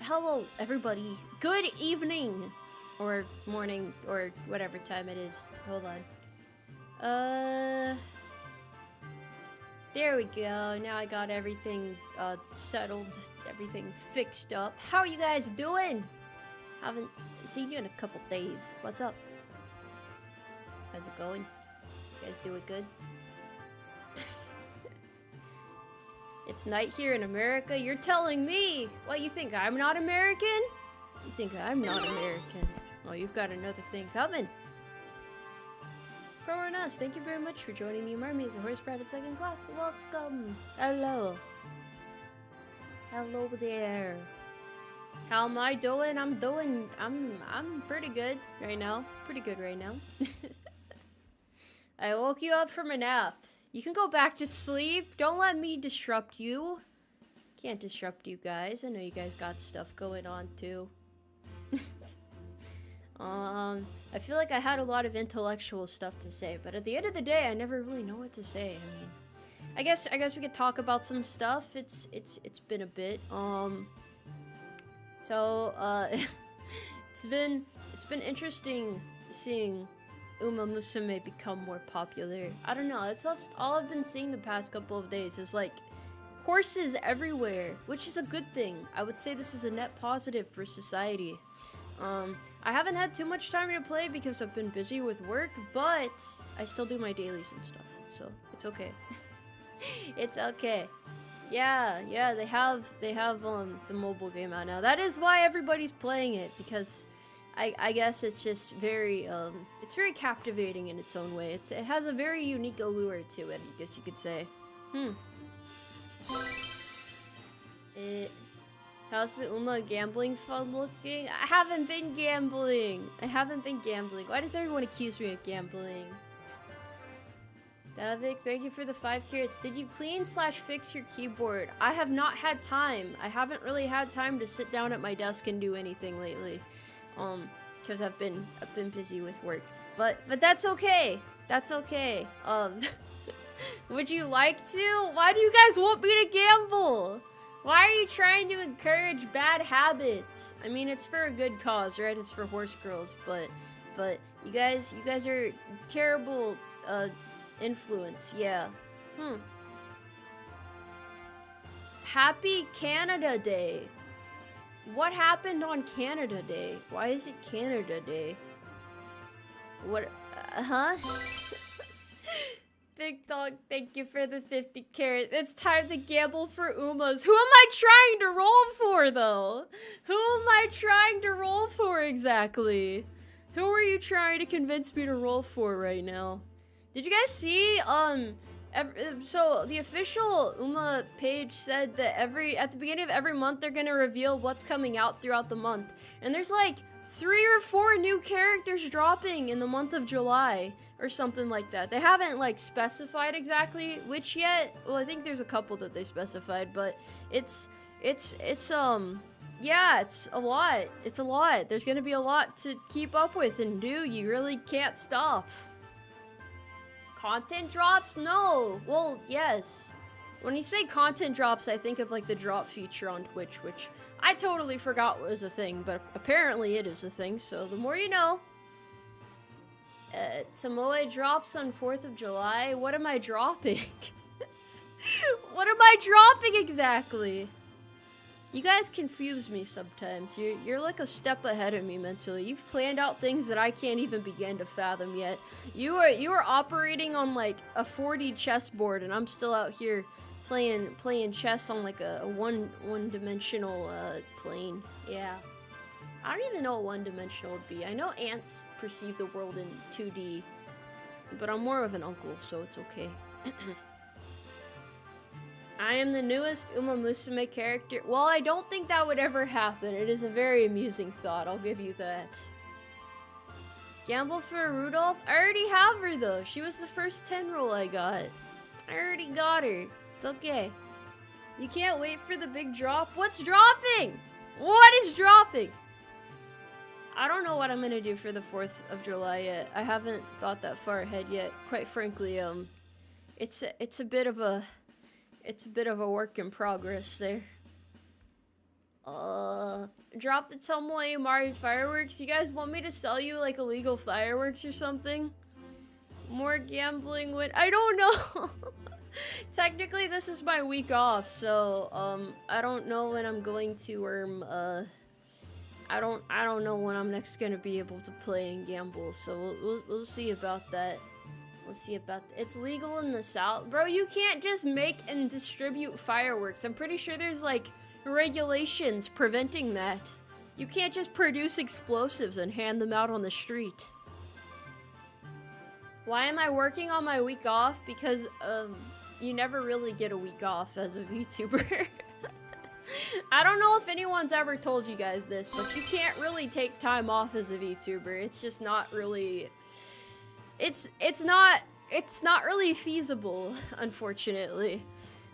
hello, everybody. Good evening, or morning, or whatever time it is. Hold on. There we go. Now I got everything settled, everything fixed up. How are you guys doing? Haven't seen you in a couple days. What's up? How's it going? You guys doing good? It's night here in America. You're telling me? What, you think I'm not American? You think I'm not American? Oh, you've got another thing coming. From us, thank you very much for joining the Umarmy as a horse private second class. Welcome. Hello. Hello there. How am I doing? I'm pretty good right now. Pretty good right now. I woke you up from a nap. You can go back to sleep. Don't let me disrupt you. Can't disrupt you guys. I know you guys got stuff going on too. I feel like I had a lot of intellectual stuff to say, but at the end of the day, I never really know what to say. I mean, I guess we could talk about some stuff. It's been a bit. It's been interesting seeing musume become more popular. I don't know, that's all I've been seeing the past couple of days is like horses everywhere, which is a good thing. I would say this is a net positive for society. I haven't had too much time to play because I've been busy with work, but I still do my dailies and stuff, so it's okay. It's okay. Yeah, they have the mobile game out now. That is why everybody's playing it, because I guess it's just very it's very captivating in its own way. It has a very unique allure to it, I guess you could say. How's the Uma gambling fund looking? I haven't been gambling. Why does everyone accuse me of gambling? Davik, thank you for the 5 carrots. Did you clean/fix your keyboard? I have not had time. I haven't really had time to sit down at my desk and do anything lately. Because I've been busy with work. But that's okay. That's okay. Would you like to? Why do you guys want me to gamble? Why are you trying to encourage bad habits? I mean, it's for a good cause, right? It's for horse girls, but you guys are terrible influence. Yeah. Happy Canada Day. What happened on Canada Day? Why is it Canada Day? What? Big Dog, thank you for the 50 carrots. It's time to gamble for Umas. Who am I trying to roll for, though? Who am I trying to roll for exactly? Who are you trying to convince me to roll for right now? Did you guys see, so the official Uma page said that at the beginning of every month, they're gonna reveal what's coming out throughout the month. And there's like 3 or 4 new characters dropping in the month of July or something like that. They haven't like specified exactly which yet. Well, I think there's a couple that they specified, but it's yeah, it's a lot. It's a lot. There's gonna be a lot to keep up with and do. You really can't stop. Content drops? No. Well, yes. When you say content drops, I think of like the drop feature on Twitch, which I totally forgot was a thing, but apparently it is a thing, so the more you know. Tomoe drops on 4th of July. What am I dropping? What am I dropping exactly? You guys confuse me sometimes. You're like a step ahead of me mentally. You've planned out things that I can't even begin to fathom yet. You are operating on like a 4D chessboard, and I'm still out here playing chess on like a one-dimensional plane. Yeah. I don't even know what one-dimensional would be. I know ants perceive the world in 2D, but I'm more of an uncle, so it's okay. I am the newest Uma Musume character. Well, I don't think that would ever happen. It is a very amusing thought, I'll give you that. Gamble for Rudolph? I already have her, though. She was the first 10 roll I got. I already got her. It's okay. You can't wait for the big drop? What's dropping? What is dropping? I don't know what I'm gonna do for the 4th of July yet. I haven't thought that far ahead yet. Quite frankly, it's a bit of a work in progress there. Drop the Tomoe Umari fireworks. You guys want me to sell you like illegal fireworks or something? More gambling when I don't know. Technically this is my week off, so I don't know when I'm going to I don't know when I'm next gonna be able to play and gamble, so we'll see about that. We'll see about it's legal in the South. Bro, you can't just make and distribute fireworks. I'm pretty sure there's like regulations preventing that. You can't just produce explosives and hand them out on the street. Why am I working on my week off? Because you never really get a week off as a VTuber. I don't know if anyone's ever told you guys this, but you can't really take time off as a VTuber. It's just not really it's not really feasible, unfortunately.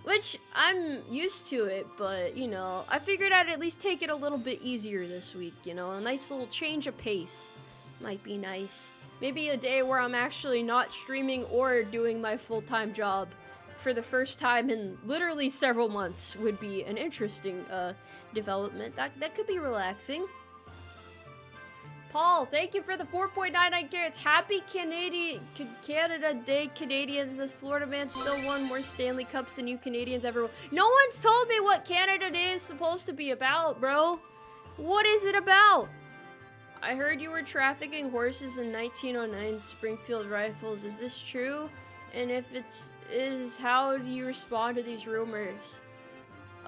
Which, I'm used to it, but, you know, I figured I'd at least take it a little bit easier this week, you know? A nice little change of pace might be nice. Maybe a day where I'm actually not streaming or doing my full-time job for the first time in literally several months would be an interesting, development. That could be relaxing. Paul, thank you for the 4.99 carats. Happy Canada Day, Canadians. This Florida man still won more Stanley Cups than you Canadians ever won. No one's told me what Canada Day is supposed to be about, bro. What is it about? I heard you were trafficking horses in 1909 Springfield Rifles. Is this true? And if it is, how do you respond to these rumors?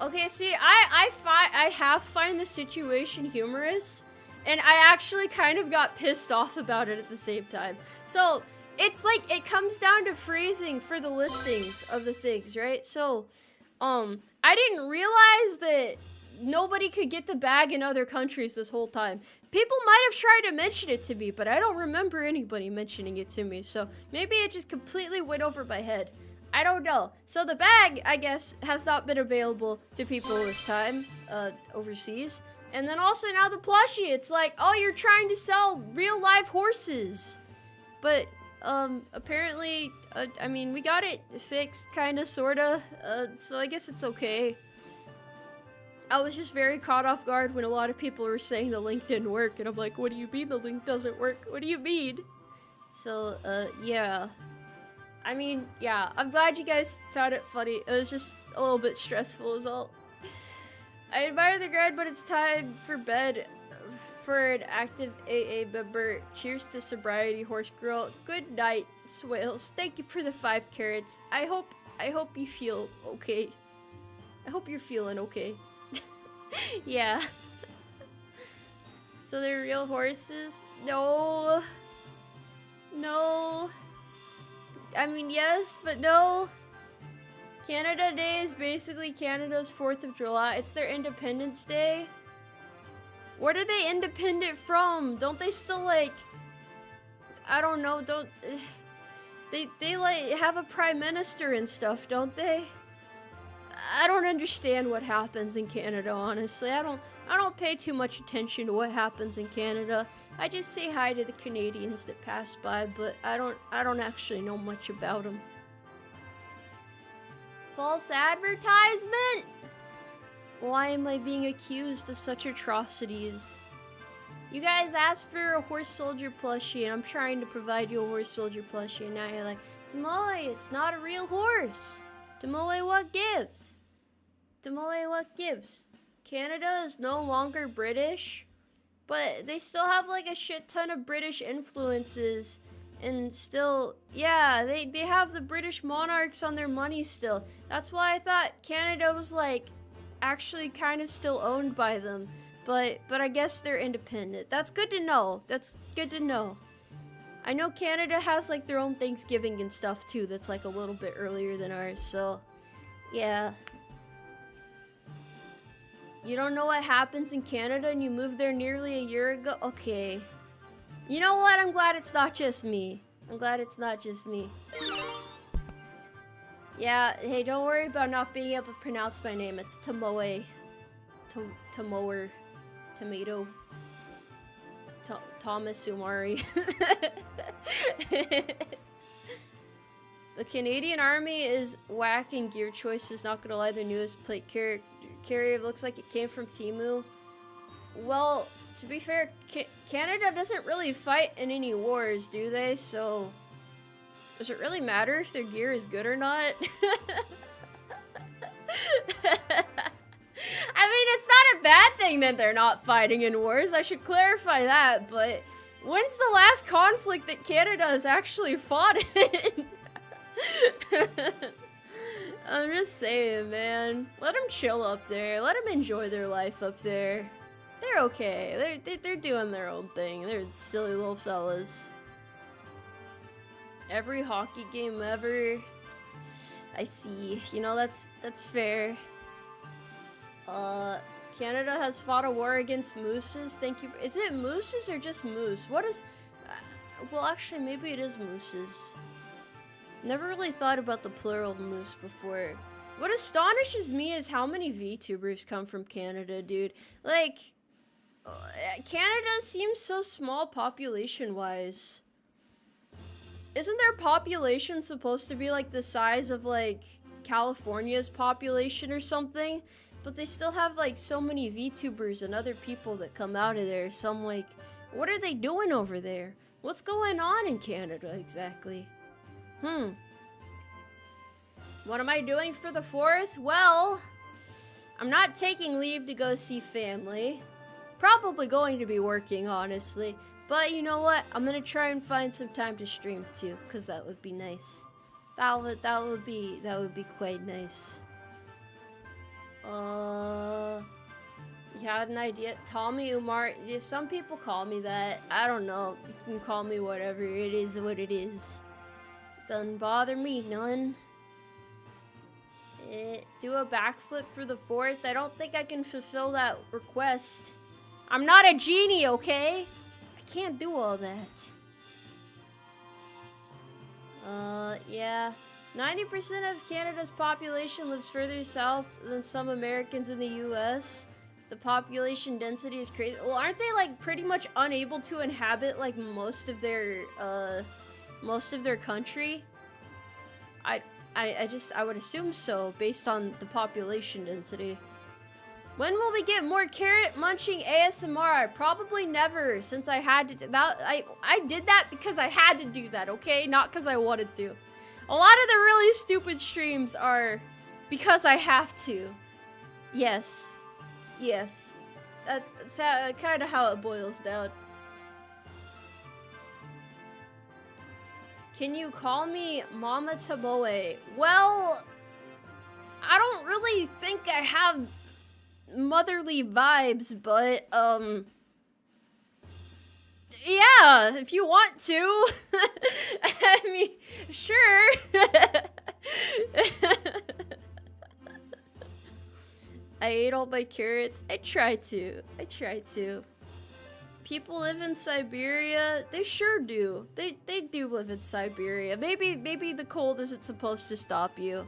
Okay, see, I half find the situation humorous. And I actually kind of got pissed off about it at the same time. So, it's like, it comes down to phrasing for the listings of the things, right? So, I didn't realize that nobody could get the bag in other countries this whole time. People might have tried to mention it to me, but I don't remember anybody mentioning it to me. So, maybe it just completely went over my head. I don't know. So, the bag, I guess, has not been available to people this time, overseas. And then also now the plushie, it's like, oh, you're trying to sell real live horses. But, apparently, I mean, we got it fixed, kinda, sorta, so I guess it's okay. I was just very caught off guard when a lot of people were saying the link didn't work, and I'm like, what do you mean the link doesn't work? What do you mean? So, yeah. I mean, yeah, I'm glad you guys found it funny. It was just a little bit stressful is all. I admire the grind, but it's time for bed for an active AA member. Cheers to sobriety, horse girl. Good night, Swales. Thank you for the 5 carats. I hope you feel okay. I hope you're feeling okay. Yeah. So they're real horses? No. No. I mean, yes, but no. Canada Day is basically Canada's 4th of July. It's their Independence Day. What are they independent from? Don't they still, like... I don't know, don't... They like, have a prime minister and stuff, don't they? I don't understand what happens in Canada, honestly. I don't pay too much attention to what happens in Canada. I just say hi to the Canadians that pass by, but I don't actually know much about them. False advertisement? Why am I being accused of such atrocities? You guys asked for a horse soldier plushie, and I'm trying to provide you a horse soldier plushie, and now you're like, Tomoe, it's not a real horse. Tomoe, what gives? Tomoe, what gives? Canada is no longer British, but they still have like a shit ton of British influences. And still, yeah, they have the British monarchs on their money still. That's why I thought Canada was like actually kind of still owned by them. But I guess they're independent. That's good to know. That's good to know. I know Canada has like their own Thanksgiving and stuff too that's like a little bit earlier than ours, so yeah. You don't know what happens in Canada and you moved there nearly a year ago? Okay. You know what? I'm glad it's not just me. I'm glad it's not just me. Yeah, hey, don't worry about not being able to pronounce my name. It's Tomoe. Tomoe. Tomato. Thomas Umari. The Canadian Army is whack in gear choices, not gonna lie, their newest plate carrier looks like it came from Temu. Well, to be fair, Canada doesn't really fight in any wars, do they? So, does it really matter if their gear is good or not? I mean, it's not a bad thing that they're not fighting in wars. I should clarify that, but when's the last conflict that Canada has actually fought in? I'm just saying, man. Let them chill up there. Let them enjoy their life up there. They're okay. They're doing their own thing. They're silly little fellas. Every hockey game ever. I see. You know, that's fair. Canada has fought a war against mooses. Thank you. Is it mooses or just moose? What is... well, actually, maybe it is mooses. Never really thought about the plural of moose before. What astonishes me is how many VTubers come from Canada, dude. Like, Canada seems so small population-wise. Isn't their population supposed to be like the size of like California's population or something? But they still have like so many VTubers and other people that come out of there. So I'm like, what are they doing over there? What's going on in Canada exactly? What am I doing for the 4th? Well, I'm not taking leave to go see family. Probably going to be working, honestly. But you know what? I'm gonna try and find some time to stream too, cause that would be nice. That would be quite nice. You had an idea? Tomoe Umari. Yeah, some people call me that. I don't know. You can call me whatever. It is what it is. Doesn't bother me none. Do a backflip for the 4th. I don't think I can fulfill that request. I'm not a genie, okay? I can't do all that. Yeah. 90% of Canada's population lives further south than some Americans in the US. The population density is crazy. Well, aren't they like pretty much unable to inhabit like most of their country? I would assume so based on the population density. When will we get more carrot munching ASMR? Probably never, since I had to that. I did that because I had to do that, okay? Not because I wanted to. A lot of the really stupid streams are because I have to. Yes. Yes. That's kind of how it boils down. Can you call me Mama Tomoe? Well, I don't really think I have motherly vibes, but, yeah, if you want to. I mean, sure. I ate all my carrots. I try to. People live in Siberia. They sure do. They do live in Siberia. Maybe the cold isn't supposed to stop you.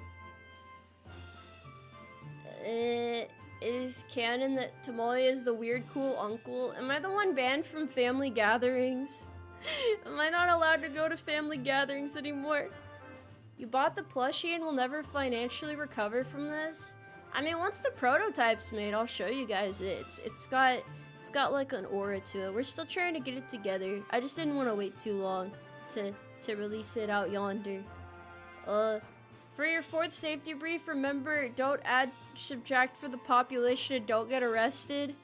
It is canon that Tomoe is the weird cool uncle. Am I the one banned from family gatherings? Am I not allowed to go to family gatherings anymore? You bought the plushie and will never financially recover from this? I mean, once the prototype's made, I'll show you guys it. It's got like an aura to it. We're still trying to get it together. I just didn't want to wait too long to release it out yonder. For your 4th safety brief, remember, don't add subtract for the population and don't get arrested.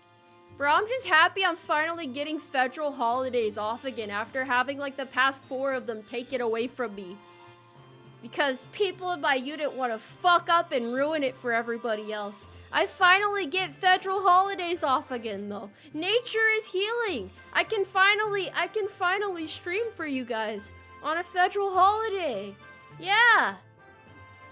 Bro, I'm just happy I'm finally getting federal holidays off again after having like the past 4 of them taken away from me. Because people in my unit want to fuck up and ruin it for everybody else. I finally get federal holidays off again though. Nature is healing. I can finally stream for you guys on a federal holiday. Yeah.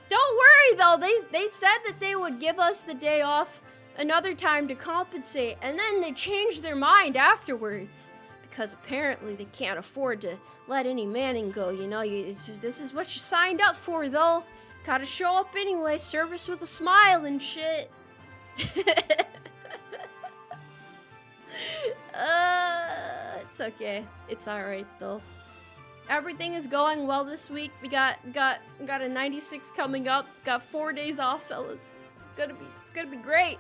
Don't worry though, they said that they would give us the day off another time to compensate, and then they changed their mind afterwards. Because apparently they can't afford to let any manning go, you know? It's just, this is what you signed up for though. Gotta show up anyway, service with a smile and shit. It's okay. It's alright though. Everything is going well this week. We got a 96 coming up. Got 4 days off, fellas. It's gonna be great.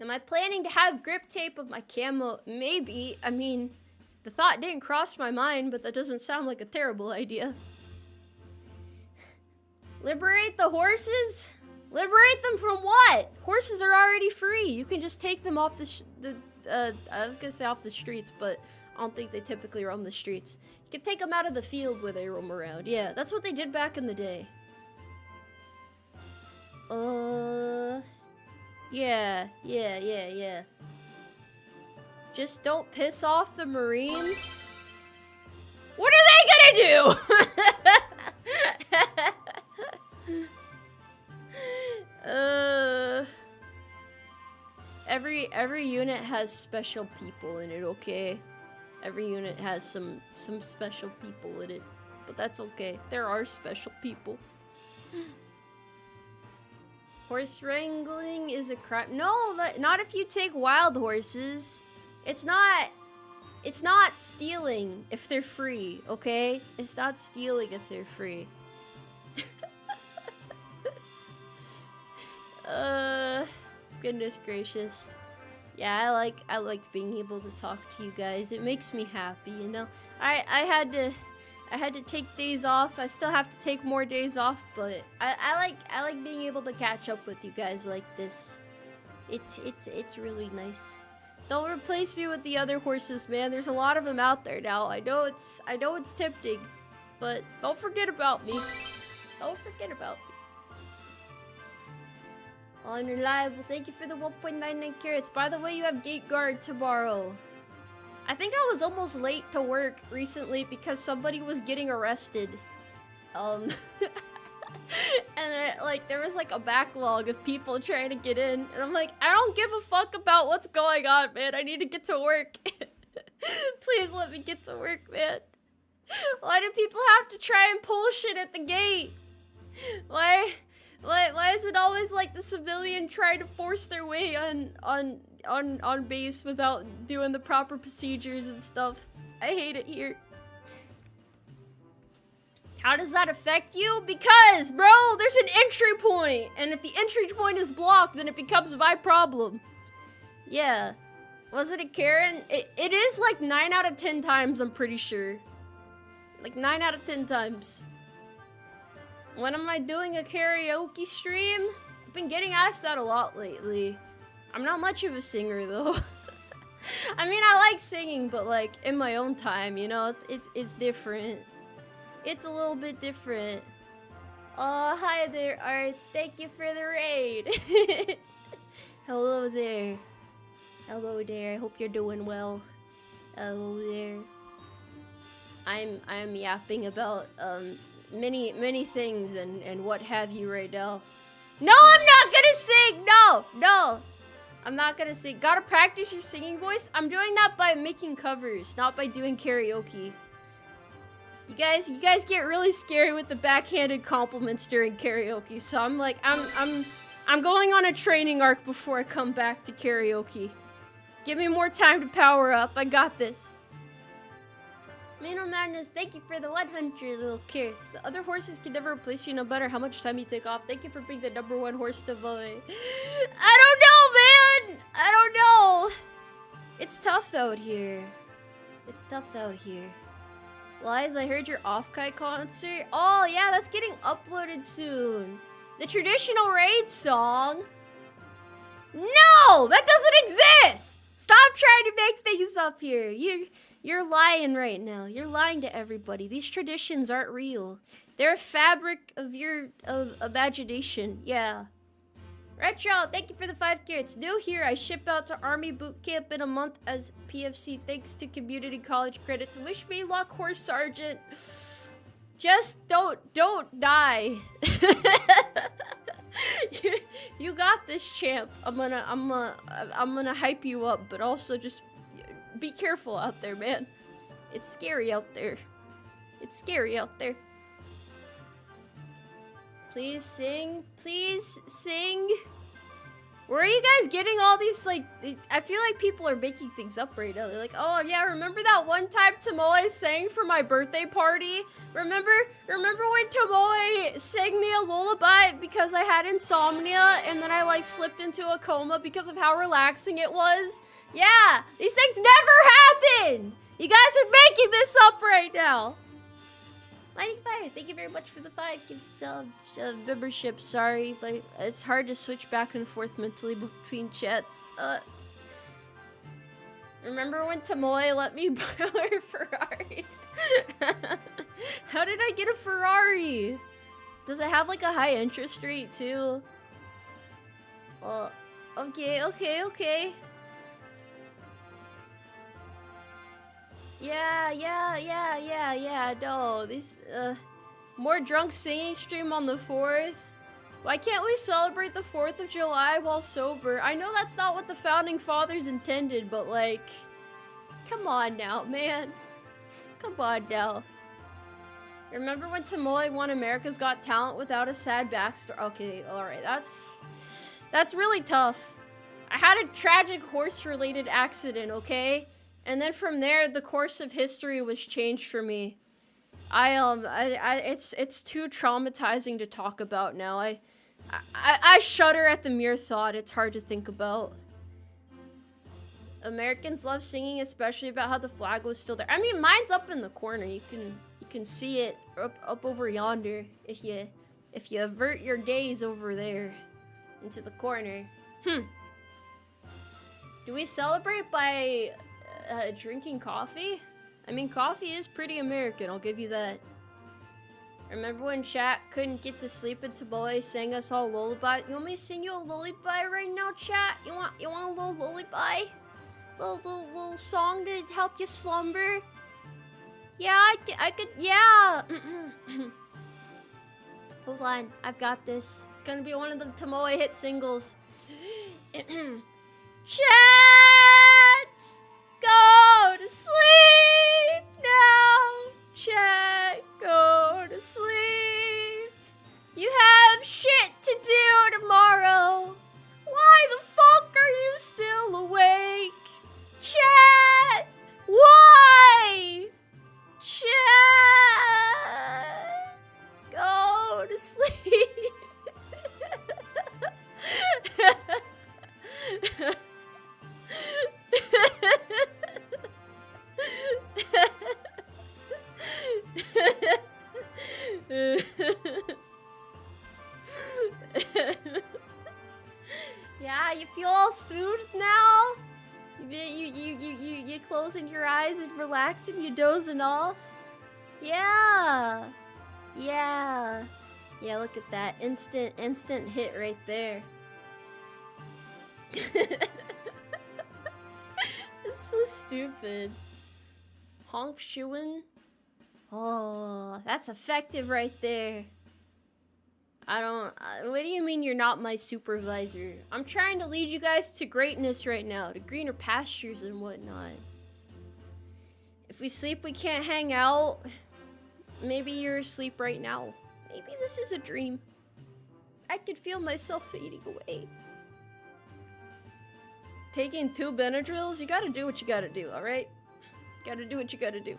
Am I planning to have grip tape of my camo? Maybe. I mean, the thought didn't cross my mind, but that doesn't sound like a terrible idea. Liberate the horses? Liberate them from what? Horses are already free. You can just take them off I was gonna say off the streets, but I don't think they typically roam the streets. You can take them out of the field where they roam around. Yeah, that's what they did back in the day. Yeah. Just don't piss off the Marines. What are they gonna do? Every unit has special people in it, okay? Every unit has some special people in it, but that's okay. There are special people. Horse wrangling is a crime. No, not if you take wild horses. It's not stealing if they're free, okay? It's not stealing if they're free. Goodness gracious. Yeah, I like being able to talk to you guys. It makes me happy, you know? I had to take days off. I still have to take more days off, but I like being able to catch up with you guys like this. It's really nice. Don't replace me with the other horses, man. There's a lot of them out there now. I know it's tempting, but don't forget about me. Don't forget about me. Unreliable. Thank you for the 1.99 carats. By the way, you have gate guard tomorrow. I think I was almost late to work recently because somebody was getting arrested. And there was like a backlog of people trying to get in, and I'm like, I don't give a fuck about what's going on, man. I need to get to work. Please let me get to work, man. Why do people have to try and pull shit at the gate? Why is it always like the civilian trying to force their way on base without doing the proper procedures and stuff? I hate it here. How does that affect you? Because, bro, there's an entry point, and if the entry point is blocked, then it becomes my problem. Yeah. Was it a Karen? It is like 9 out of 10 times, I'm pretty sure. Like 9 out of 10 times. When am I doing a karaoke stream? I've been getting asked that a lot lately. I'm not much of a singer though. I mean, I like singing, but like in my own time, you know, it's different. It's a little bit different. Oh, hi there, Arts. Thank you for the raid. Hello there. Hello there. I hope you're doing well. Hello there. I'm yapping about many things and what have you right now. No, I'm not gonna sing. No. I'm not gonna sing. Gotta practice your singing voice. I'm doing that by making covers, not by doing karaoke. You guys get really scary with the backhanded compliments during karaoke, so I'm like, I'm going on a training arc before I come back to karaoke. Give me more time to power up. I got this. Mano Madness, thank you for the 100 little carrots. The other horses can never replace you no matter how much time you take off. Thank you for being the #1 horse to boy. I don't know, man! I don't know! It's tough out here. It's tough out here. Lies, I heard your Off-Kai concert. Oh, yeah, that's getting uploaded soon. The traditional raid song? No! That doesn't exist! Stop trying to make things up here. You're lying right now. You're lying to everybody. These traditions aren't real. They're a fabric of your imagination. Yeah. Retro, thank you for the 5 carrots. New here, I ship out to Army boot camp in a month as PFC thanks to community college credits. Wish me luck, Horse Sergeant. Just don't die. You got this, champ. I'm gonna hype you up, but also just be careful out there, man. It's scary out there. It's scary out there. Please sing. Please sing. Where are you guys getting all these, like, I feel like people are making things up right now. They're like, oh yeah, remember that one time Tomoe sang for my birthday party? Remember when Tomoe sang me a lullaby because I had insomnia and then I like slipped into a coma because of how relaxing it was? Yeah, these things never happen! You guys are making this up right now. Mighty Fire, thank you very much for the 5 gifts membership. Sorry, but it's hard to switch back and forth mentally between chats. Remember when Tomoe let me borrow her Ferrari? How did I get a Ferrari? Does it have like a high interest rate too? Okay. Yeah, no, these, more drunk singing stream on the 4th? Why can't we celebrate the 4th of July while sober? I know that's not what the Founding Fathers intended, but like, come on now, man. Come on now. Remember when Tomoe won America's Got Talent without a sad backstory? Okay, alright, that's really tough. I had a tragic horse-related accident, okay? And then from there, the course of history was changed for me. It's too traumatizing to talk about now. I shudder at the mere thought. It's hard to think about. Americans love singing, especially about how the flag was still there. I mean, mine's up in the corner. You can see it up over yonder if you avert your gaze over there into the corner. Do we celebrate by drinking coffee? I mean, coffee is pretty American, I'll give you that. Remember when chat couldn't get to sleep and Tomoe sang us all lullaby? You want me to sing you a lullaby right now, chat? You want a little lullaby? Little song to help you slumber? Yeah, I could, yeah. Hold on, I've got this. It's gonna be one of the Tomoe hit singles. Chat! Go to sleep now. Chat, go to sleep. You have shit to do tomorrow. Why the fuck are you still awake? Chat, why? Chat, go to sleep. Yeah, you feel all soothed now? You closing your eyes and relaxing, you dozing off? Yeah, look at that. Instant hit right there. It's so stupid. Honk shoein'? Oh, that's effective right there. What do you mean you're not my supervisor? I'm trying to lead you guys to greatness right now, to greener pastures and whatnot. If we sleep, we can't hang out. Maybe you're asleep right now. Maybe this is a dream. I could feel myself fading away. Taking 2 Benadryls? You gotta do what you gotta do, alright? Gotta do what you gotta do.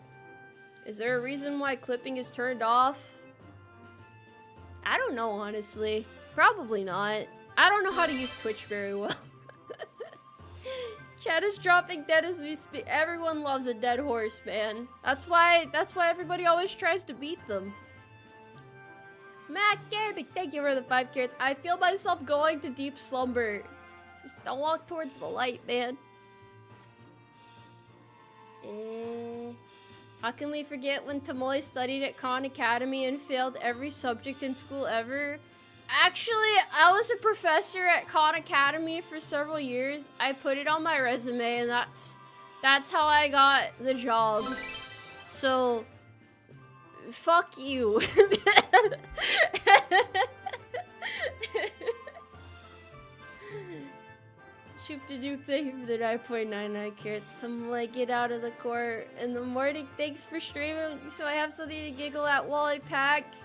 Is there a reason why clipping is turned off? I don't know, honestly. Probably not. I don't know how to use Twitch very well. Chat is dropping dead as we speak. Everyone loves a dead horse, man. That's why everybody always tries to beat them. Matt Gaming, thank you for the 5 carrots. I feel myself going to deep slumber. Just don't walk towards the light, man. How can we forget when Tomoe studied at Khan Academy and failed every subject in school ever? Actually, I was a professor at Khan Academy for several years. I put it on my resume and that's how I got the job. So, fuck you. Shoop to Duke, thank you for the 9.99 carrots. Tomoe, get out of the court in the morning. Thanks for streaming so I have something to giggle at while I pack.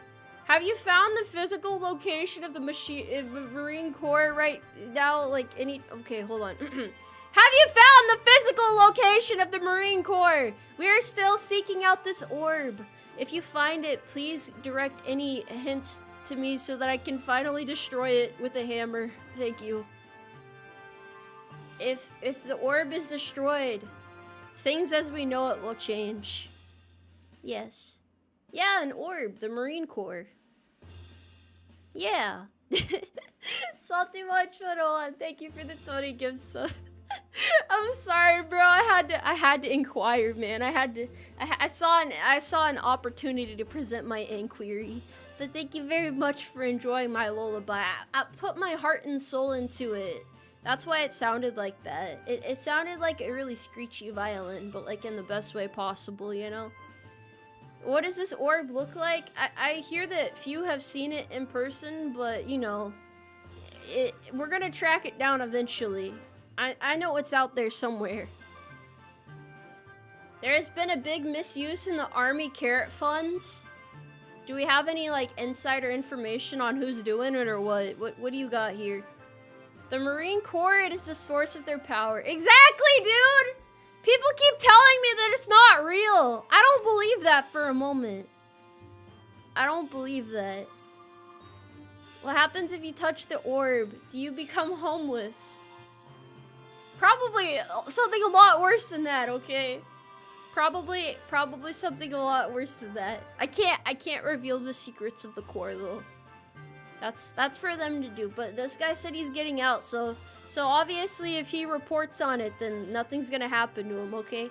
Have you found the physical location of the Marine Corps right now? Like, okay, hold on. Have you found the physical location of the Marine Corps? We are still seeking out this orb. If you find it, please direct any hints to me so that I can finally destroy it with a hammer. Thank you. If the orb is destroyed, things as we know it will change. Yes. Yeah, an orb, the Marine Corps. Yeah. Salty Munch 101, thank you for the 20 gifts. I'm sorry, bro. I had to inquire, man. I saw an opportunity to present my inquiry. But thank you very much for enjoying my lullaby. I put my heart and soul into it. That's why it sounded like that. It sounded like a really screechy violin, but like in the best way possible, you know? What does this orb look like? I hear that few have seen it in person, but you know, we're gonna track it down eventually. I know it's out there somewhere. There has been a big misuse in the army carrot funds. Do we have any like insider information on who's doing it or what? What do you got here? The Marine Corps, it is the source of their power. Exactly, dude! People keep telling me that it's not real. I don't believe that for a moment. I don't believe that. What happens if you touch the orb? Do you become homeless? Probably something a lot worse than that, okay? Probably something a lot worse than that. I can't reveal the secrets of the Corps though. That's for them to do, but this guy said he's getting out, so obviously if he reports on it, then nothing's gonna happen to him, okay?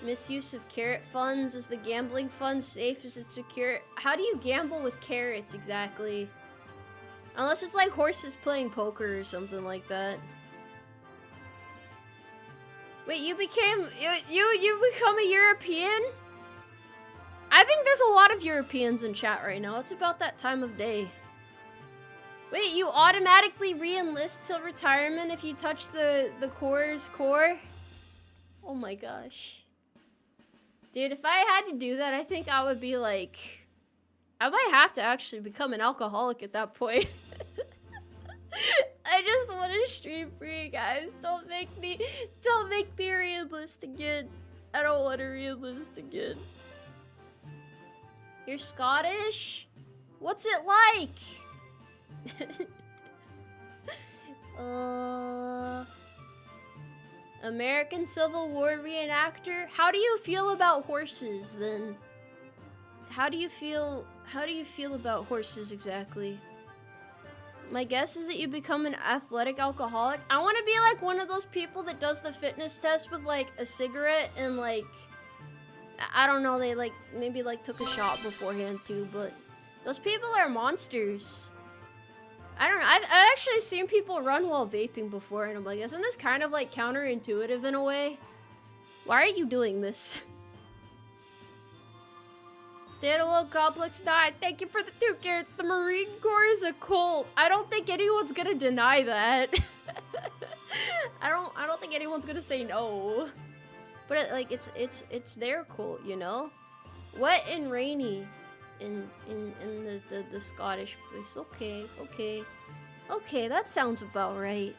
Misuse of carrot funds. Is the gambling fund safe? Is it secure? How do you gamble with carrots exactly? Unless it's like horses playing poker or something like that. Wait, you become a European? I think there's a lot of Europeans in chat right now. It's about that time of day. Wait, you automatically re-enlist till retirement if you touch the Corps' core? Oh my gosh. Dude, if I had to do that, I think I would be like... I might have to actually become an alcoholic at that point. I just want to stream free, guys. Don't make me re-enlist again. I don't want to re-enlist again. You're Scottish? What's it like? American Civil War reenactor? How do you feel about horses then? How do you feel about horses exactly? My guess is that you become an athletic alcoholic. I want to be like one of those people that does the fitness test with like a cigarette and like, I don't know, they like maybe like took a shot beforehand too, but those people are monsters. I don't know, I've actually seen people run while vaping before and I'm like, isn't this kind of like counterintuitive in a way? Why are you doing this? Standalone complex died. Thank you for the 2 carrots. The Marine Corps is a cult. I don't think anyone's gonna deny that. I don't think anyone's gonna say no. But like it's their cult, you know? Wet and rainy in the Scottish place. Okay, that sounds about right.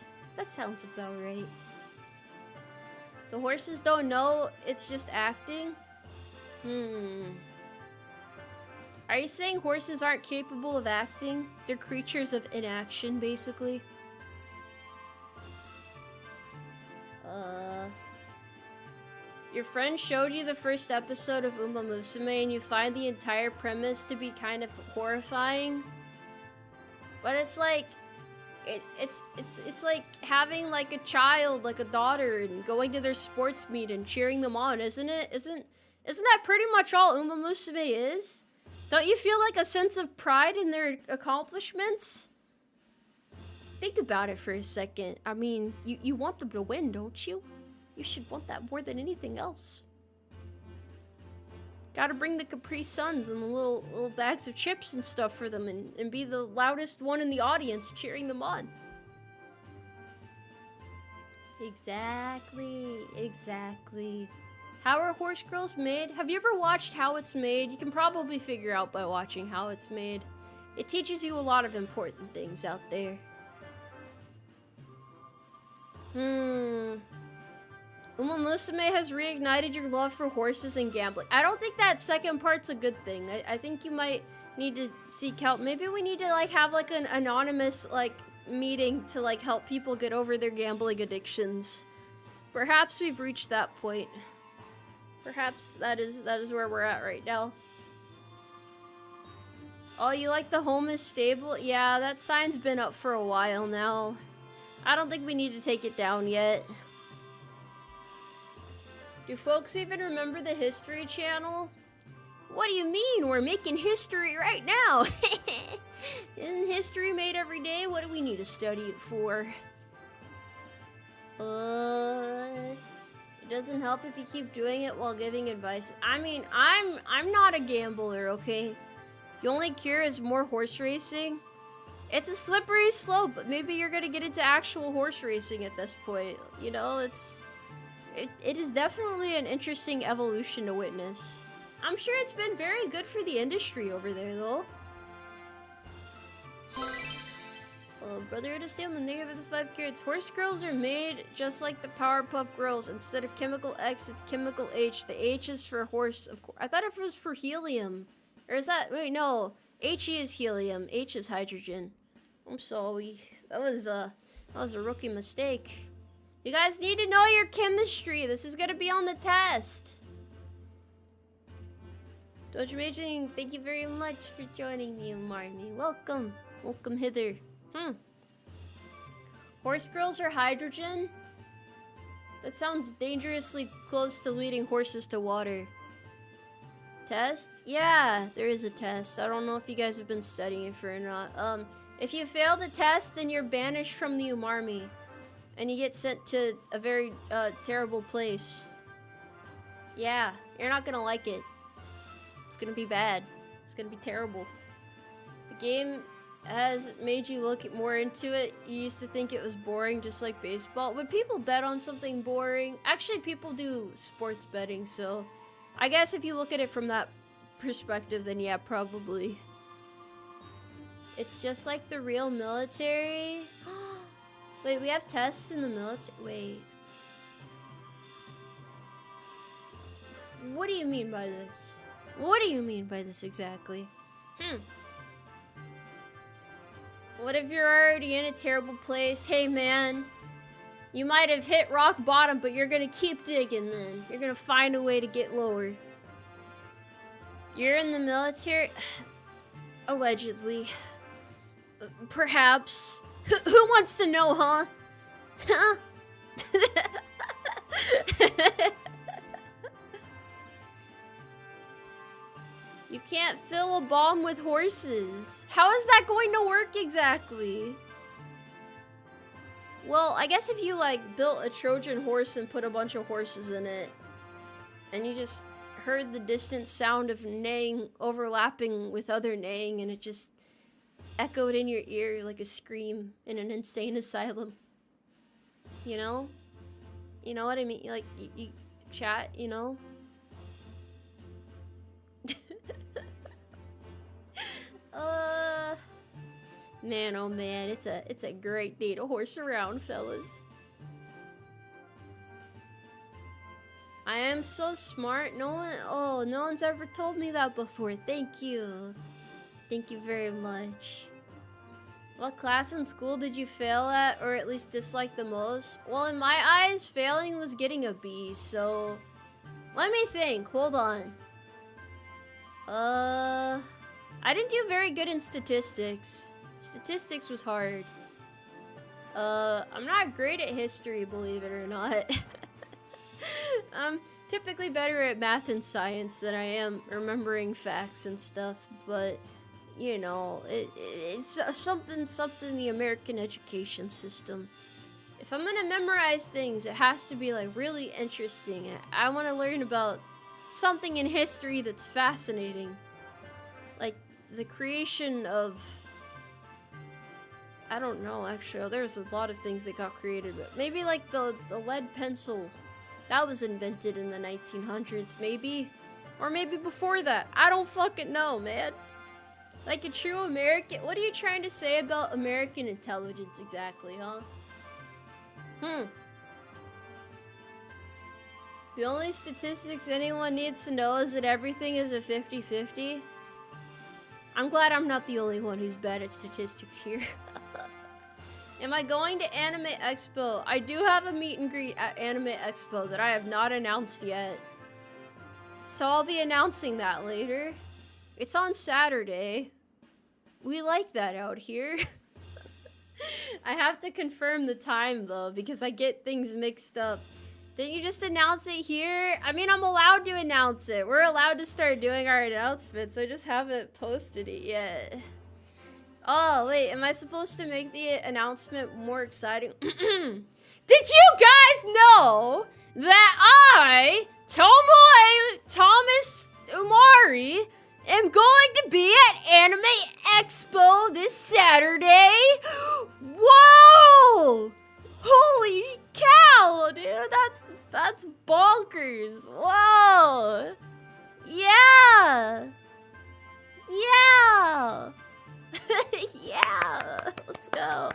The horses don't know, it's just acting? Are you saying horses aren't capable of acting? They're creatures of inaction, basically. Your friend showed you the first episode of Musume and you find the entire premise to be kind of horrifying. But it's like, it's like having like a child, like a daughter, and going to their sports meet and cheering them on, isn't it? Isn't that pretty much all Musume is? Don't you feel like a sense of pride in their accomplishments? Think about it for a second. I mean, you want them to win, don't you? You should want that more than anything else. Gotta bring the Capri Suns and the little bags of chips and stuff for them and be the loudest one in the audience cheering them on. Exactly. How are horse girls made? Have you ever watched how it's made? You can probably figure out by watching how it's made. It teaches you a lot of important things out there. Musume has reignited your love for horses and gambling. I don't think that second part's a good thing. I think you might need to seek help. Maybe we need to like have like an anonymous like meeting to like help people get over their gambling addictions. Perhaps we've reached that point. Perhaps that is where we're at right now. Oh, you like the home is stable? Yeah, that sign's been up for a while now. I don't think we need to take it down yet. Do folks even remember the History Channel? What do you mean? We're making history right now! Isn't history made every day? What do we need to study it for? It doesn't help if you keep doing it while giving advice. I mean, I'm not a gambler, okay? The only cure is more horse racing. It's a slippery slope, but maybe you're gonna get into actual horse racing at this point. You know, it is definitely an interesting evolution to witness. I'm sure it's been very good for the industry over there, though. Brotherhood of Steel, and they give it the 5 carrots. Horse girls are made just like the Powerpuff Girls. Instead of chemical X, it's chemical H. The H is for horse, of course. I thought it was for helium. Or is that, wait, no. HE is helium, H is hydrogen. I'm sorry. That was a rookie mistake. You guys need to know your chemistry. This is gonna be on the test. Dojo Amazing, thank you very much for joining me, Umarmy. Welcome. Welcome hither. Horse girls are hydrogen? That sounds dangerously close to leading horses to water. Test? Yeah, there is a test. I don't know if you guys have been studying it for or not. If you fail the test, then you're banished from the Umarmy. And you get sent to a very, terrible place. Yeah, you're not gonna like it. It's gonna be bad. It's gonna be terrible. The game has made you look more into it. You used to think it was boring, just like baseball. Would people bet on something boring? Actually, people do sports betting, so I guess if you look at it from that perspective, then yeah, probably. It's just like the real military. Wait, we have tests in the military? Wait. What do you mean by this? What do you mean by this exactly? What if you're already in a terrible place? Hey man, you might have hit rock bottom, but you're gonna keep digging then. You're gonna find a way to get lower. You're in the military? Allegedly. Perhaps. Who wants to know, huh? Huh? You can't fill a bomb with horses. How is that going to work exactly? Well, I guess if you like built a Trojan horse and put a bunch of horses in it, and you just heard the distant sound of neighing overlapping with other neighing, and it just echoed in your ear like a scream in an insane asylum. You know? You know what I mean? Like, you chat, you know? Man, oh man, it's a great day to horse around, fellas. I am so smart. No one's ever told me that before. Thank you. Thank you very much. What class in school did you fail at, or at least dislike the most? Well, in my eyes, failing was getting a B, so let me think. Hold on. I didn't do very good in statistics. Statistics was hard. I'm not great at history, believe it or not. I'm typically better at math and science than I am remembering facts and stuff, but you know, it's something the American education system. If I'm gonna memorize things, it has to be like really interesting. I want to learn about something in history that's fascinating, like the creation of, I don't know, actually. There's a lot of things that got created, but maybe like the lead pencil That was invented in the 1900s, maybe? Or maybe before that. I don't fucking know, man. Like a true American. What are you trying to say about American intelligence exactly, huh? The only statistics anyone needs to know is that everything is a 50-50. I'm glad I'm not the only one who's bad at statistics here. Am I going to Anime Expo? I do have a meet and greet at Anime Expo that I have not announced yet. So I'll be announcing that later. It's on Saturday. We like that out here. I have to confirm the time though, because I get things mixed up. Didn't you just announce it here? I mean, I'm allowed to announce it. We're allowed to start doing our announcements. I just haven't posted it yet. Oh, wait, am I supposed to make the announcement more exciting? Did you guys know that I, Thomas Umari, am going to be at Anime Expo this Saturday? Whoa! Holy cow, dude, that's bonkers. Whoa! Yeah! Yeah! Yeah! Let's go.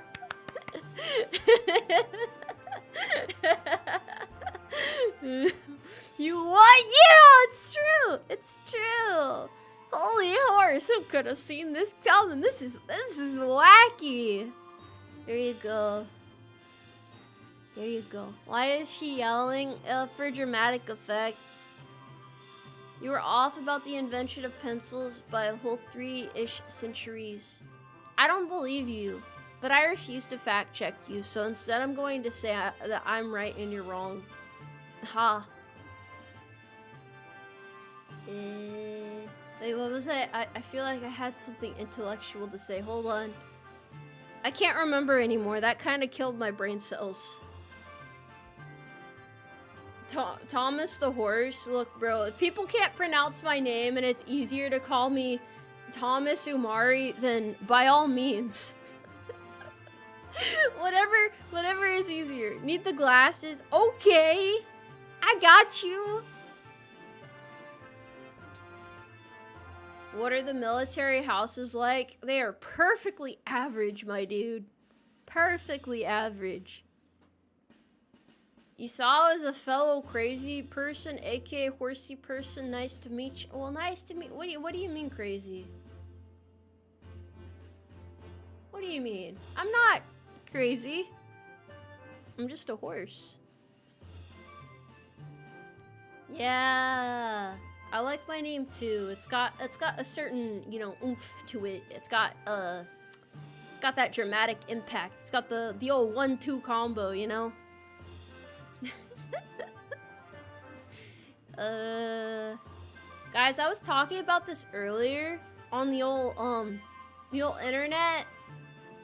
You what? Yeah, it's true! It's true! Holy horse, who could have seen this coming? This is wacky. There you go. There you go. Why is she yelling? For dramatic effect. You were off about the invention of pencils by a whole 3-ish centuries. I don't believe you, but I refuse to fact check you, so instead I'm going to say that I'm right and you're wrong. Ha. Wait, what was I? I feel like I had something intellectual to say. Hold on. I can't remember anymore. That kind of killed my brain cells. Thomas the horse. Look, bro, if people can't pronounce my name and it's easier to call me Thomas Umari, then by all means. whatever is easier. Need the glasses? Okay. I got you. What are the military houses like? They are perfectly average, my dude. Perfectly average. Isao is a fellow crazy person, aka horsey person. Nice to meet you. Well, nice to meet. What do you mean crazy? What do you mean? I'm not crazy. I'm just a horse. Yeah, I like my name too. It's got a certain, you know, oomph to it. It's got that dramatic impact. It's got the old 1-2 combo, you know. Guys, I was talking about this earlier on the old internet.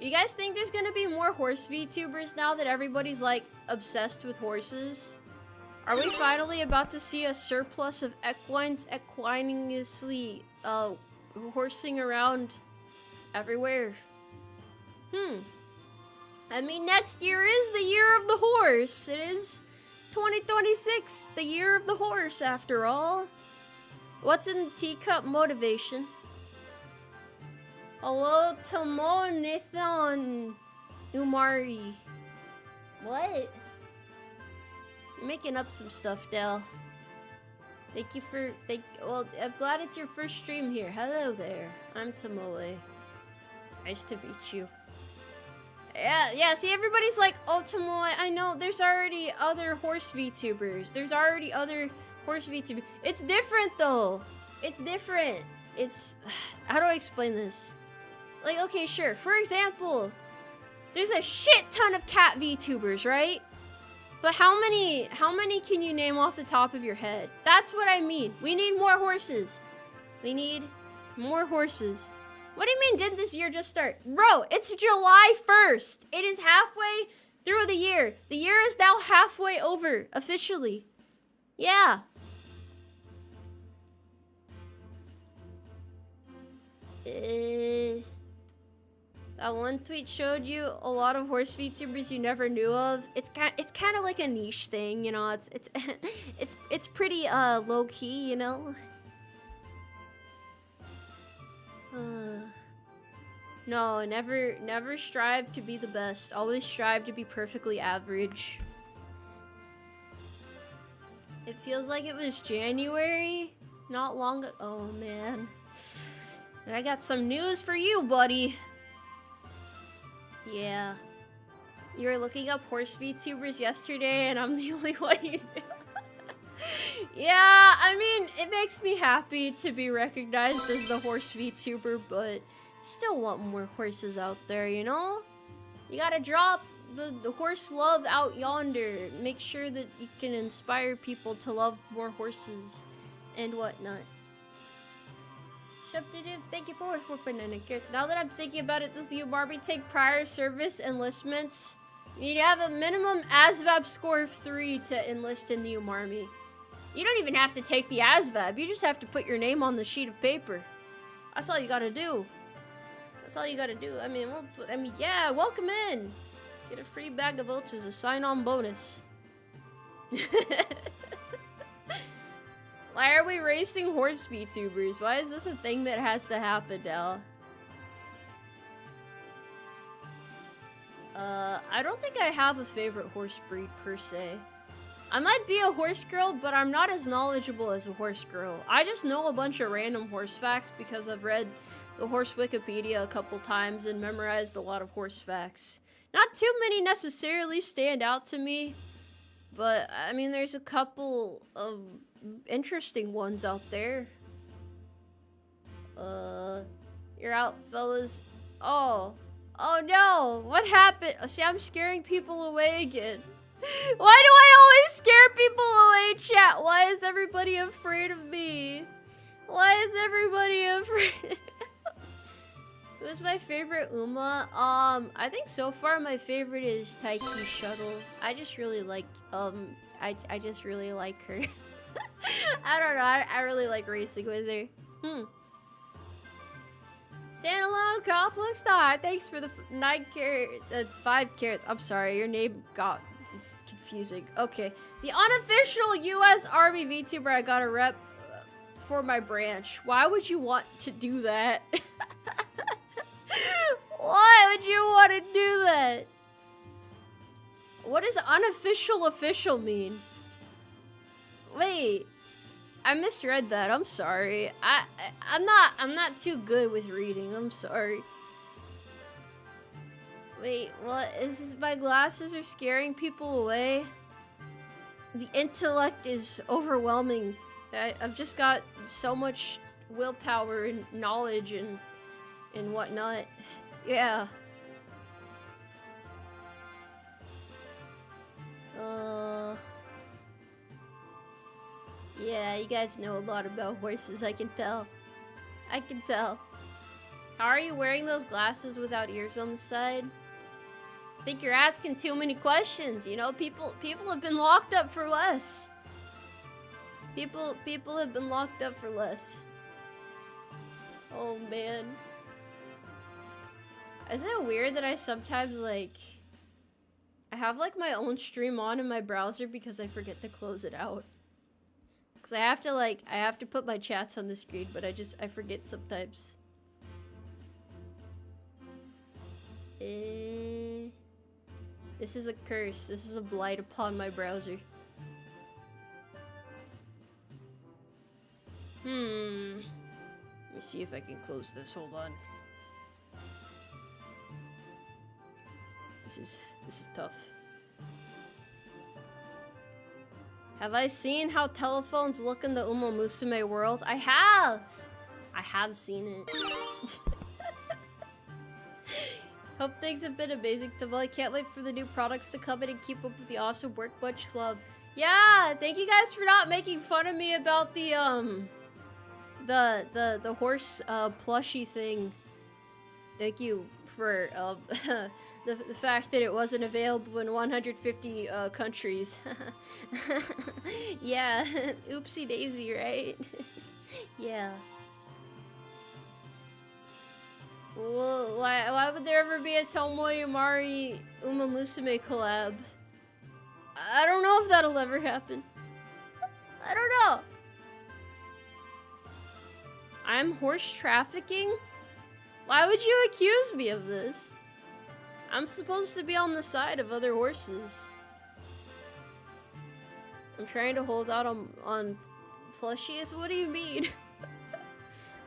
You guys think there's gonna be more horse VTubers now that everybody's like obsessed with horses? Are we finally about to see a surplus of equines equinously horsing around everywhere? I mean, next year is the year of the horse. It is 2026, the year of the horse, after all. What's in the teacup motivation? Hello, Tomoe Umari. What? You're making up some stuff, Del. Well, I'm glad it's your first stream here. Hello there. I'm Tomoe. It's nice to meet you. Yeah, see, everybody's like, oh, Tomoe, I know, there's already other horse VTubers. There's already other horse VTubers. It's different, though. It's different. It's... How do I explain this? Like, okay, sure. For example, there's a shit ton of cat VTubers, right? But how many can you name off the top of your head? That's what I mean. We need more horses. We need more horses. What do you mean, didn't this year just start? Bro, it's July 1st. It is halfway through the year. The year is now halfway over, officially. Yeah. That one tweet showed you a lot of horse VTubers you never knew of. It's kind of like a niche thing, you know. It's pretty low key, you know. No, never strive to be the best. Always strive to be perfectly average. It feels like it was January, not long ago. Oh man, I got some news for you, buddy. Yeah. You were looking up horse VTubers yesterday and I'm the only one you knew. Yeah, I mean, it makes me happy to be recognized as the horse VTuber, but still want more horses out there, you know? You gotta drop the horse love out yonder. Make sure that you can inspire people to love more horses and whatnot. Thank you for 4.9 carrots. Now that I'm thinking about it, does the Umarmy take prior service enlistments? You need to have a minimum ASVAB score of 3 to enlist in the Umarmy. You don't even have to take the ASVAB. You just have to put your name on the sheet of paper. That's all you gotta do. That's all you gotta do. I mean, yeah, welcome in. Get a free bag of oats as a sign-on bonus. Why are we racing horse VTubers? Why is this a thing that has to happen now? I don't think I have a favorite horse breed per se. I might be a horse girl, but I'm not as knowledgeable as a horse girl. I just know a bunch of random horse facts because I've read the horse Wikipedia a couple times and memorized a lot of horse facts. Not too many necessarily stand out to me, but I mean, there's a couple of interesting ones out there. You're out, fellas. Oh no, what happened? See, I'm scaring people away again. Why do I always scare people away, chat? Why is everybody afraid of me? Why is everybody afraid? Who's my favorite Uma? I think so far my favorite is Taiki Shuttle. I just really like, I just really like her. I don't know, I really like racing with her. Standalone complex star. Thanks for the 5 carrots. I'm sorry, your name got confusing. Okay, the unofficial U.S. Army VTuber I got a rep for my branch. Why would you want to do that? Why would you want to do that? What does unofficial official mean? Wait, I misread that. I'm sorry. I'm not too good with reading. I'm sorry. Wait, what is this? My glasses are scaring people away. The intellect is overwhelming. I've just got so much willpower and knowledge and whatnot. Yeah. Yeah, you guys know a lot about horses, I can tell. I can tell. How are you wearing those glasses without ears on the side? I think you're asking too many questions, you know? People have been locked up for less. People have been locked up for less. Oh man. Isn't it weird that I sometimes like I have like my own stream on in my browser because I forget to close it out. Cause I have to put my chats on the screen, but I forget sometimes. This is a curse. This is a blight upon my browser. Let me see if I can close this. Hold on. This is tough. Have I seen how telephones look in the musume world? I have! I have seen it. Hope things have been amazing, Tomoe. I can't wait for the new products to come in and keep up with the awesome work. Much love. Yeah, thank you guys for not making fun of me about the horse plushie thing. Thank you for the fact that it wasn't available in 150 countries. Yeah, oopsie daisy, right? Yeah. Well, why would there ever be a Tomoe Umari Musume collab? I don't know if that'll ever happen. I don't know. I'm horse trafficking? Why would you accuse me of this? I'm supposed to be on the side of other horses. I'm trying to hold out on plushies? What do you mean?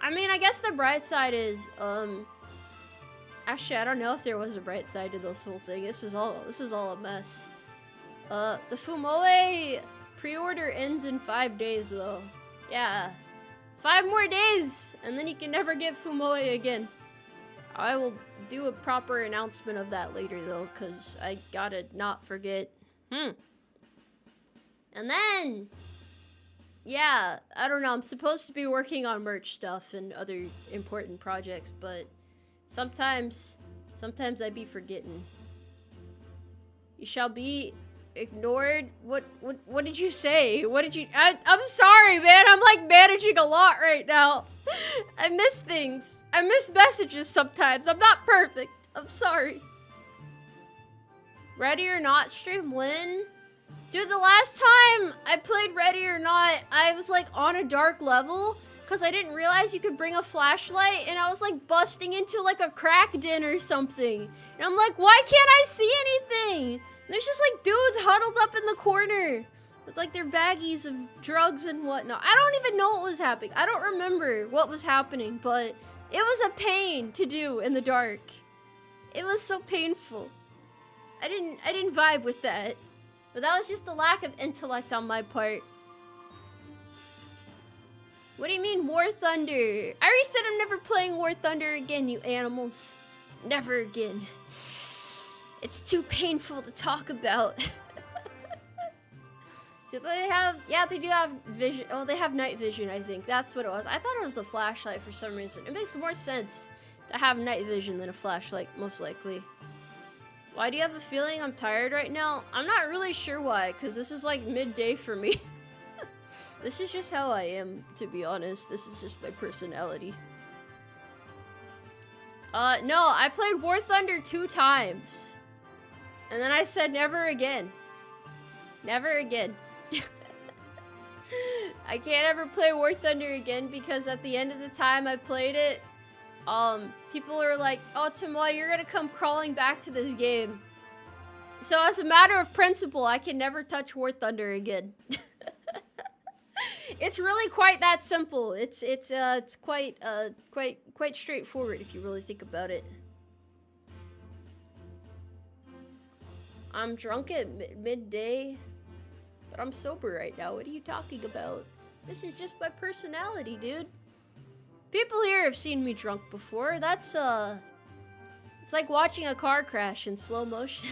I mean, I guess the bright side is, actually, I don't know if there was a bright side to this whole thing. This is all a mess. The Fumoe pre-order ends in 5 days, though. Yeah. 5 more days, and then you can never get Fumoe again. I will do a proper announcement of that later, though, because I gotta not forget. And then, yeah, I don't know, I'm supposed to be working on merch stuff and other important projects, but sometimes I be forgetting. You shall be ignored. What did you say? What did you? I'm sorry, man. I'm like managing a lot right now. I miss things. I miss messages sometimes. I'm not perfect. I'm sorry. Ready or Not stream when? Dude, the last time I played Ready or Not, I was like on a dark level because I didn't realize you could bring a flashlight, and I was like busting into like a crack den or something. And I'm like, why can't I see anything? And there's just like dudes huddled up in the corner with like their baggies of drugs and whatnot. I don't even know what was happening. I don't remember what was happening, but it was a pain to do in the dark. It was so painful. I didn't vibe with that. But that was just a lack of intellect on my part. What do you mean, War Thunder? I already said I'm never playing War Thunder again, you animals. Never again. It's too painful to talk about. Do they have... Yeah, they do have vision. Oh, they have night vision, I think. That's what it was. I thought it was a flashlight for some reason. It makes more sense to have night vision than a flashlight, most likely. Why do you have a feeling I'm tired right now? I'm not really sure why, because this is like midday for me. This is just how I am, to be honest. This is just my personality. No, I played War Thunder 2 times. And then I said never again. Never again. I can't ever play War Thunder again because at the end of the time I played it, people are like, oh, Tomoe, you're gonna come crawling back to this game. So as a matter of principle, I can never touch War Thunder again. It's really quite that simple. It's quite straightforward if you really think about it. I'm drunk at midday, but I'm sober right now. What are you talking about? This is just my personality, dude. People here have seen me drunk before. That's, it's like watching a car crash in slow motion.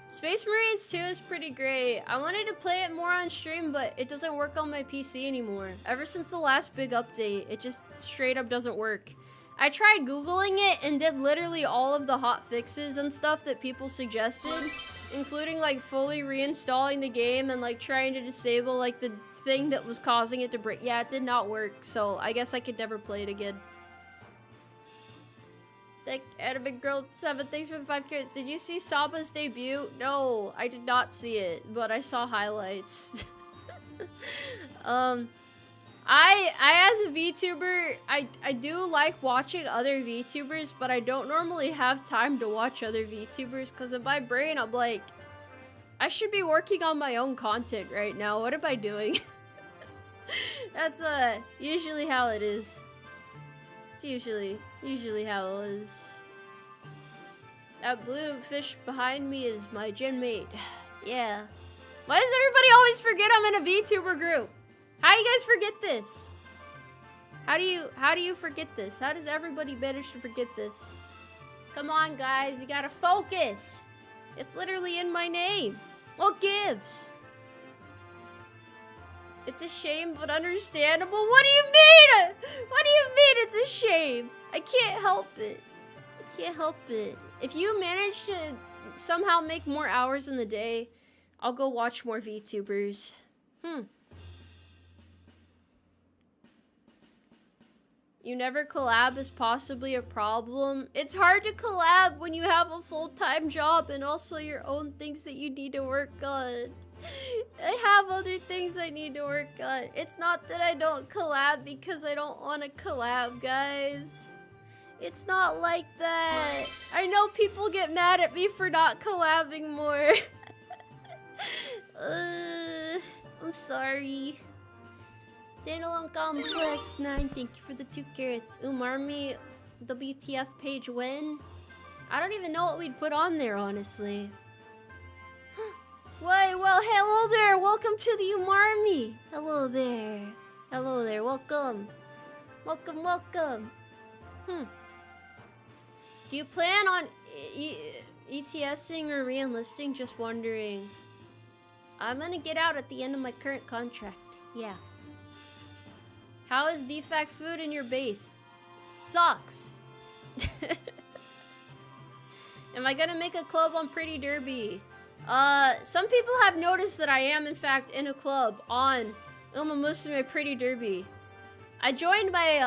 Space Marines 2 is pretty great. I wanted to play it more on stream, but it doesn't work on my PC anymore. Ever since the last big update, it just straight up doesn't work. I tried Googling it and did literally all of the hot fixes and stuff that people suggested, including like fully reinstalling the game and like trying to disable like the thing that was causing it to break. Yeah, it did not work, so I guess I could never play it again. Thank Anime Girl 7, thanks for the 5 carrots. Did you see Saba's debut? No, I did not see it, but I saw highlights. I as a VTuber, I do like watching other VTubers, but I don't normally have time to watch other VTubers because in my brain I'm like, I should be working on my own content right now. What am I doing? That's usually how it is. It's usually how it is. That blue fish behind me is my gym mate. Yeah. Why does everybody always forget I'm in a VTuber group? How you guys forget this? How do you forget this? How does everybody manage to forget this? Come on, guys, you gotta focus. It's literally in my name. What gives? It's a shame, but understandable. What do you mean? What do you mean it's a shame? I can't help it. I can't help it. If you manage to somehow make more hours in the day, I'll go watch more VTubers. You never collab is possibly a problem. It's hard to collab when you have a full-time job and also your own things that you need to work on. I have other things I need to work on. It's not that I don't collab because I don't want to collab, guys. It's not like that. I know people get mad at me for not collabing more. I'm sorry. Standalone Complex 9, thank you for the 2 carrots. Umarmy WTF page when? I don't even know what we'd put on there, honestly. Why, well, hello there! Welcome to the Umarmy! Hello there. Hello there, welcome. Welcome, welcome. Do you plan on ETSing or re-enlisting? Just wondering. I'm gonna get out at the end of my current contract. Yeah. How is defect food in your base? Sucks. Am I gonna make a club on Pretty Derby? Some people have noticed that I am in fact in a club on Musume Pretty Derby. I joined my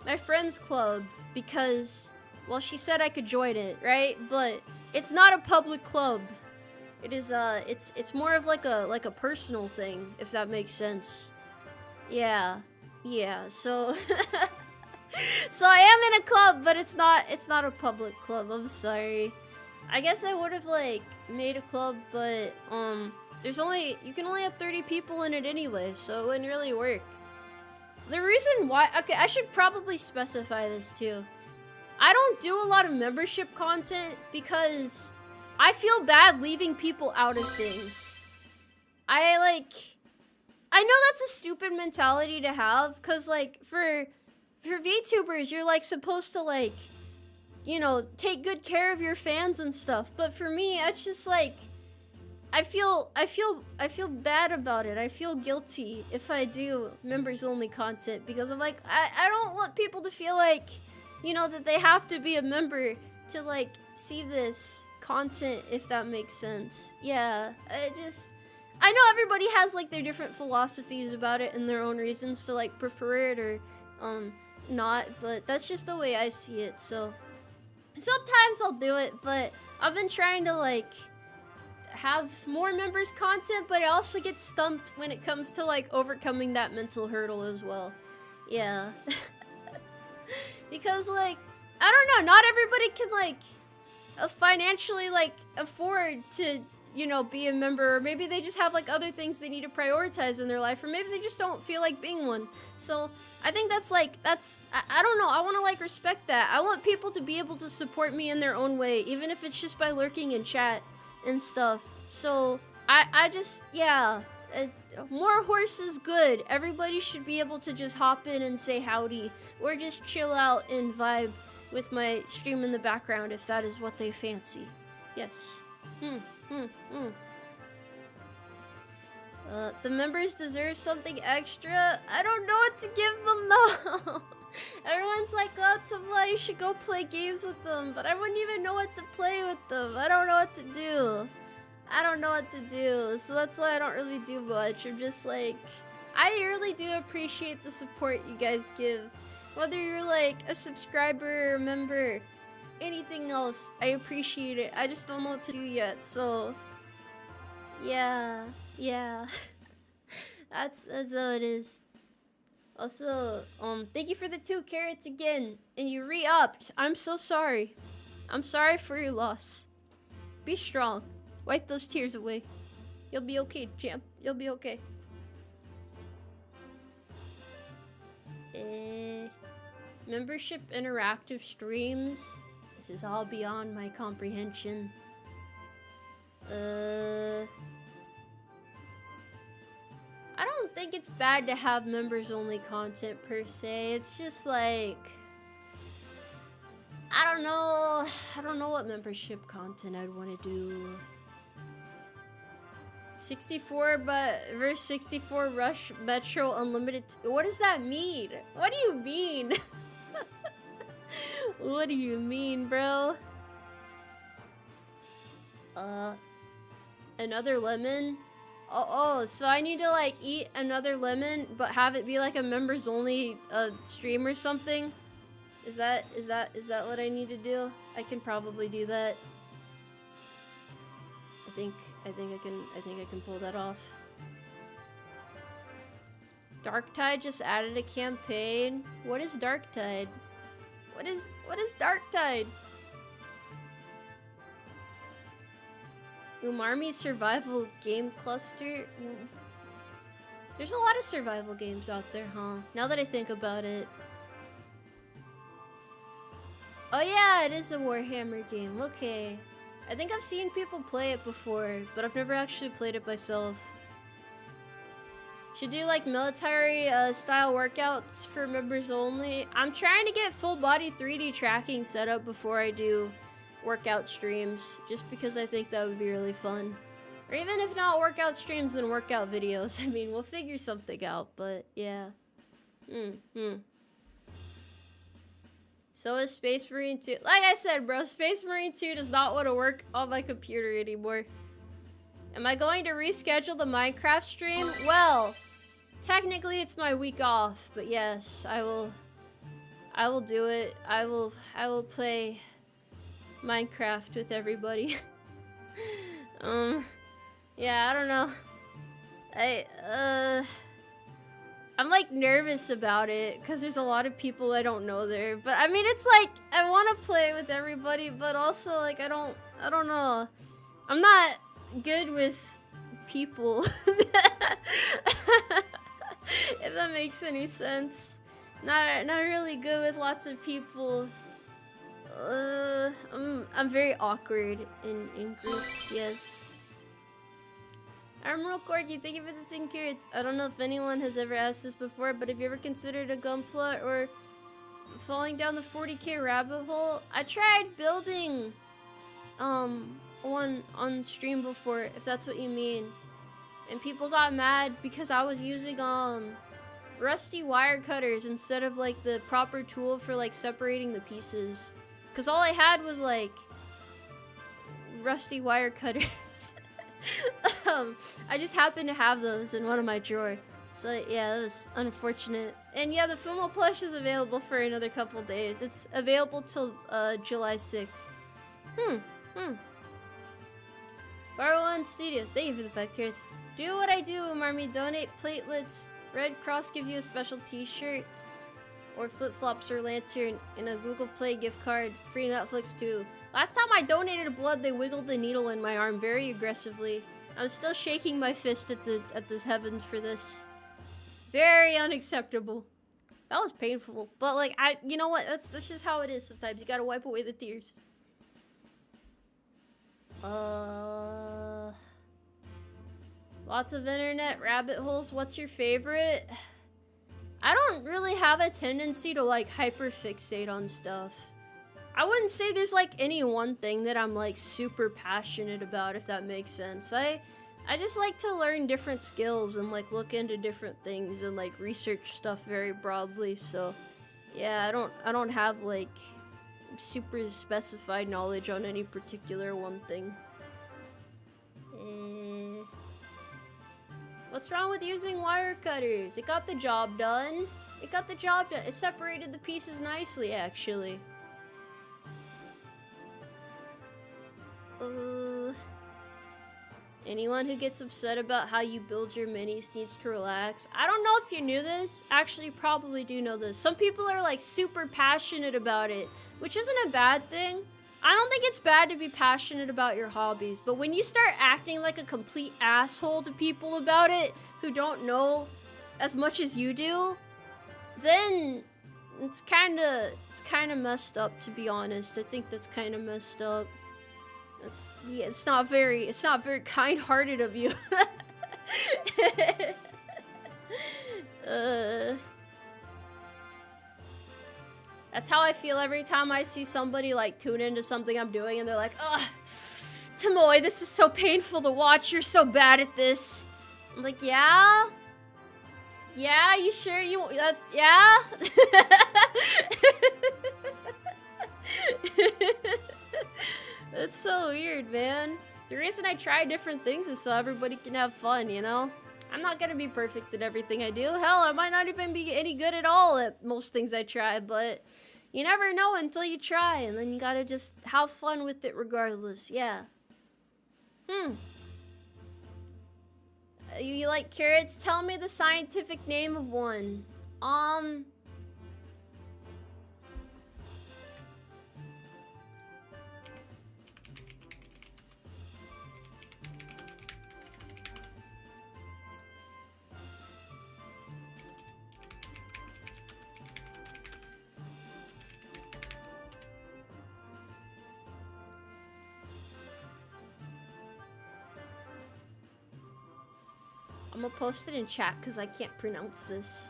my friend's club because, well, she said I could join it, right? But it's not a public club. It is it's more of like a personal thing, if that makes sense. Yeah. Yeah, so so I am in a club, but it's not a public club. I'm sorry. I guess I would have like made a club, but you can only have 30 people in it anyway, so it wouldn't really work. The reason why, okay, I should probably specify this too. I don't do a lot of membership content because I feel bad leaving people out of things. I know that's a stupid mentality to have, cause like for VTubers, you're like supposed to like, you know, take good care of your fans and stuff. But for me, it's just like, I feel bad about it. I feel guilty if I do members only content because I'm like, I don't want people to feel like, you know, that they have to be a member to like see this content, if that makes sense. Yeah, I know everybody has like their different philosophies about it and their own reasons to like prefer it or not, but that's just the way I see it. So sometimes I'll do it, but I've been trying to like have more members content, but I also get stumped when it comes to like overcoming that mental hurdle as well. Yeah. Because like, I don't know, not everybody can like financially like afford to, you know, be a member, or maybe they just have like other things they need to prioritize in their life, or maybe they just don't feel like being one. So I think that's I don't know, I want to like respect that. I want people to be able to support me in their own way, even if it's just by lurking in chat and stuff. So I just, yeah, more horse is good. Everybody should be able to just hop in and say howdy, or just chill out and vibe with my stream in the background if that is what they fancy. Yes. The members deserve something extra. I don't know what to give them though. Everyone's like, oh, Tomoe, you should go play games with them, but I wouldn't even know what to play with them. I don't know what to do. I don't know what to do, so that's why I don't really do much. I'm just like, I really do appreciate the support you guys give. Whether you're like a subscriber or a member, anything else, I appreciate it. I just don't know what to do yet, so yeah. That's how it is. Also, thank you for the 2 carrots again, and you re-upped. I'm so sorry. I'm sorry for your loss. Be strong. Wipe those tears away. You'll be okay, champ. You'll be okay. Membership interactive streams. This is all beyond my comprehension. I don't think it's bad to have members only content per se. It's just like, I don't know what membership content I'd want to do. 64 but verse 64 Rush Metro Unlimited. What does that mean? What do you mean? What do you mean, bro? Another lemon? Oh, so I need to like eat another lemon, but have it be like a members only stream or something? Is that what I need to do? I can probably do that. I think I can pull that off. Darktide just added a campaign. What is Darktide? What is Darktide? Umarmy survival game cluster? There's a lot of survival games out there, huh? Now that I think about it. Oh yeah, it is a Warhammer game. Okay. I think I've seen people play it before, but I've never actually played it myself. Should do like military style workouts for members only. I'm trying to get full body 3D tracking set up before I do workout streams, just because I think that would be really fun. Or even if not workout streams, then workout videos. I mean, we'll figure something out, but yeah. So is Space Marine 2. Like I said, bro, Space Marine 2 does not want to work on my computer anymore. Am I going to reschedule the Minecraft stream? Well, technically it's my week off, but yes, I will do it. I will play Minecraft with everybody. Yeah, I don't know. I'm like nervous about it because there's a lot of people I don't know there. But I mean, it's like I want to play with everybody, but also like I don't know. I'm not good with people. If that makes any sense. Not really good with lots of people. I'm very awkward in groups, yes. Admiral Corky, thank you for the 10 carrots. I don't know if anyone has ever asked this before, but have you ever considered a gunpla or falling down the 40k rabbit hole? I tried building one on stream before, if that's what you mean. And people got mad because I was using rusty wire cutters instead of like the proper tool for like separating the pieces. Cause all I had was like rusty wire cutters. I just happened to have those in one of my drawers. So yeah, that was unfortunate. And yeah, the Fumo plush is available for another couple days. It's available till July 6th. Bar One Studios, thank you for the 5 carrots. Do what I do, Umarmy, donate platelets. Red Cross gives you a special t-shirt. Or flip-flops or lantern and a Google Play gift card. Free Netflix too. Last time I donated blood, they wiggled the needle in my arm very aggressively. I'm still shaking my fist at the heavens for this. Very unacceptable. That was painful. But like, you know what? That's just how it is sometimes. You gotta wipe away the tears. Lots of internet rabbit holes. What's your favorite? I don't really have a tendency to like hyperfixate on stuff. I wouldn't say there's like any one thing that I'm like super passionate about, if that makes sense. I just like to learn different skills and like look into different things and like research stuff very broadly. So yeah, I don't have like super specified knowledge on any particular one thing. What's wrong with using wire cutters? It got the job done. It got the job done. It separated the pieces nicely, actually. Anyone who gets upset about how you build your minis needs to relax. I don't know if you knew this. Actually, you probably do know this. Some people are like super passionate about it, which isn't a bad thing. I don't think it's bad to be passionate about your hobbies, but when you start acting like a complete asshole to people about it who don't know as much as you do, then it's kind of messed up, to be honest. I think that's kind of messed up. It's not very kind-hearted of you. That's how I feel every time I see somebody like tune into something I'm doing and they're like, ugh, Tomoe, this is so painful to watch. You're so bad at this. I'm like, yeah? Yeah, you sure that's, yeah? That's so weird, man. The reason I try different things is so everybody can have fun, you know? I'm not gonna be perfect at everything I do. Hell, I might not even be any good at all at most things I try, but you never know until you try, and then you gotta just have fun with it regardless, yeah. You like carrots? Tell me the scientific name of one. I'm gonna post it in chat because I can't pronounce this.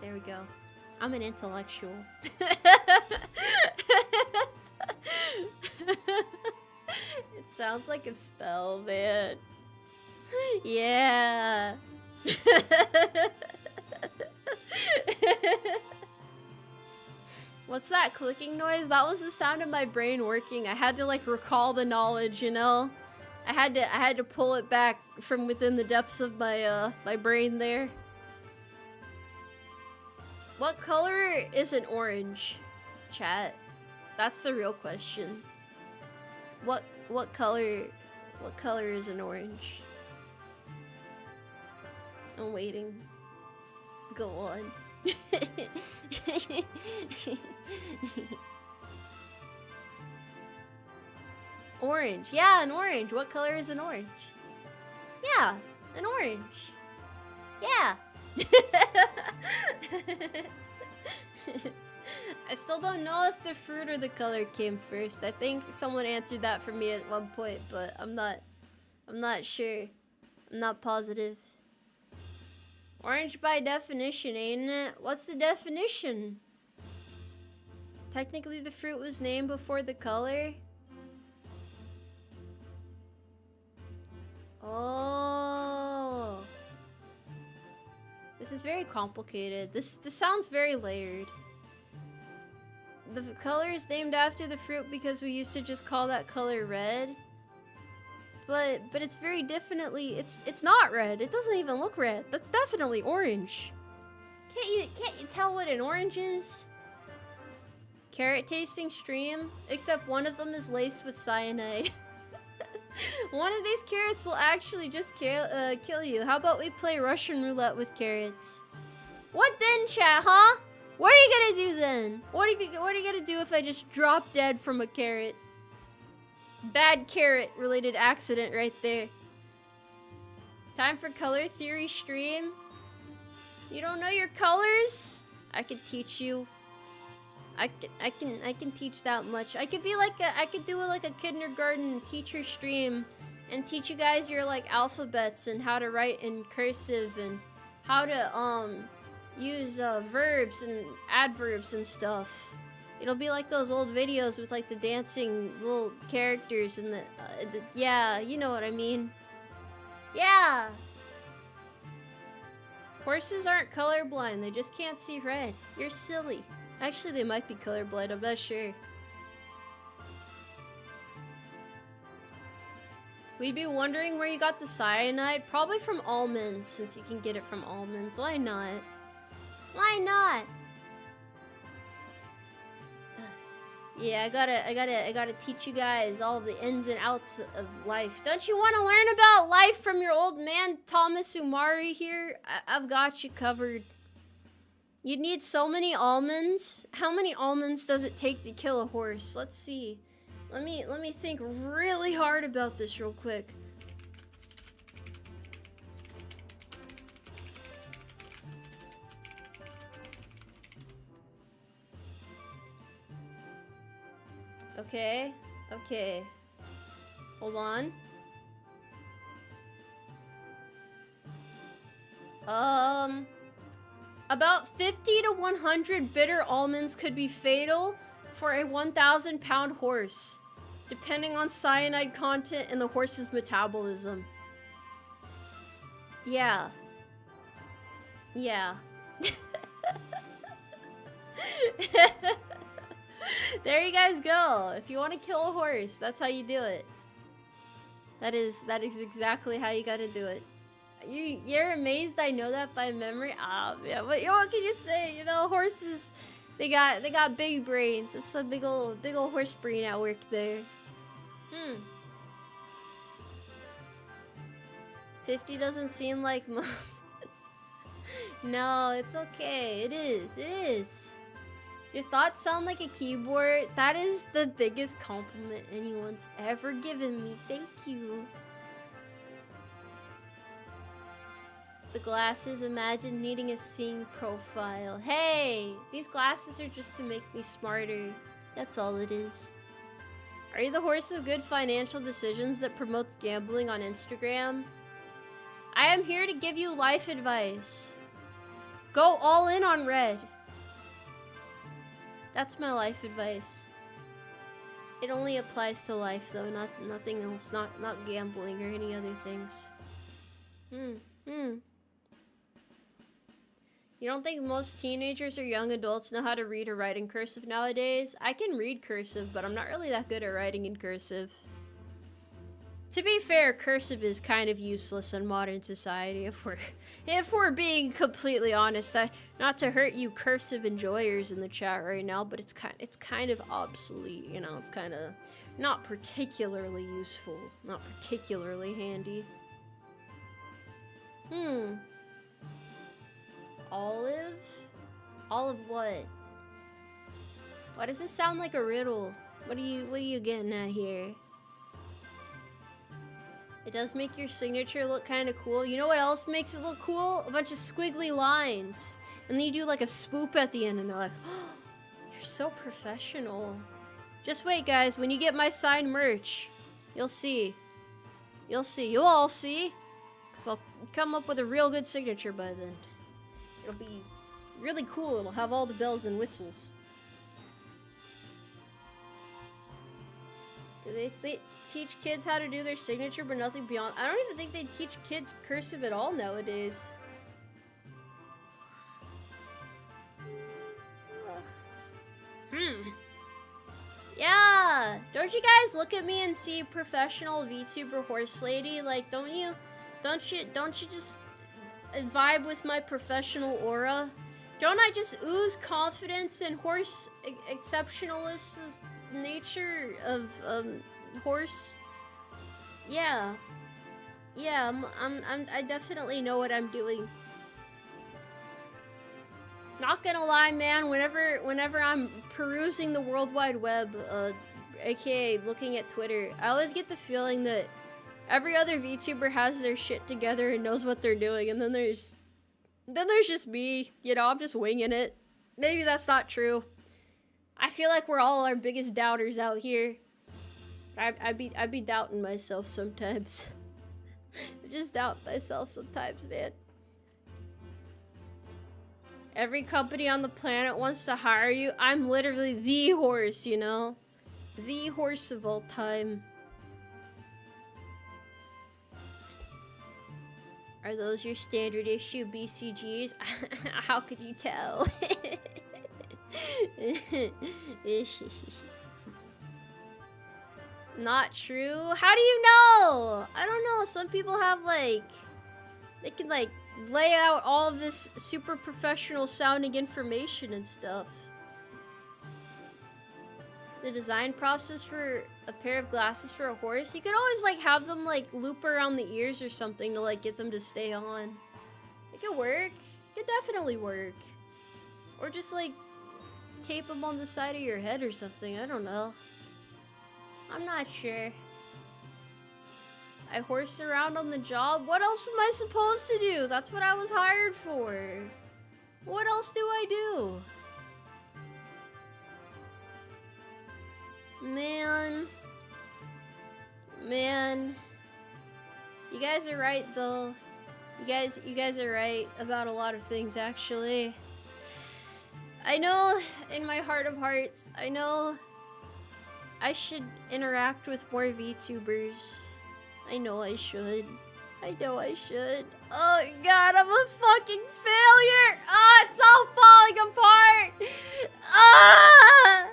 There we go. I'm an intellectual. It sounds like a spell, man. Yeah. What's that clicking noise? That was the sound of my brain working. I had to like recall the knowledge, you know? I had to pull it back from within the depths of my my brain there. What color is an orange? Chat. That's the real question. What color is an orange? I'm waiting. Go on. Orange. Yeah, an orange. What color is an orange? Yeah, an orange. Yeah. I still don't know if the fruit or the color came first. I think someone answered that for me at one point, but I'm not sure. I'm not positive. Orange by definition, ain't it? What's the definition? Technically the fruit was named before the color? Oh. This is very complicated. This sounds very layered. The color is named after the fruit because we used to just call that color red. But it's very definitely it's not red. It doesn't even look red. That's definitely orange. Can't you tell what an orange is? Carrot tasting stream, except one of them is laced with cyanide. One of these carrots will actually just kill you. How about we play Russian roulette with carrots? What then, chat, huh? What are you gonna do then? What are you gonna do if I just drop dead from a carrot? Bad carrot related accident right there. Time for color theory stream. You don't know your colors? I could teach you. I can teach that much. I could be like I could do like a kindergarten teacher stream and teach you guys your like alphabets and how to write in cursive and how to use verbs and adverbs and stuff. It'll be like those old videos with like the dancing little characters and the yeah, you know what I mean. Yeah. Horses aren't colorblind, they just can't see red. You're silly. Actually, they might be colorblind, I'm not sure. We'd be wondering where you got the cyanide. Probably from almonds, since you can get it from almonds. Why not? Why not? Yeah, I gotta teach you guys all the ins and outs of life. Don't you want to learn about life from your old man, Tomoe Umari here? I've got you covered. You'd need so many almonds. How many almonds does it take to kill a horse? Let's see. Let me think really hard about this real quick. Okay. Hold on. About 50 to 100 bitter almonds could be fatal for a 1,000-pound horse, depending on cyanide content in the horse's metabolism. Yeah. There you guys go. If you want to kill a horse, that's how you do it. That is exactly how you gotta do it. You're amazed I know that by memory? Ah, yeah, but what can you say? You know, horses, they got big brains. It's a big old horse brain at work there. 50 doesn't seem like most. No, it's okay. It is. Your thoughts sound like a keyboard. That is the biggest compliment anyone's ever given me. Thank you. The glasses, imagine needing a seeing profile. Hey, these glasses are just to make me smarter. That's all it is. Are you the horse of good financial decisions that promotes gambling on Instagram? I am here to give you life advice. Go all in on red. That's my life advice. It only applies to life though, nothing else, not gambling or any other things. You don't think most teenagers or young adults know how to read or write in cursive nowadays? I can read cursive, but I'm not really that good at writing in cursive. To be fair, cursive is kind of useless in modern society if we're being completely honest. Not to hurt you cursive enjoyers in the chat right now, but it's kind of obsolete, you know, it's kind of not particularly useful, not particularly handy. Olive? Olive what? Why does this sound like a riddle? What are you getting at here? It does make your signature look kind of cool. You know what else makes it look cool? A bunch of squiggly lines. And then you do like a swoop at the end and they're like, oh, you're so professional. Just wait guys, when you get my signed merch, you'll see. You'll see. You'll all see. Because I'll come up with a real good signature by then. It'll be really cool. It'll have all the bells and whistles. Do they teach kids how to do their signature but nothing beyond? I don't even think they teach kids cursive at all nowadays. Yeah, don't you guys look at me and see professional VTuber horse lady? Like, don't you just vibe with my professional aura? Don't I just ooze confidence and horse exceptionalist nature of horse? Yeah, I definitely know what I'm doing. Not gonna lie, man, whenever I'm perusing the World Wide Web, aka looking at Twitter, I always get the feeling that every other VTuber has their shit together and knows what they're doing, and then there's just me, you know, I'm just winging it. Maybe that's not true. I feel like we're all our biggest doubters out here. I'd be doubting myself sometimes. I just doubt myself sometimes, man. Every company on the planet wants to hire you. I'm literally the horse, you know? The horse of all time. Are those your standard issue BCGs? How could you tell? Not true? How do you know? I don't know. Some people have like... They can like lay out all of this super professional sounding information and stuff. The design process for a pair of glasses for a horse, you could always like have them like loop around the ears or something to like get them to stay on. It could work. It could definitely work. Or just like tape them on the side of your head or something. I don't know. I'm not sure. I horse around on the job. What else am I supposed to do? That's what I was hired for. What else do I do? Man. You guys are right though. You guys are right about a lot of things actually. I know in my heart of hearts, I know I should interact with more VTubers. I know I should. I know I should. Oh god, I'm a fucking failure! Ah, it's all falling apart! Ah!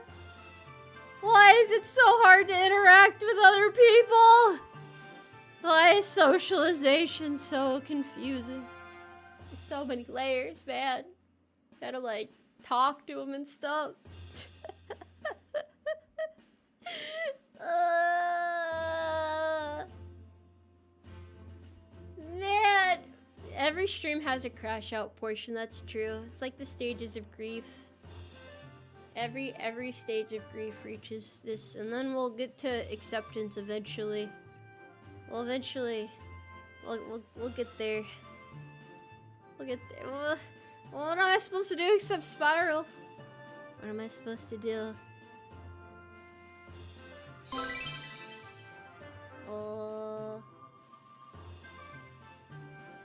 Why is it so hard to interact with other people? Why is socialization so confusing? There's so many layers, man. Gotta like talk to them and stuff. Man, every stream has a crash out portion, that's true. It's like the stages of grief. Every stage of grief reaches this, and then we'll get to acceptance eventually. Well, eventually, we'll get there. We'll get there. Well, what am I supposed to do except spiral? What am I supposed to do?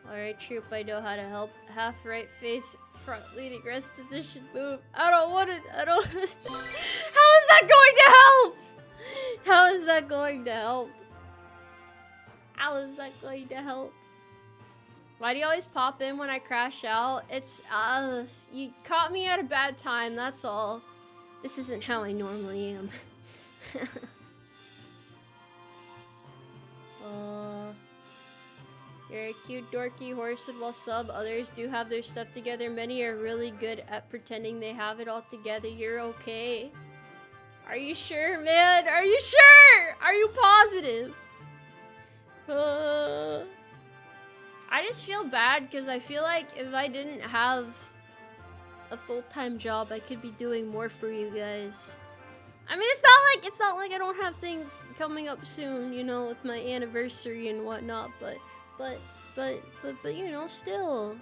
Alright, troop, I know how to help. Half right face, front leading, rest position, move. I don't want it. I don't. How is that going to help? How is that going to help? How is that going to help? Why do you always pop in when I crash out? It's, you caught me at a bad time, that's all. This isn't how I normally am. You're a cute, dorky horse while sub. Others do have their stuff together. Many are really good at pretending they have it all together. You're okay. Are you sure, man? Are you sure? Are you positive? I just feel bad because I feel like if I didn't have a full-time job, I could be doing more for you guys. I mean, it's not like I don't have things coming up soon, you know, with my anniversary and whatnot, but you know, still,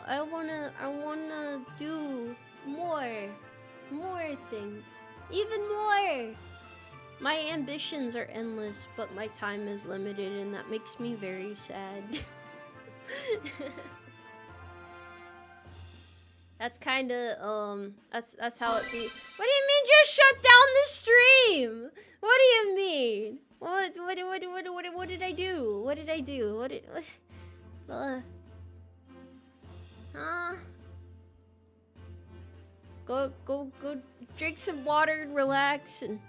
I wanna do more things, even more. My ambitions are endless, but my time is limited, and that makes me very sad. That's kinda, that's how it be. What do you mean just shut down the stream? What do you mean? What did I do? What did I do? Huh? Go drink some water and relax and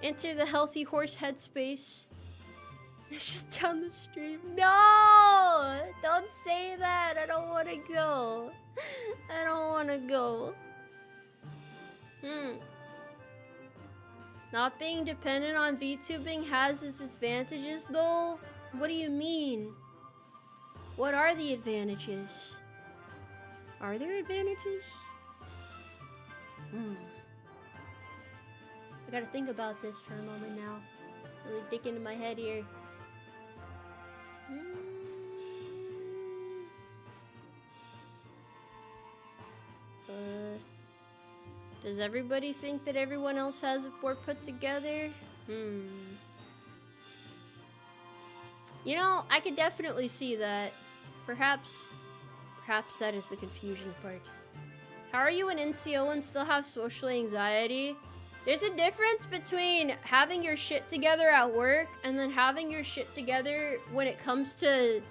enter the healthy horse headspace. Shut down the stream. No! Don't say that. I don't want to go. I don't want to go. Not being dependent on VTubing has its advantages, though? What do you mean? What are the advantages? Are there advantages? I gotta think about this for a moment now. Really dig into my head here. Does everybody think that everyone else has it more put together? You know, I could definitely see that. Perhaps that is the confusing part. How are you an NCO and still have social anxiety? There's a difference between having your shit together at work and then having your shit together when it comes to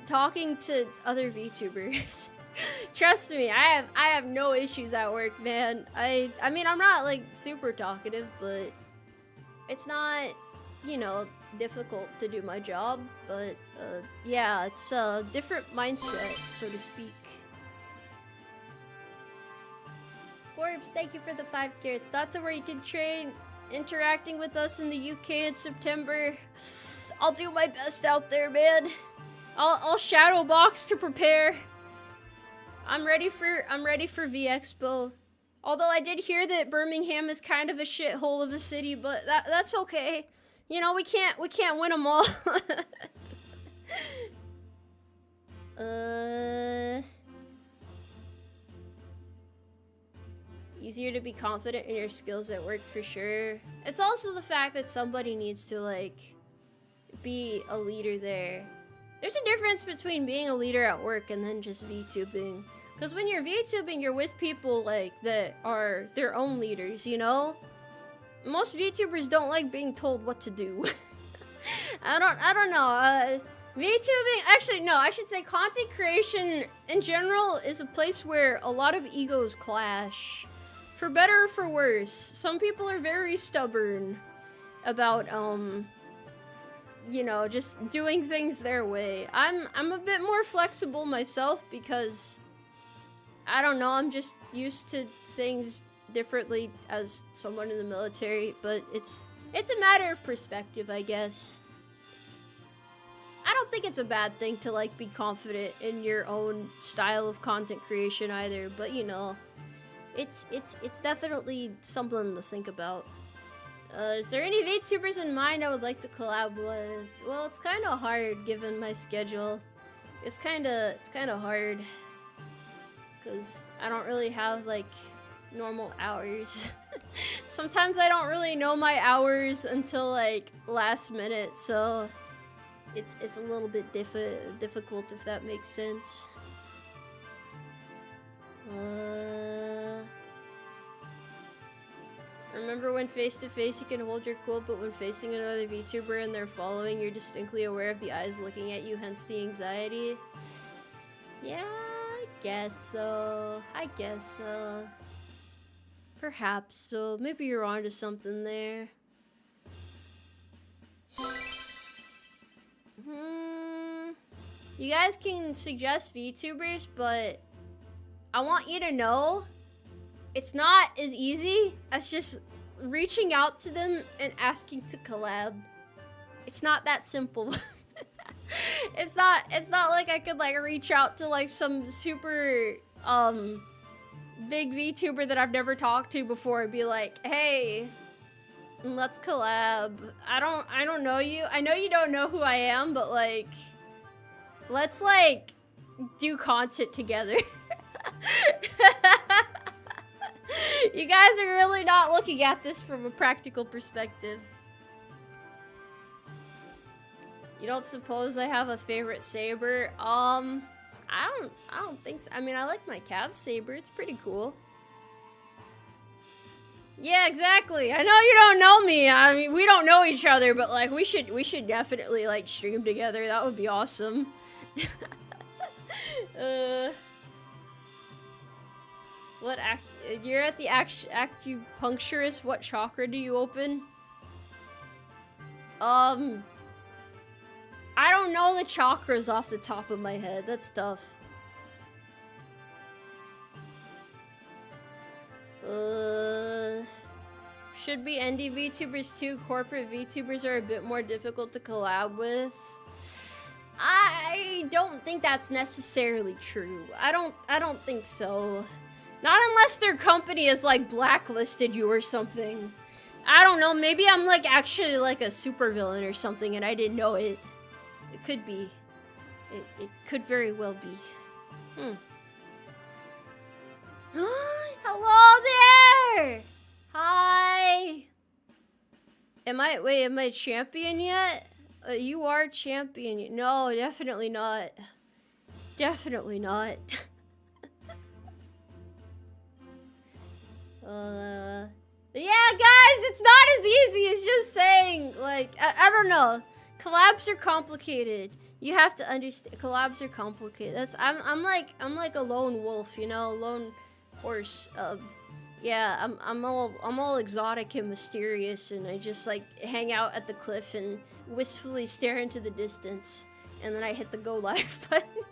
talking to other VTubers. Trust me, I have no issues at work, man. I mean, I'm not like super talkative, but it's not, you know, difficult to do my job, but yeah, it's a different mindset, so to speak. Forbes, thank you for the 5 carrots. That's where you can train interacting with us in the UK in September. I'll do my best out there, man. I'll shadow box to prepare. I'm ready for V Expo. Although I did hear that Birmingham is kind of a shithole of a city, but that's okay. You know, we can't win them all. Easier to be confident in your skills at work for sure. It's also the fact that somebody needs to like be a leader there. There's a difference between being a leader at work and then just VTubing. Because when you're VTubing, you're with people like that are their own leaders, you know? Most VTubers don't like being told what to do. I don't know. VTubing, actually, no, I should say content creation in general is a place where a lot of egos clash. For better or for worse. Some people are very stubborn about, you know, just doing things their way. I'm a bit more flexible myself because, I don't know, I'm just used to things differently as someone in the military, but it's a matter of perspective, I guess. I don't think it's a bad thing to, like, be confident in your own style of content creation either, but, you know, it's definitely something to think about. Is there any VTubers in mind I would like to collab with? Well, it's kind of hard given my schedule. It's kind of hard because I don't really have, like, normal hours. Sometimes I don't really know my hours until, like, last minute, so it's a little bit difficult, if that makes sense. Remember when face-to-face you can hold your cool, but when facing another VTuber and they're following, you're distinctly aware of the eyes looking at you, hence the anxiety? Yeah, I guess so. Perhaps so. Maybe you're onto something there. You guys can suggest VTubers, but I want you to know it's not as easy as just reaching out to them and asking to collab. It's not that simple. It's not like I could, like, reach out to, like, some super big VTuber that I've never talked to before and be like, hey, let's collab. I don't know you. I know you don't know who I am, but, like, let's, like, do content together. You guys are really not looking at this from a practical perspective. You don't suppose I have a favorite saber? I don't think so. I mean, I like my Cav saber. It's pretty cool. Yeah, exactly. I know you don't know me. I mean, we don't know each other, but, like, we should definitely, like, stream together. That would be awesome. What you're at the acupuncturist, what chakra do you open? I don't know the chakras off the top of my head. That's tough. Should be indie VTubers too. Corporate VTubers are a bit more difficult to collab with. I don't think that's necessarily true. I don't think so. Not unless their company is, like, blacklisted you or something. I don't know, maybe I'm, like, actually, like, a supervillain or something and I didn't know it. It could be. It could very well be. Hello there! Hi! Am I champion yet? You are champion. No, definitely not. Definitely not. Yeah, guys, it's not as easy as just saying, like, I don't know. Collabs are complicated. You have to understand, collabs are complicated. I'm like a lone wolf, you know, lone horse. Yeah, I'm all exotic and mysterious, and I just, like, hang out at the cliff and wistfully stare into the distance, and then I hit the go live button.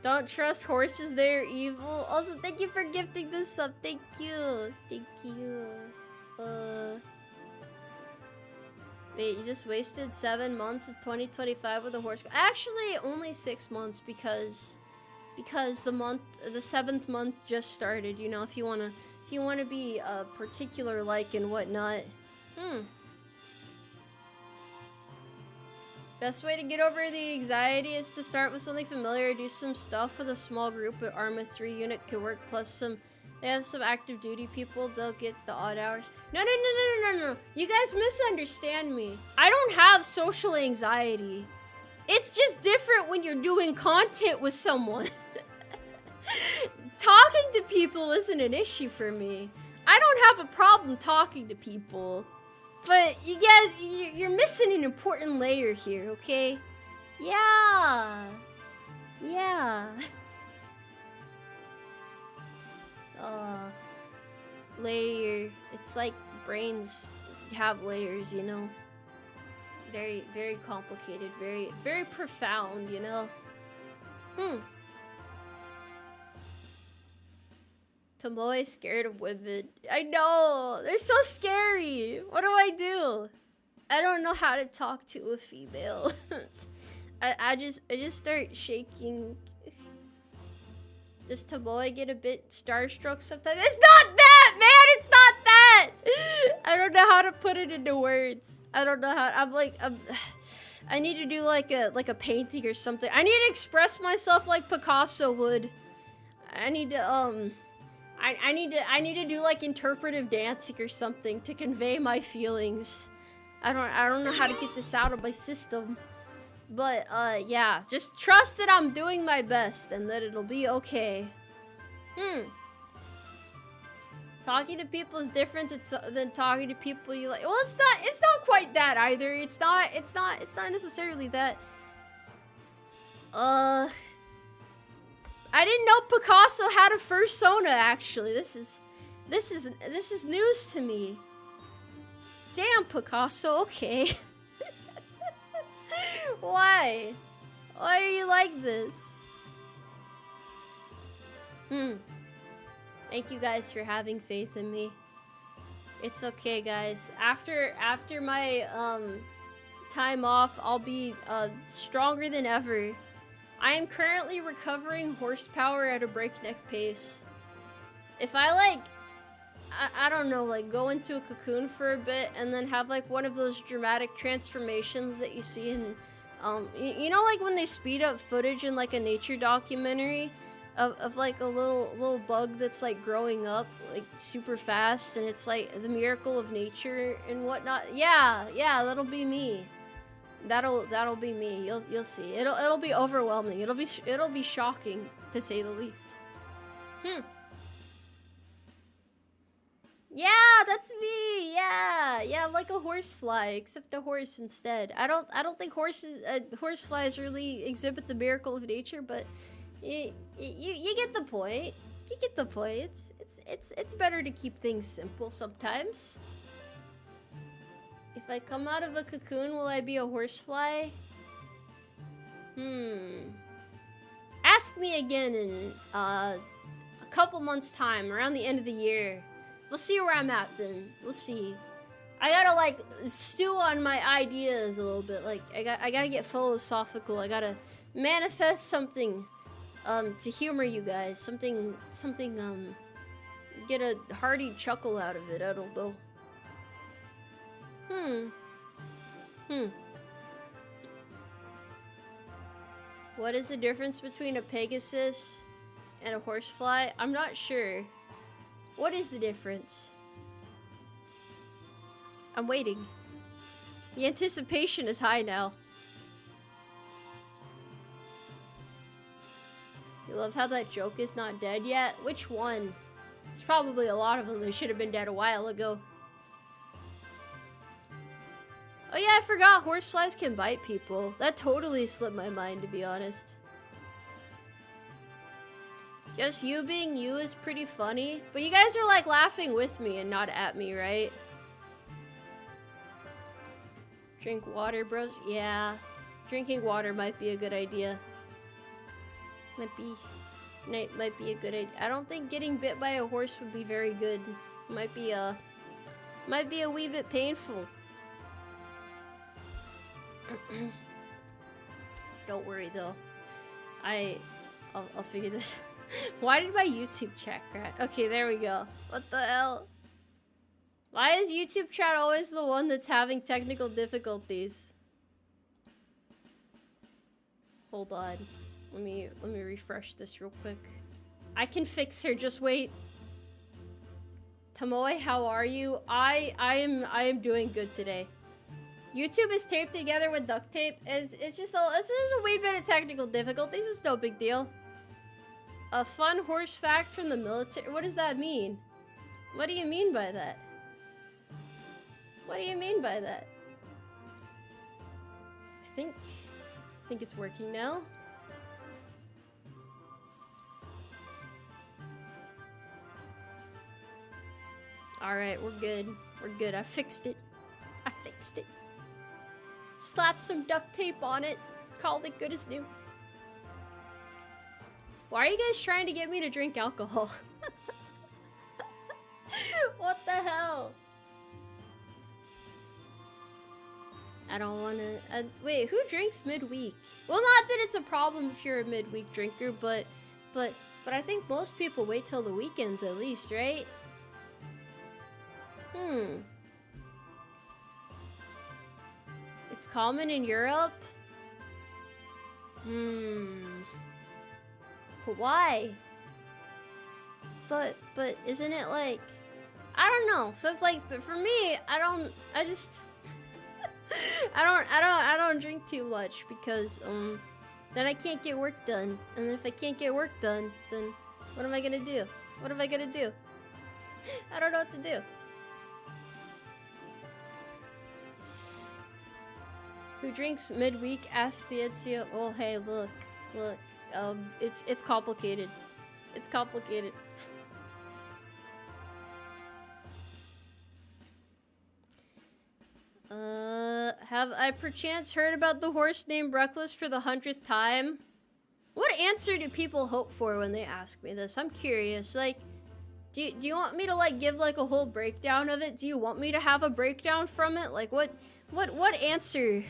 Don't trust horses, they're evil. Also, thank you for gifting this sub. Thank you. Thank you. Wait, you just wasted 7 months of 2025 with a horse. Actually, only 6 months because the 7th month just started. You know, if you wanna be particular like and whatnot. Best way to get over the anxiety is to start with something familiar, do some stuff with a small group, but Arma 3 unit could work, plus they have some active duty people, they'll get the odd hours. No. You guys misunderstand me. I don't have social anxiety. It's just different when you're doing content with someone. Talking to people isn't an issue for me. I don't have a problem talking to people. But you guys, you're missing an important layer here, okay? Yeah. Yeah. Layer. It's like brains have layers, you know? Very, very complicated, very, very profound, you know? Tomoe is scared of women. I know! They're so scary! What do I do? I don't know how to talk to a female. I just start shaking. Does Tomoe get a bit starstruck sometimes? It's not that, man! It's not that! I don't know how to put it into words. I don't know how. I need to do like a painting or something. I need to express myself like Picasso would. I need to I need to do like interpretive dancing or something to convey my feelings. I don't know how to get this out of my system. But yeah, just trust that I'm doing my best and that it'll be okay. Talking to people is different than talking to people you like. Well, it's not quite that either. It's not necessarily that. I didn't know Picasso had a fursona, actually. This is news to me. Damn, Picasso, okay. Why? Why are you like this? Thank you guys for having faith in me. It's okay, guys. After my time off, I'll be stronger than ever. I am currently recovering horsepower at a breakneck pace. If I like, I don't know, like go into a cocoon for a bit and then have like one of those dramatic transformations that you see in, you know, like when they speed up footage in like a nature documentary of like a little bug that's like growing up like super fast and it's like the miracle of nature and whatnot. Yeah, that'll be me. That'll be me. You'll see. It'll be overwhelming. It'll be shocking to say the least. Yeah, that's me. Yeah, I'm like a horsefly, except a horse instead. I don't think horseflies really exhibit the miracle of nature, but you get the point. You get the point. It's better to keep things simple sometimes. If I come out of a cocoon, will I be a horsefly? Ask me again in a couple months' time, around the end of the year. We'll see where I'm at then. We'll see. I gotta like stew on my ideas a little bit. Like I gotta get philosophical. I gotta manifest something to humor you guys. Something get a hearty chuckle out of it. I don't know. What is the difference between a Pegasus and a horsefly? I'm not sure. What is the difference? I'm waiting. The anticipation is high now. You love how that joke is not dead yet? Which one? It's probably a lot of them that should have been dead a while ago. Oh yeah, I forgot horseflies can bite people. That totally slipped my mind, to be honest. Just you being you is pretty funny. But you guys are like laughing with me and not at me, right? Drink water, bros? Yeah. Drinking water might be a good idea. Might be a good idea. I don't think getting bit by a horse would be very good. Might be a wee bit painful. Don't worry though. I'll figure this. Why did my YouTube chat crash? Okay, there we go. What the hell? Why is YouTube chat always the one that's having technical difficulties? Hold on. Let me refresh this real quick. I can fix her, just wait. Tomoe, how are you? I am doing good today. YouTube is taped together with duct tape. It's just a wee bit of technical difficulties. It's no big deal. A fun horse fact from the military. What does that mean? What do you mean by that? What do you mean by that? I think it's working now. Alright, we're good. We're good. I fixed it. I fixed it. Slapped some duct tape on it. Called it good as new. Why are you guys trying to get me to drink alcohol? What the hell? I don't wanna... wait, who drinks midweek? Well, not that it's a problem if you're a midweek drinker, but I think most people wait till the weekends at least, right? It's common in Europe? But why? But isn't it like... I don't know. So it's like, for me, I don't drink too much because, then I can't get work done. And if I can't get work done, then what am I gonna do? What am I gonna do? I don't know what to do. Who drinks midweek? Ask the Ezio. Oh, hey, look. It's complicated. It's complicated. Have I perchance heard about the horse named Reckless for the 100th time? What answer do people hope for when they ask me this? I'm curious. Like, do you want me to, like, give, like, a whole breakdown of it? Do you want me to have a breakdown from it? Like, what answer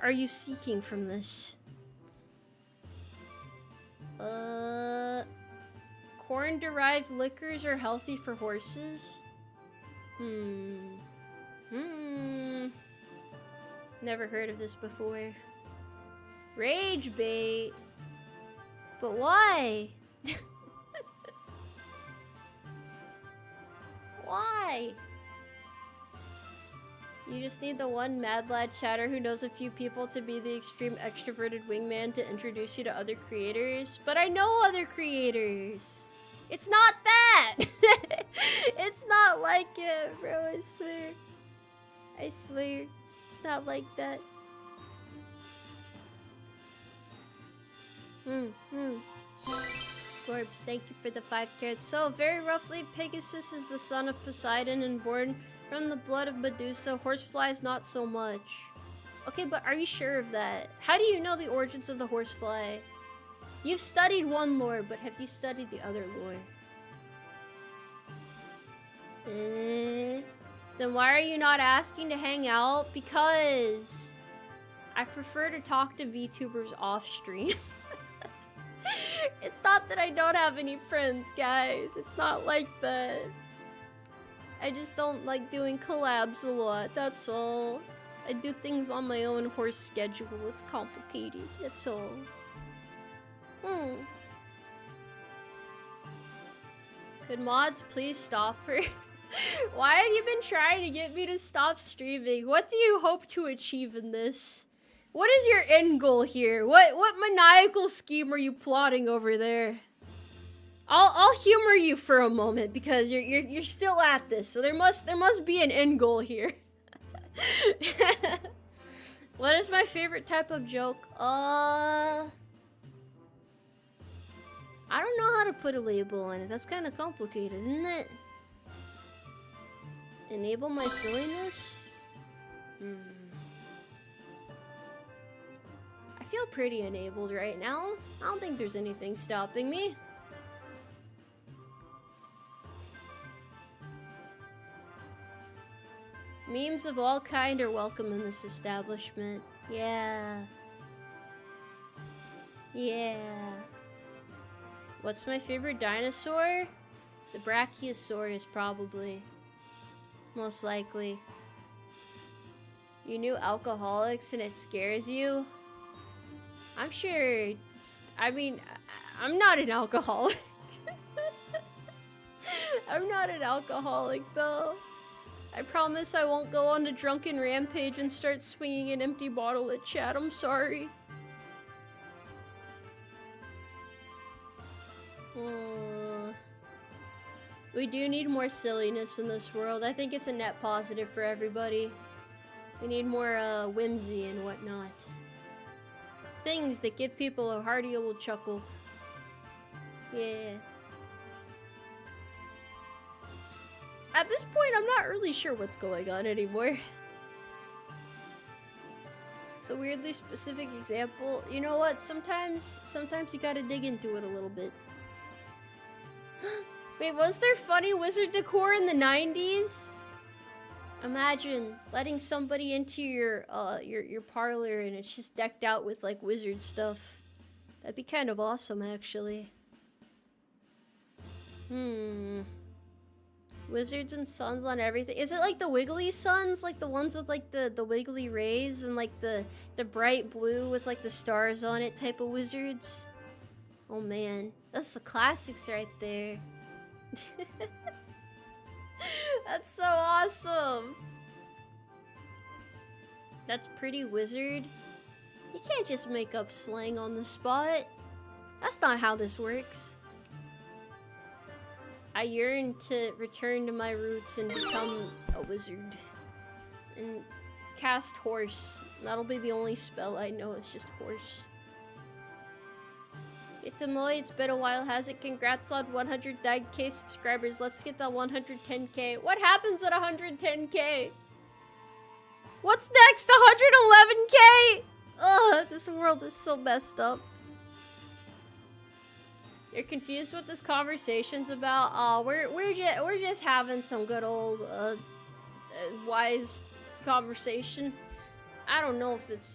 are you seeking from this? Corn-derived liquors are healthy for horses? Never heard of this before. Rage bait? But why? Why? You just need the one mad lad chatter who knows a few people to be the extreme extroverted wingman to introduce you to other creators. But I know other creators. It's not that. It's not like it, bro. I swear. I swear. It's not like that. Gorbs, thank you for the 5 carrots. So, very roughly, Pegasus is the son of Poseidon and born from the blood of Medusa. Horseflies, not so much. Okay, but are you sure of that? How do you know the origins of the horsefly? You've studied one lore, but have you studied the other lore? Then why are you not asking to hang out? Because I prefer to talk to VTubers off stream. It's not that I don't have any friends, guys. It's not like that. I just don't like doing collabs a lot, that's all. I do things on my own horse schedule. It's complicated, that's all. Could mods please stop her? Why have you been trying to get me to stop streaming? What do you hope to achieve in this? What is your end goal here? What maniacal scheme are you plotting over there? I'll humor you for a moment because you're still at this, so there must be an end goal here. What is my favorite type of joke? I don't know how to put a label on it. That's kind of complicated, isn't it? Enable my silliness? I feel pretty enabled right now. I don't think there's anything stopping me. Memes of all kind are welcome in this establishment. Yeah. Yeah. What's my favorite dinosaur? The Brachiosaurus, probably. Most likely. You knew alcoholics and it scares you? I'm sure I mean, I'm not an alcoholic. I'm not an alcoholic, though. I promise I won't go on a drunken rampage and start swinging an empty bottle at chat. I'm sorry. We do need more silliness in this world. I think it's a net positive for everybody. We need more whimsy and whatnot. Things that give people a hearty old chuckle. Yeah. At this point, I'm not really sure what's going on anymore. It's a weirdly specific example. You know what? Sometimes you gotta dig into it a little bit. Wait, was there funny wizard decor in the 90s? Imagine letting somebody into your parlor and it's just decked out with like wizard stuff. That'd be kind of awesome, actually. Wizards and suns on everything. Is it like the wiggly suns? Like the ones with like the wiggly rays and like the bright blue with like the stars on it type of wizards? Oh man, that's the classics right there. That's so awesome. That's pretty wizard. You can't just make up slang on the spot. That's not how this works. I yearn to return to my roots and become a wizard. And cast horse. That'll be the only spell I know, it's just horse. Tomoe, it's been a while, has it? Congrats on 109k subscribers. Let's get that 110k. What happens at 110k? What's next? 111k? Ugh, this world is so messed up. You're confused what this conversation's about? We're just having some good old wise conversation. I don't know if it's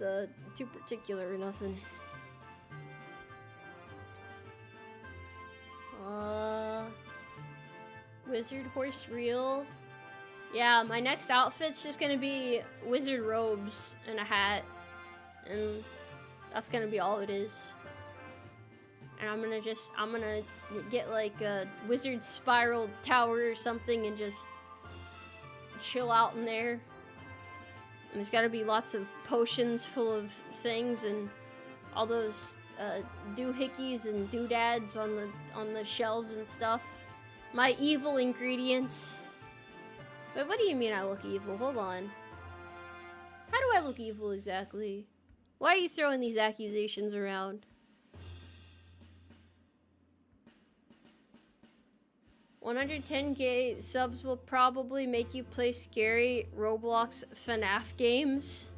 too particular or nothing. Wizard horse reel. Yeah, my next outfit's just gonna be wizard robes and a hat, and that's gonna be all it is. And I'm gonna get like a wizard spiral tower or something and just chill out in there. And there's gotta be lots of potions full of things and all those doohickeys and doodads on the shelves and stuff. My evil ingredients. Wait, what do you mean I look evil? Hold on. How do I look evil exactly? Why are you throwing these accusations around? 110k subs will probably make you play scary Roblox FNAF games.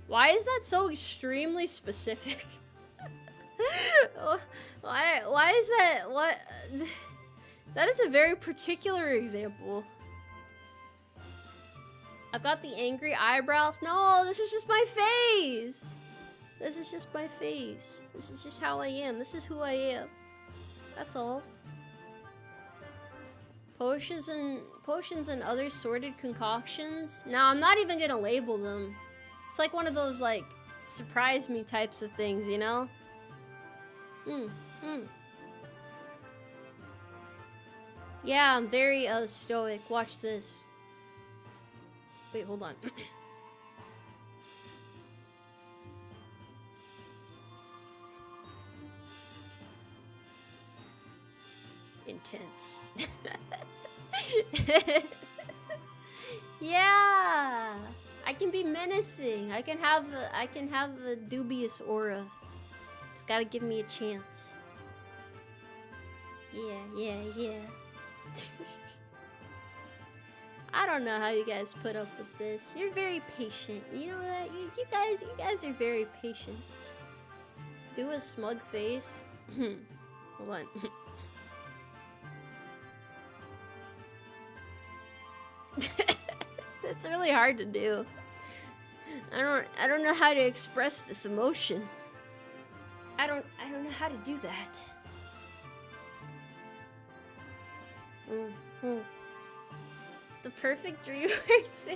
Why is that so extremely specific? Why is that? What? That is a very particular example. I've got the angry eyebrows. No, this is just my face. This is just my face. This is just how I am. This is who I am. That's all. Potions and other sorted concoctions. No, I'm not even gonna label them. It's like one of those like surprise me types of things, you know? Yeah, I'm very stoic. Watch this. Wait, hold on. Intense. Yeah, I can be menacing. I can have a dubious aura. Just gotta give me a chance. Yeah. I don't know how you guys put up with this. You're very patient. You know that? You guys are very patient. Do a smug face. Hold on. That's really hard to do. I don't know how to express this emotion. I don't know how to do that. The perfect dream face.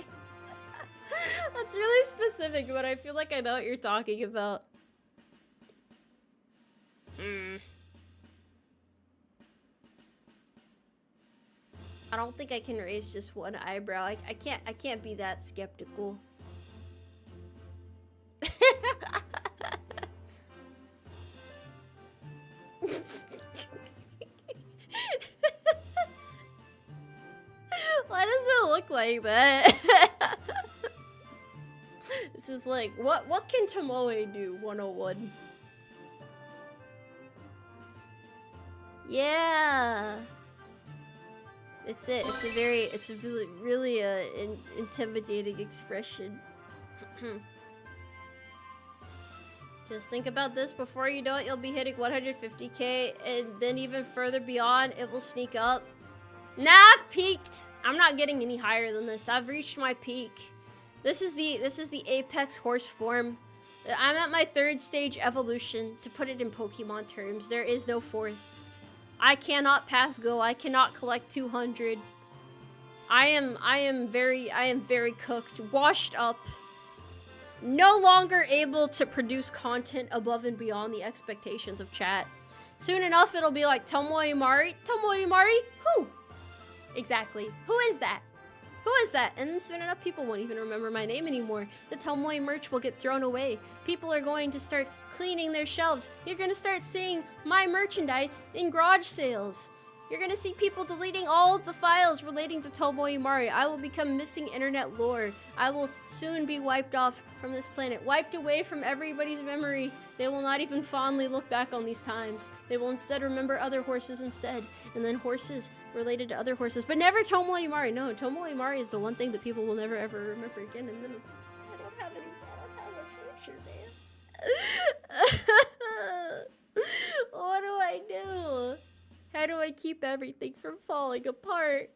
That's really specific, but I feel like I know what you're talking about. I don't think I can raise just one eyebrow. I can't be that skeptical. look like that. This is like, what can Tomoe do? 101. Yeah. It's it. It's a really intimidating expression. Just think about this. Before you know it, you'll be hitting 150k, and then even further beyond, it will sneak up. Nah, I've peaked. I'm not getting any higher than this. I've reached my peak. This is the apex horse form. I'm at my 3rd stage evolution. To put it in Pokemon terms, there is no 4th. I cannot pass go. I cannot collect 200. I am very cooked, washed up. No longer able to produce content above and beyond the expectations of chat. Soon enough, it'll be like, Tomoe Umari? Tomoe Umari? Who? Exactly. Who is that? Who is that? And then soon enough, people won't even remember my name anymore. The Tomoe merch will get thrown away. People are going to start cleaning their shelves. You're going to start seeing my merchandise in garage sales. You're going to see people deleting all of the files relating to Tomoe Umari. I will become missing internet lore. I will soon be wiped off from this planet. Wiped away from everybody's memory. They will not even fondly look back on these times. They will instead remember other horses instead. And then horses related to other horses. But never Tomoe Umari. No, Tomoe Umari is the one thing that people will never ever remember again. And then it's just, I don't have a future, man. What do I do? How do I keep everything from falling apart?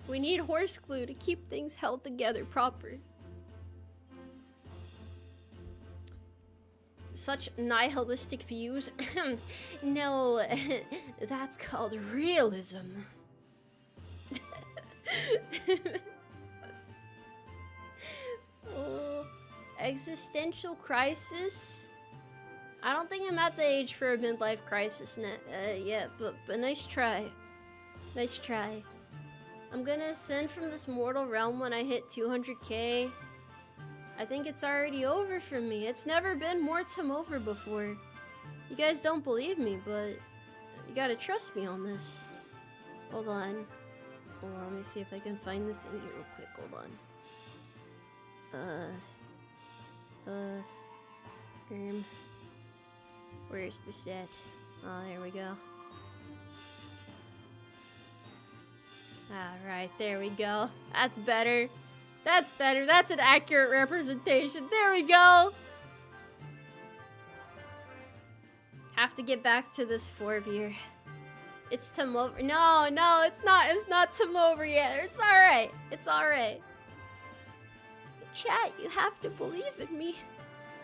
We need horse glue to keep things held together proper. Such nihilistic views. No, that's called realism. Oh, existential crisis? I don't think I'm at the age for a midlife crisis yet, but nice try. Nice try. I'm gonna ascend from this mortal realm when I hit 200k. I think it's already over for me. It's never been more over before. You guys don't believe me, but you gotta trust me on this. Hold on. Hold on, let me see if I can find the thing here real quick. Hold on. Where's the set? Oh, there we go. Alright, there we go. That's better. That's better. That's an accurate representation. There we go. Have to get back to this 4-beer. It's Tomoe. No, it's not. It's not Tomoe yet. It's alright. It's alright. Chat, you have to believe in me.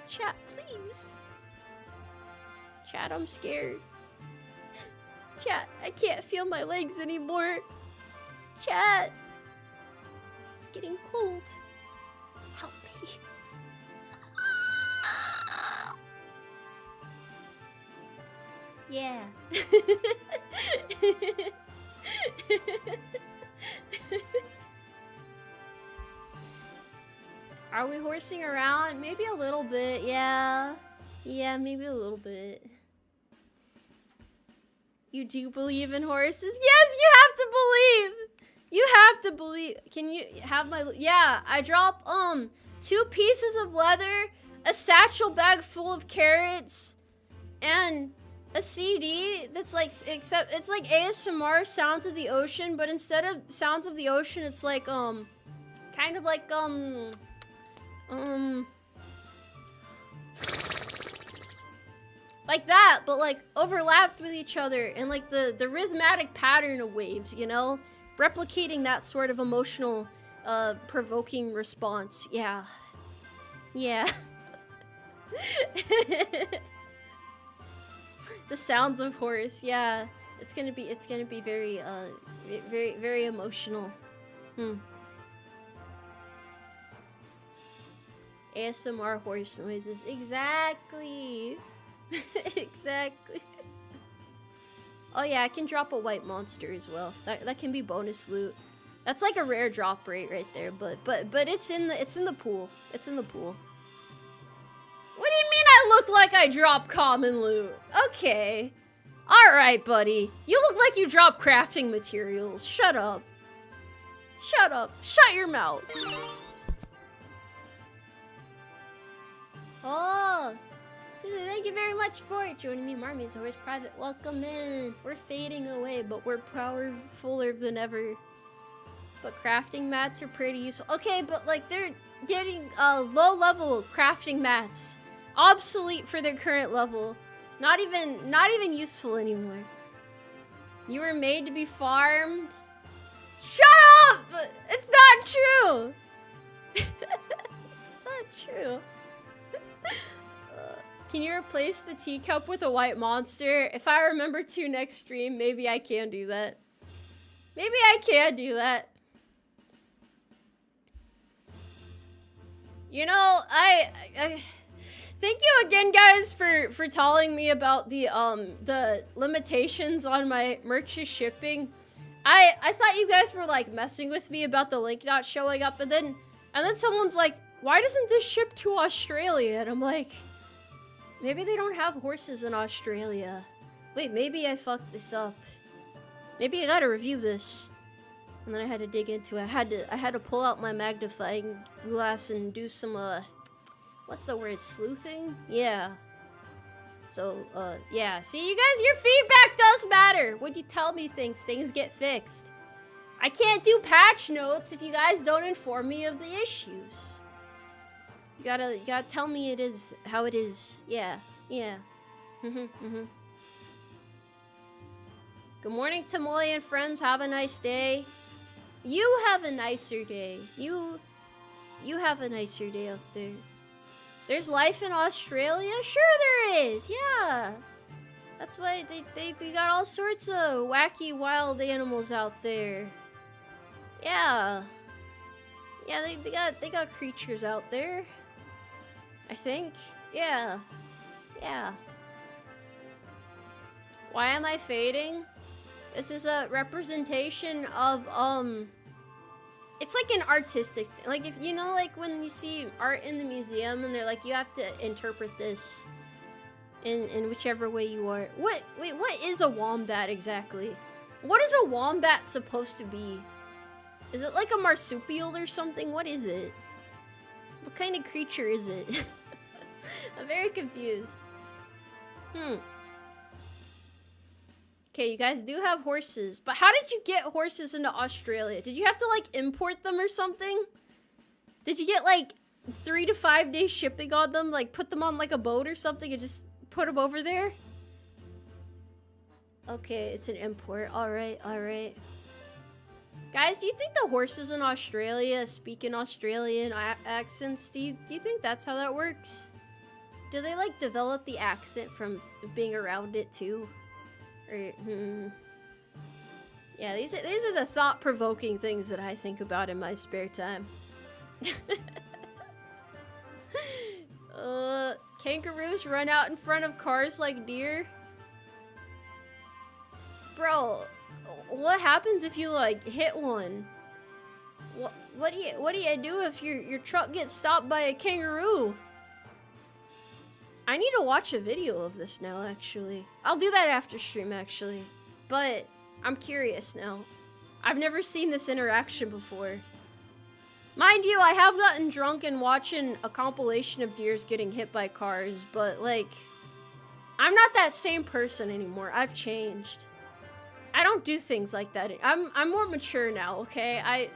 Chat, please. Chat, I'm scared. Chat, I can't feel my legs anymore. Chat. It's getting cold. Help me. Yeah. Are we horsing around? Maybe a little bit, yeah. Yeah, maybe a little bit. You do believe in horses? Yes, you have to believe! You have to believe. Can you have my... Yeah, I drop, 2 pieces of leather, a satchel bag full of carrots, and a CD that's like, except, it's like ASMR, Sounds of the Ocean, but instead of Sounds of the Ocean, it's like, kind of like, like that, but like overlapped with each other, and like the rhythmic pattern of waves, you know? Replicating that sort of emotional, provoking response. Yeah. Yeah. The sounds of horse, yeah. It's gonna be very, very emotional. ASMR horse noises. Exactly. Exactly. Oh yeah, I can drop a white monster as well. That can be bonus loot. That's like a rare drop rate right there, but it's in the pool. It's in the pool. What do you mean I look like I drop common loot? Okay. Alright, buddy. You look like you drop crafting materials. Shut up. Shut up. Shut your mouth. Oh. Susan, thank you very much for joining me. Umarmy is always private. Welcome in. We're fading away, but we're powerfuler than ever. But crafting mats are pretty useful. Okay, but like they're getting low-level crafting mats. Obsolete for their current level. Not even useful anymore. You were made to be farmed. Shut up! It's not true! It's not true. Can you replace the teacup with a white monster? If I remember to next stream, maybe I can do that. Maybe I can do that. You know, I thank you again, guys, for telling me about the limitations on my merch's shipping. I thought you guys were like messing with me about the link not showing up, and then someone's like, why doesn't this ship to Australia? And I'm like, maybe they don't have horses in Australia. Wait, maybe I fucked this up. Maybe I gotta review this. And then I had to dig into it. I had to pull out my magnifying glass and do some what's the word? Sleuthing? Yeah. So, yeah. See, you guys, your feedback does matter. When you tell me things get fixed. I can't do patch notes if you guys don't inform me of the issues. You gotta tell me it is how it is. Yeah. Good morning, Tomoe and friends. Have a nice day. You have a nicer day. You have a nicer day out there. There's life in Australia? Sure there is, yeah. That's why they got all sorts of wacky wild animals out there. Yeah. Yeah, they got creatures out there. I think. Yeah. Yeah. Why am I fading? This is a representation of it's like an artistic thing. Like, if you know, like when you see art in the museum and they're like, you have to interpret this in whichever way you are. Wait, what is a wombat exactly? What is a wombat supposed to be? Is it like a marsupial or something? What is it? What kind of creature is it? I'm very confused. Okay, you guys do have horses, but how did you get horses into Australia? Did you have to, like, import them or something? Did you get, like, 3 to 5 days shipping on them? Like, put them on, like, a boat or something and just put them over there? Okay, it's an import. Alright. Guys, do you think the horses in Australia speak in Australian accents? Do you think that's how that works? Do they, like, develop the accent from being around it, too? Yeah, these are the thought-provoking things that I think about in my spare time. Kangaroos run out in front of cars like deer? Bro, what happens if you like hit one? What do you do if your truck gets stopped by a kangaroo? I need to watch a video of this now, actually. I'll do that after stream, actually. But I'm curious now. I've never seen this interaction before. Mind you, I have gotten drunk and watching a compilation of deers getting hit by cars, but like, I'm not that same person anymore. I've changed. I don't do things like that. I'm more mature now, okay? I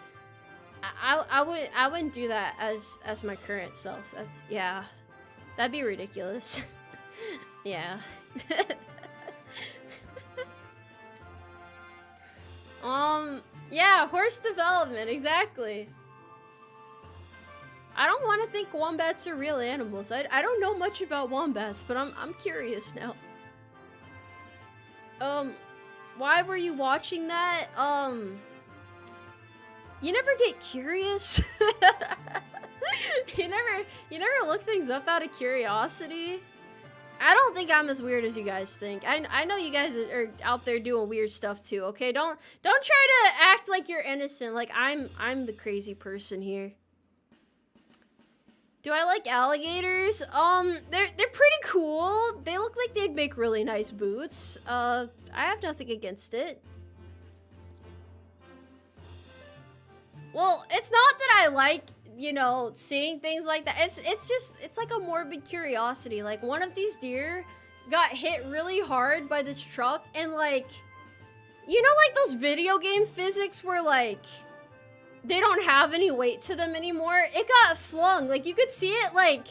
wouldn't do that as my current self. That's, yeah. That'd be ridiculous. Yeah. Yeah, horse development, exactly. I don't want to think wombats are real animals. I don't know much about wombats, but I'm curious now. Why were you watching that? You never get curious? You never look things up out of curiosity? I don't think I'm as weird as you guys think. I know you guys are out there doing weird stuff too, okay? Don't try to act like you're innocent, like I'm the crazy person here. Do I like alligators? They're pretty cool. They look like they'd make really nice boots. I have nothing against it. Well, it's not that I like, you know, seeing things like that. It's like a morbid curiosity. Like, one of these deer got hit really hard by this truck, and like, you know, like those video game physics where like they don't have any weight to them anymore? It got flung. Like, you could see it like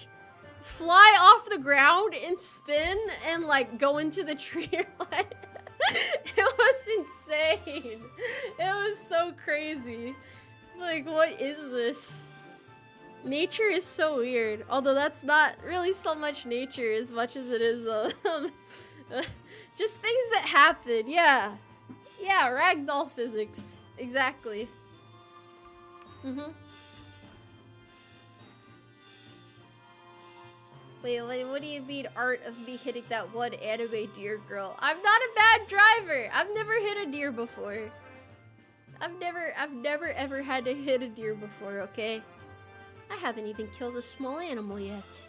fly off the ground and spin and like go into the tree line. It was insane. It was so crazy. Like, what is this? Nature is so weird. Although that's not really so much nature as much as it is just things that happen. Yeah. Yeah, ragdoll physics. Exactly. Wait, what do you mean art of me hitting that one anime deer girl? I'm not a bad driver. I've never hit a deer before. I've never ever had to hit a deer before, okay? I haven't even killed a small animal yet.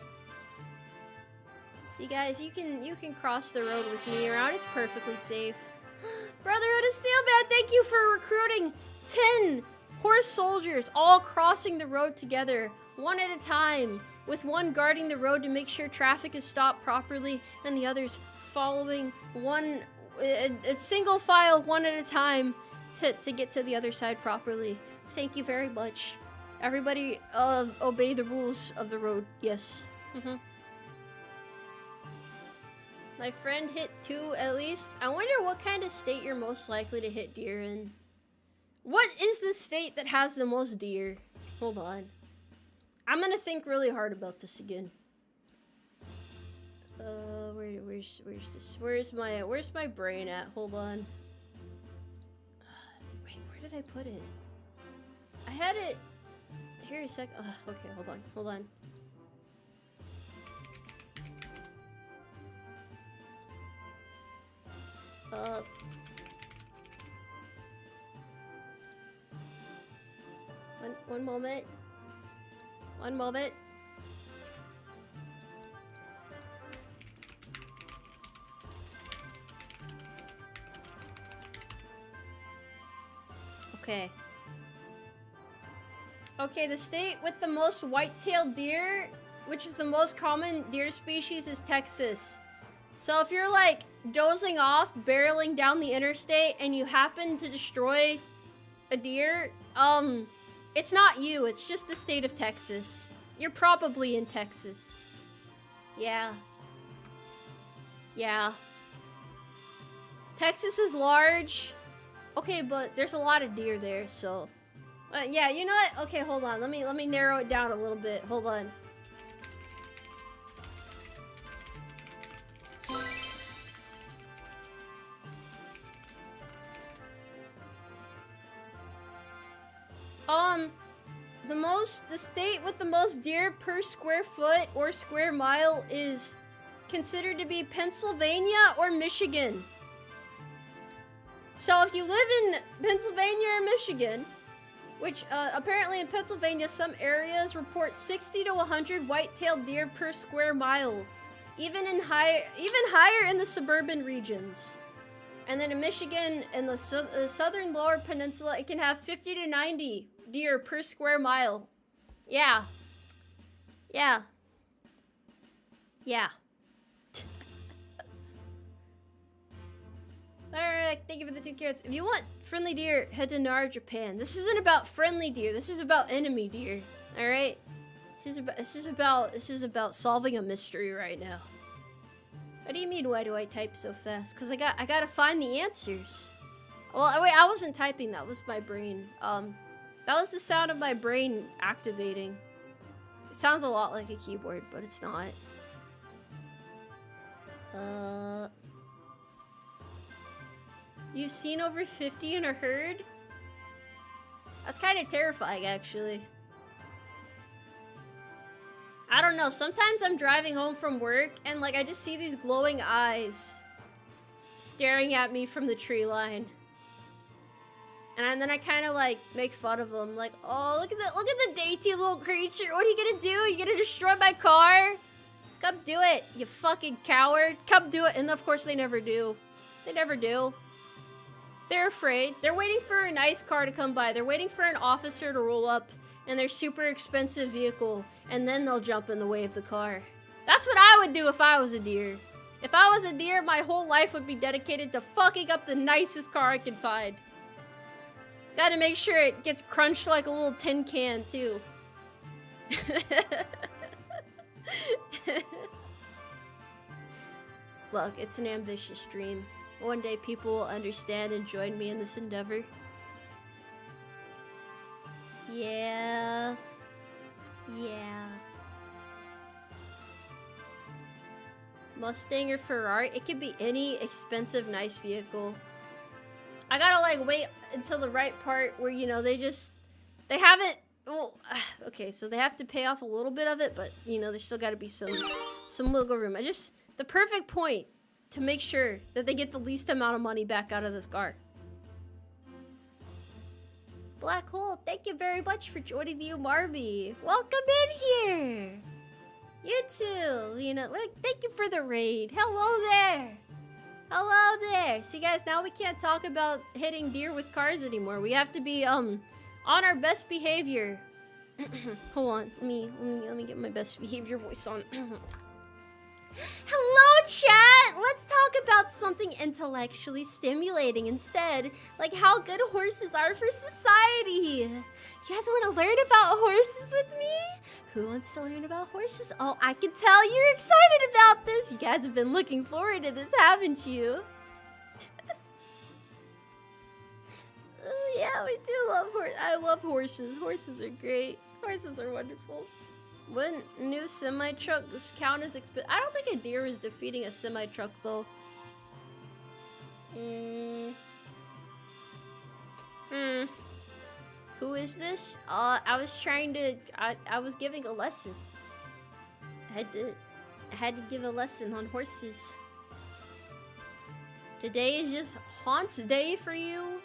See guys, you can cross the road with me around. It's perfectly safe. Brotherhood of Steel Man, thank you for recruiting 10 horse soldiers all crossing the road together, one at a time, with one guarding the road to make sure traffic is stopped properly and the others following a single file one at a time to get to the other side properly. Thank you very much. Everybody obey the rules of the road. Yes. My friend hit 2 at least. I wonder what kind of state you're most likely to hit deer in. What is the state that has the most deer? Hold on. I'm gonna think really hard about this again. Where's this? Where's my brain at? Hold on. Wait, where did I put it? I had it here a sec. Okay, hold on. One moment. Okay, the state with the most white-tailed deer, which is the most common deer species, is Texas. So if you're like dozing off, barreling down the interstate, and you happen to destroy a deer, it's not you, it's just the state of Texas. You're probably in Texas. Yeah. Texas is large. Okay, but there's a lot of deer there, so... yeah, you know what? Okay, hold on. Let me narrow it down a little bit. Hold on. The state with the most deer per square foot or square mile is considered to be Pennsylvania or Michigan. So if you live in Pennsylvania or Michigan, which apparently in Pennsylvania some areas report 60 to 100 white-tailed deer per square mile, even higher in the suburban regions. And then in Michigan and the southern lower peninsula, it can have 50 to 90 deer per square mile. Yeah. Alright, thank you for the 2 carrots. If you want friendly deer, head to Nara, Japan. This isn't about friendly deer, this is about enemy deer. Alright? This is about solving a mystery right now. What do you mean, why do I type so fast? Because I gotta find the answers. Well, wait, I wasn't typing, that was my brain. That was the sound of my brain activating. It sounds a lot like a keyboard, but it's not. You've seen over 50 in a herd? That's kind of terrifying, actually. I don't know, sometimes I'm driving home from work and like I just see these glowing eyes staring at me from the tree line. And then I kind of like make fun of them, like, oh, look at the dainty little creature. What are you gonna do? You gonna destroy my car? Come do it, you fucking coward. Come do it. And of course they never do. They never do. They're afraid. They're waiting for a nice car to come by. They're waiting for an officer to roll up in their super expensive vehicle, and then they'll jump in the way of the car. That's what I would do if I was a deer. If I was a deer, my whole life would be dedicated to fucking up the nicest car I can find. Gotta make sure it gets crunched like a little tin can, too. Look, it's an ambitious dream. One day people will understand and join me in this endeavor. Yeah. Yeah. Mustang or Ferrari? It could be any expensive, nice vehicle. I gotta like wait until the right part where, you know, they haven't, well, okay, so they have to pay off a little bit of it, but, you know, there's still gotta be some wiggle room. The perfect point to make sure that they get the least amount of money back out of this car. Black Hole, thank you very much for joining the Umarmy. Welcome in here. You too, you know, thank you for the raid. Hello there. Hello there. See guys, now we can't talk about hitting deer with cars anymore. We have to be on our best behavior. Hold on, let me get my best behavior voice on. Hello, chat! Let's talk about something intellectually stimulating instead, like how good horses are for society. You guys want to learn about horses with me? Who wants to learn about horses? Oh, I can tell you're excited about this. You guys have been looking forward to this, haven't you? Yeah, we do love horses. I love horses. Horses are great. Horses are wonderful. Wouldn't new semi-truck count as I don't think a deer is defeating a semi-truck, though. Who is this? I was trying to... I was giving a lesson. I had to give a lesson on horses. Today is just Haunt's day for you.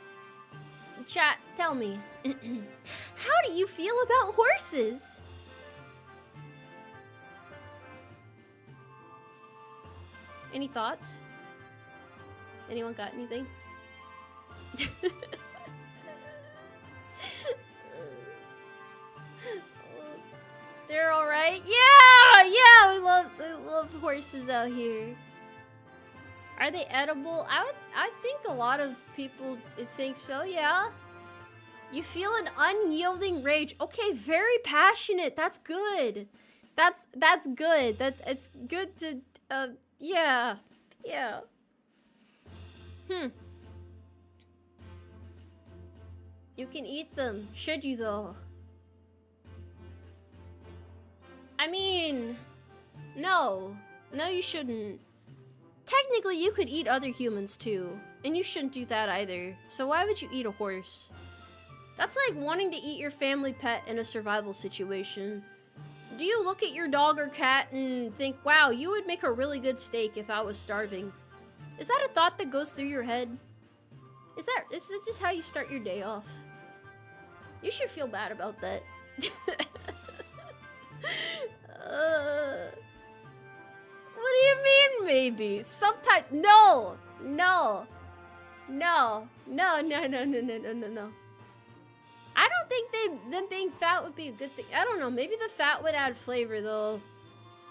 Chat, tell me. How do you feel about horses? Any thoughts? Anyone got anything? They're all right. Yeah, we love horses out here. Are they edible? I think a lot of people think so. Yeah. You feel an unyielding rage. Okay, very passionate. That's good. That's good. It's good to yeah. You can eat them. Should you though? I mean, no. No, you shouldn't. Technically, you could eat other humans too, and you shouldn't do that either. So why would you eat a horse? That's like wanting to eat your family pet in a survival situation. Do you look at your dog or cat and think, wow, you would make a really good steak if I was starving? Is that a thought that goes through your head? Is that just how you start your day off? You should feel bad about that. What do you mean, maybe? Sometimes, no. I don't think them being fat would be a good thing. I don't know, maybe the fat would add flavor though.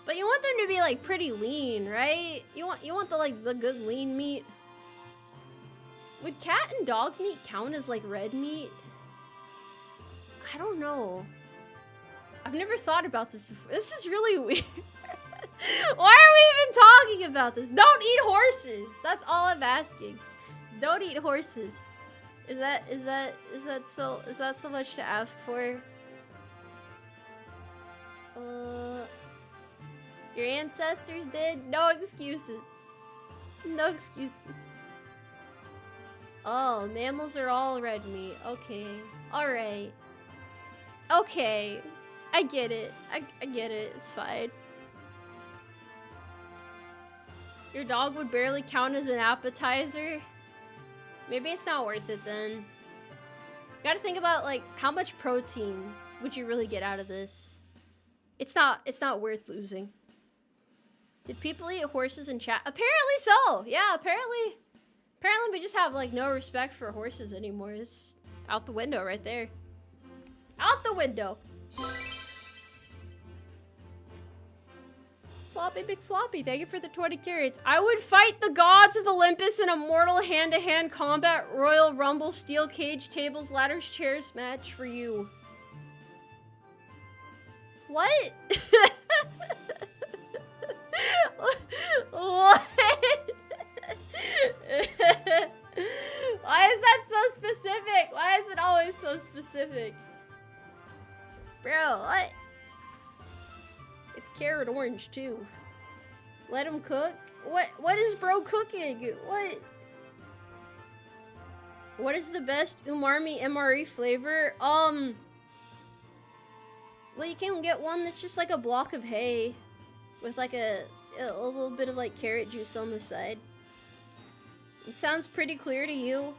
But you want them to be like pretty lean, right? You want the good lean meat. Would cat and dog meat count as like red meat? I don't know. I've never thought about this before. This is really weird. Why are we even talking about this? Don't eat horses. That's all I'm asking. Don't eat horses. Is that so much to ask for? Your ancestors did? No excuses. No excuses. Oh, mammals are all red meat. Okay. Alright. Okay. I get it. I get it. It's fine. Your dog would barely count as an appetizer? Maybe it's not worth it then. You gotta think about like how much protein would you really get out of this? It's not worth losing. Did people eat horses in chat? Apparently so. Yeah, apparently Apparently we just have like no respect for horses anymore. It's out the window right there. Out the window. Sloppy McFloppy, thank you for the 20 carats. I would fight the gods of Olympus in a mortal hand-to-hand combat Royal Rumble steel cage tables ladders chairs match for you. What? What? Why is that so specific? Why is it always so specific? Bro, what? It's carrot orange too. Let him cook? What is bro cooking? What is the best Umarmy MRE flavor? Well, you can get one that's just like a block of hay with like a little bit of like carrot juice on the side. It sounds pretty clear to you.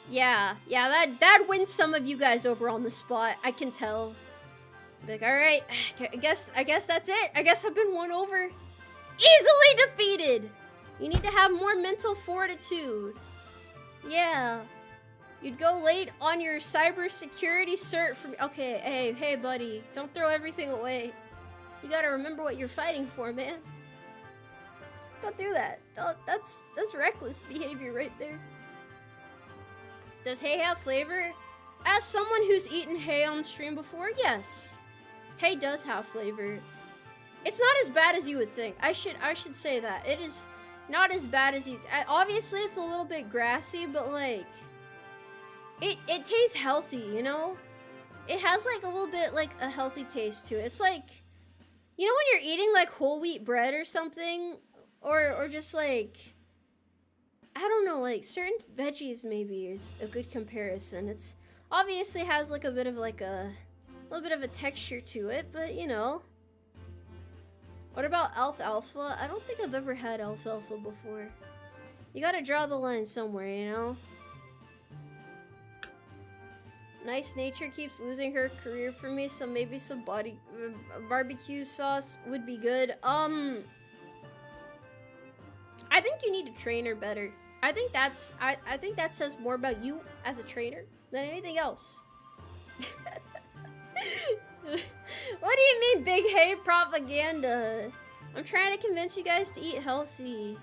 Yeah, that wins some of you guys over on the spot. I can tell. Like, all right, I guess that's it. I guess I've been won over. Easily defeated. You need to have more mental fortitude. Yeah. You'd go late on your cybersecurity cert for me. Okay, hey, buddy. Don't throw everything away. You gotta remember what you're fighting for, man. Don't do that. That's reckless behavior right there. Does hay have flavor? As someone who's eaten hay on stream before, yes. Hay does have flavor. It's not as bad as you would think. I should say that. It is not as bad as you... Obviously, it's a little bit grassy, but, like... It tastes healthy, you know? It has, like, a little bit, like, a healthy taste to it. It's like... You know when you're eating, like, whole wheat bread or something? Or just, like... I don't know, like, certain veggies maybe is a good comparison. It's... Obviously has, like, a bit of, like, a little bit of a texture to it, but, you know... What about alfalfa? I don't think I've ever had alfalfa before. You gotta draw the line somewhere, you know? Nice Nature keeps losing her career for me, so maybe some barbecue sauce would be good. I think you need to train her better. I think that says more about you as a trainer than anything else. What do you mean, big hay propaganda? I'm trying to convince you guys to eat healthy.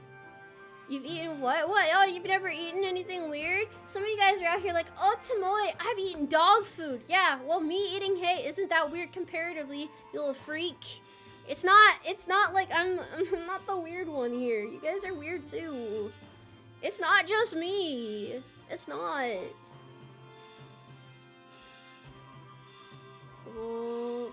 You've eaten what? Oh, you've never eaten anything weird? Some of you guys are out here like, oh, Tomoe, I've eaten dog food. Yeah, well, me eating hay isn't that weird comparatively, you little freak. It's not like I'm not the weird one here. You guys are weird too. It's not just me. It's not. Oh.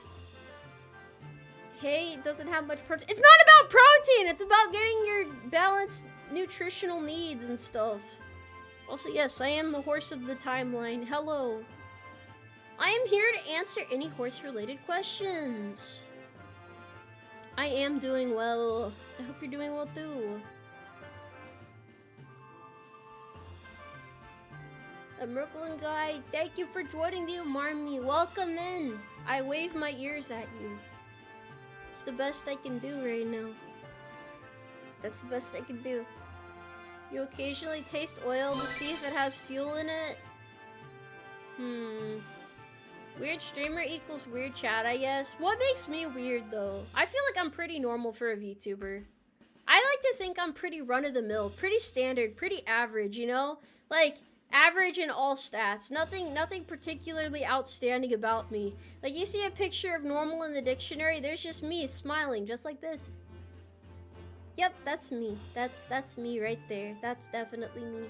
Hay doesn't have much protein. It's not about protein. It's about getting your balanced nutritional needs and stuff. Also, yes, I am the horse of the timeline. Hello. I am here to answer any horse-related questions. I am doing well. I hope you're doing well too. A Merklin guy, thank you for joining the Umarmy. Welcome in. I wave my ears at you. It's the best I can do right now. That's the best I can do. You occasionally taste oil to see if it has fuel in it. Weird streamer equals weird chat, I guess. What makes me weird, though? I feel like I'm pretty normal for a VTuber. I like to think I'm pretty run-of-the-mill, pretty standard, pretty average, you know? Like, average in all stats. Nothing particularly outstanding about me. Like, you see a picture of normal in the dictionary, there's just me smiling, just like this. Yep, that's me. That's me right there. That's definitely me.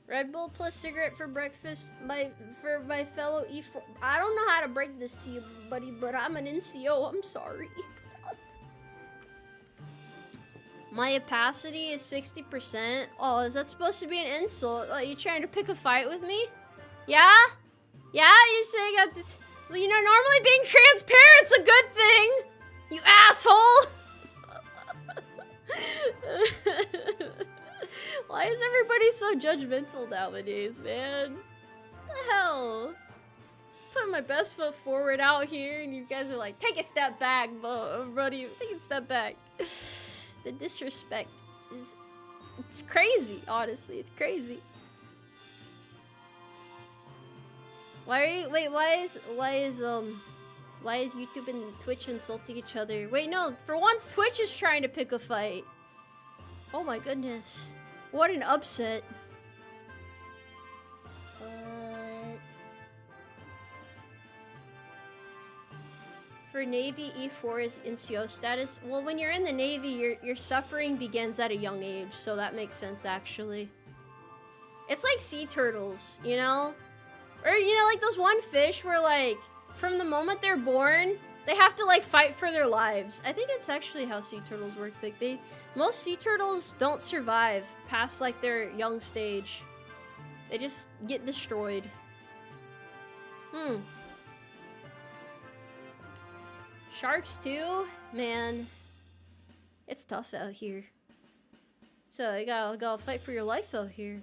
Red Bull plus cigarette for breakfast for my fellow E4. I don't know how to break this to you, buddy, but I'm an NCO. I'm sorry. My opacity is 60%. Oh, is that supposed to be an insult? Are you trying to pick a fight with me? Yeah? Yeah? You're saying I'm... Well, you know, normally being transparent's a good thing! You asshole! Why is everybody so judgmental nowadays, man? What the hell? Putting my best foot forward out here, and you guys are like, take a step back, buddy. Take a step back. The disrespect is It's crazy, honestly. It's crazy. Why are you, wait, why is YouTube and Twitch insulting each other? Wait, no, for once Twitch is trying to pick a fight. Oh my goodness. What an upset. For Navy, E4 is NCO status. Well, when you're in the Navy, your suffering begins at a young age, so that makes sense, actually. It's like sea turtles, you know? Or, you know, like those one fish where, like, from the moment they're born, they have to, like, fight for their lives. I think it's actually how sea turtles work. Like, most sea turtles don't survive past, like, their young stage. They just get destroyed. Sharks too? Man. It's tough out here. So you gotta fight for your life out here.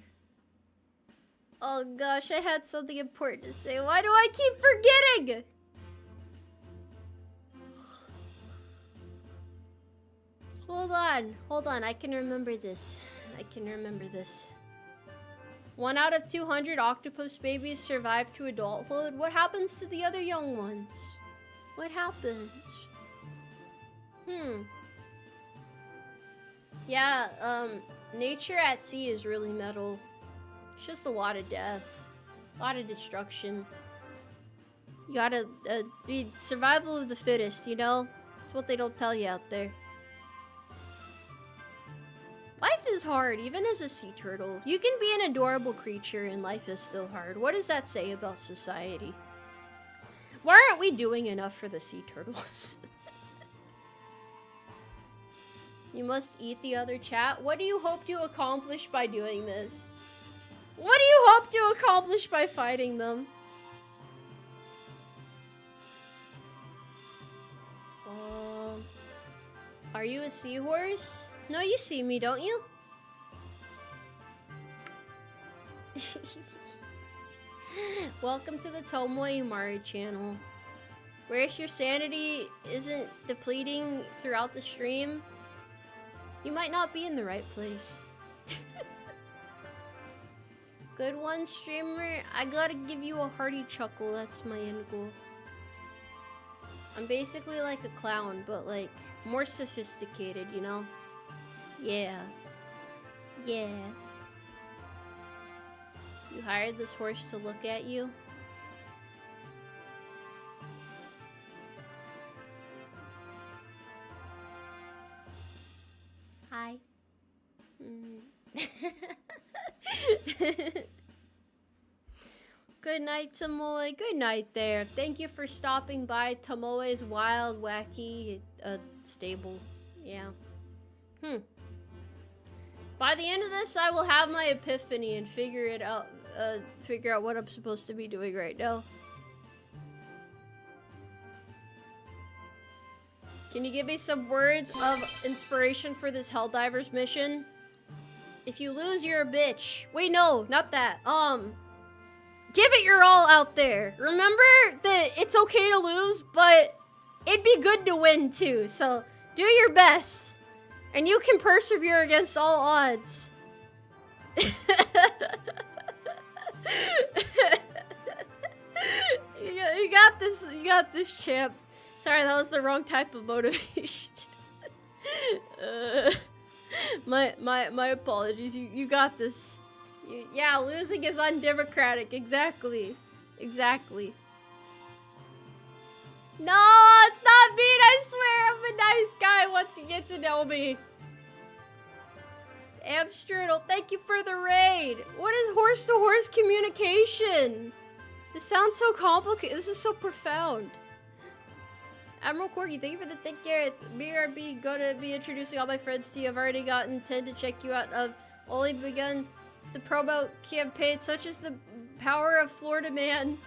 Oh gosh, I had something important to say. Why do I keep forgetting? Hold on, I can remember this. 1 out of 200 octopus babies survive to adulthood. What happens to the other young ones? What happens? Yeah, nature at sea is really metal. It's just a lot of death. A lot of destruction. You gotta, the survival of the fittest, you know? It's what they don't tell you out there. Life is hard, even as a sea turtle. You can be an adorable creature and life is still hard. What does that say about society? Why aren't we doing enough for the sea turtles? You must eat the other chat. What do you hope to accomplish by doing this? What do you hope to accomplish by fighting them? Are you a seahorse? No, you see me, don't you? Welcome to the Tomoe Umari channel. Where if your sanity isn't depleting throughout the stream, you might not be in the right place. Good one, streamer. I gotta give you a hearty chuckle. That's my end goal. I'm basically like a clown, but like more sophisticated, you know? Yeah. Yeah. You hired this horse to look at you? Hi. Good night, Tomoe. Good night there. Thank you for stopping by Tomoe's wild, wacky, stable. Yeah. By the end of this, I will have my epiphany and figure it out. Figure out what I'm supposed to be doing right now. Can you give me some words of inspiration for this Helldivers mission? If you lose, you're a bitch. Wait, no, not that. Give it your all out there. Remember that it's okay to lose, but it'd be good to win too. So do your best. And you can persevere against all odds. You got this. You got this, champ. Sorry, that was the wrong type of motivation. My apologies. You got this. Yeah, losing is undemocratic. Exactly. Exactly. No, it's not mean. I swear, I'm a nice guy once you get to know me. Amstrudel, thank you for the raid. What is horse-to-horse communication? This sounds so complicated. This is so profound. Admiral Corky, thank you for the thick carrots. BRB, gonna be introducing all my friends to you. I've already gotten 10 to check you out. I've only begun the promo campaign, such as the power of Florida man.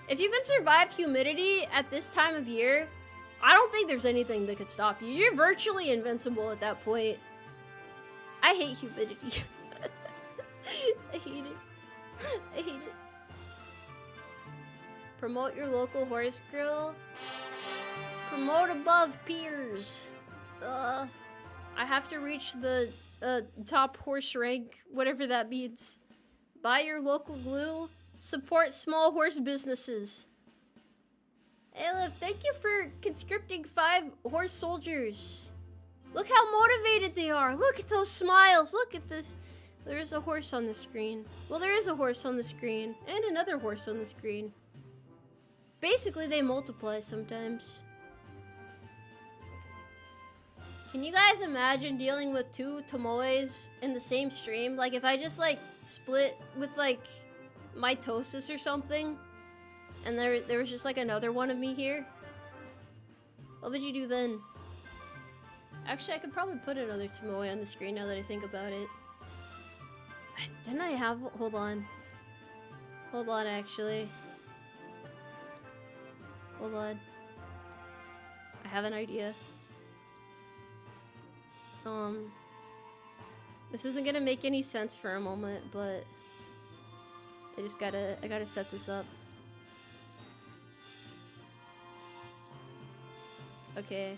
If you can survive humidity at this time of year, I don't think there's anything that could stop you. You're virtually invincible at that point. I hate humidity. I hate it. I hate it. Promote your local horse grill. Promote above peers. I have to reach the top horse rank, whatever that means. Buy your local glue. Support small horse businesses. Aleph, thank you for conscripting 5 horse soldiers. Look how motivated they are. Look at those smiles. Look at the... There is a horse on the screen. Well, there is a horse on the screen. And another horse on the screen. Basically, they multiply sometimes. Can you guys imagine dealing with 2 Tomoes in the same stream? Like, if I just, like, split with, like, Mitosis or something, and there was just, like, another one of me here? What would you do then? Actually, I could probably put another Tomoe on the screen now that I think about it. Didn't I have... Hold on. Hold on, actually. Hold on. I have an idea. This isn't gonna make any sense for a moment, but... I gotta set this up. Okay.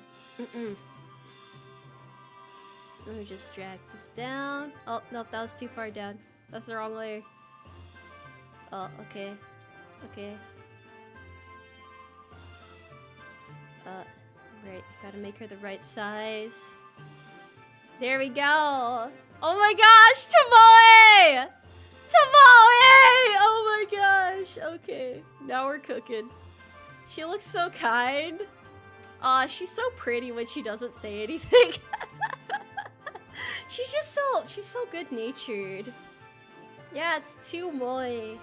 Let me just drag this down. Oh, nope, that was too far down. That's the wrong layer. Oh, okay. Okay. Right. Gotta make her the right size. There we go. Oh my gosh, Tomoe! Tomoe! Oh my gosh. Okay. Now we're cooking. She looks so kind. Aw, she's so pretty when she doesn't say anything. She's so good-natured. Yeah, it's Tomoe.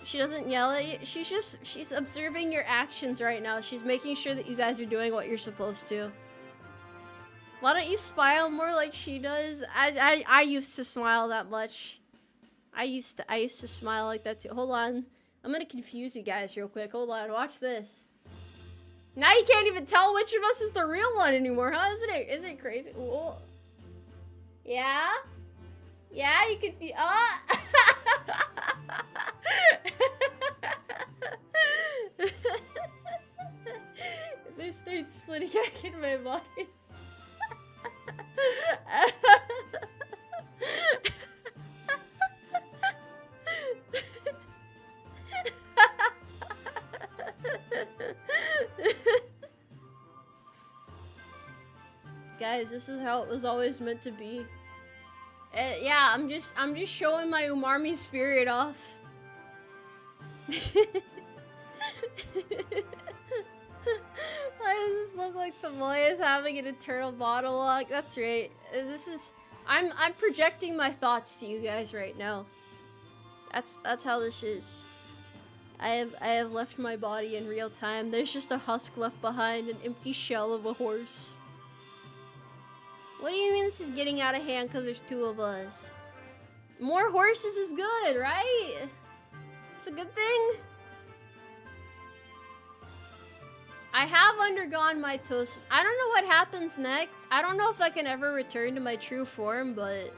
She doesn't yell at you. She's observing your actions right now. She's making sure that you guys are doing what you're supposed to. Why don't you smile more like she does? I used to smile that much. I used to smile like that too. Hold on. I'm gonna confuse you guys real quick. Hold on, watch this. Now you can't even tell which of us is the real one anymore, huh? Isn't it crazy? Whoa. Yeah? Yeah, you could be They started splitting back in my body. Guys, this is how it was always meant to be. Yeah, I'm just showing my Umarmy spirit off. Why does this look like Tomoe is having an internal monologue? That's right. I'm projecting my thoughts to you guys right now. That's how this is. I have left my body in real time. There's just a husk left behind, an empty shell of a horse. What do you mean this is getting out of hand because there's 2 of us? More horses is good, right? It's a good thing. I have undergone Mitosis. I don't know what happens next. I don't know if I can ever return to my true form, but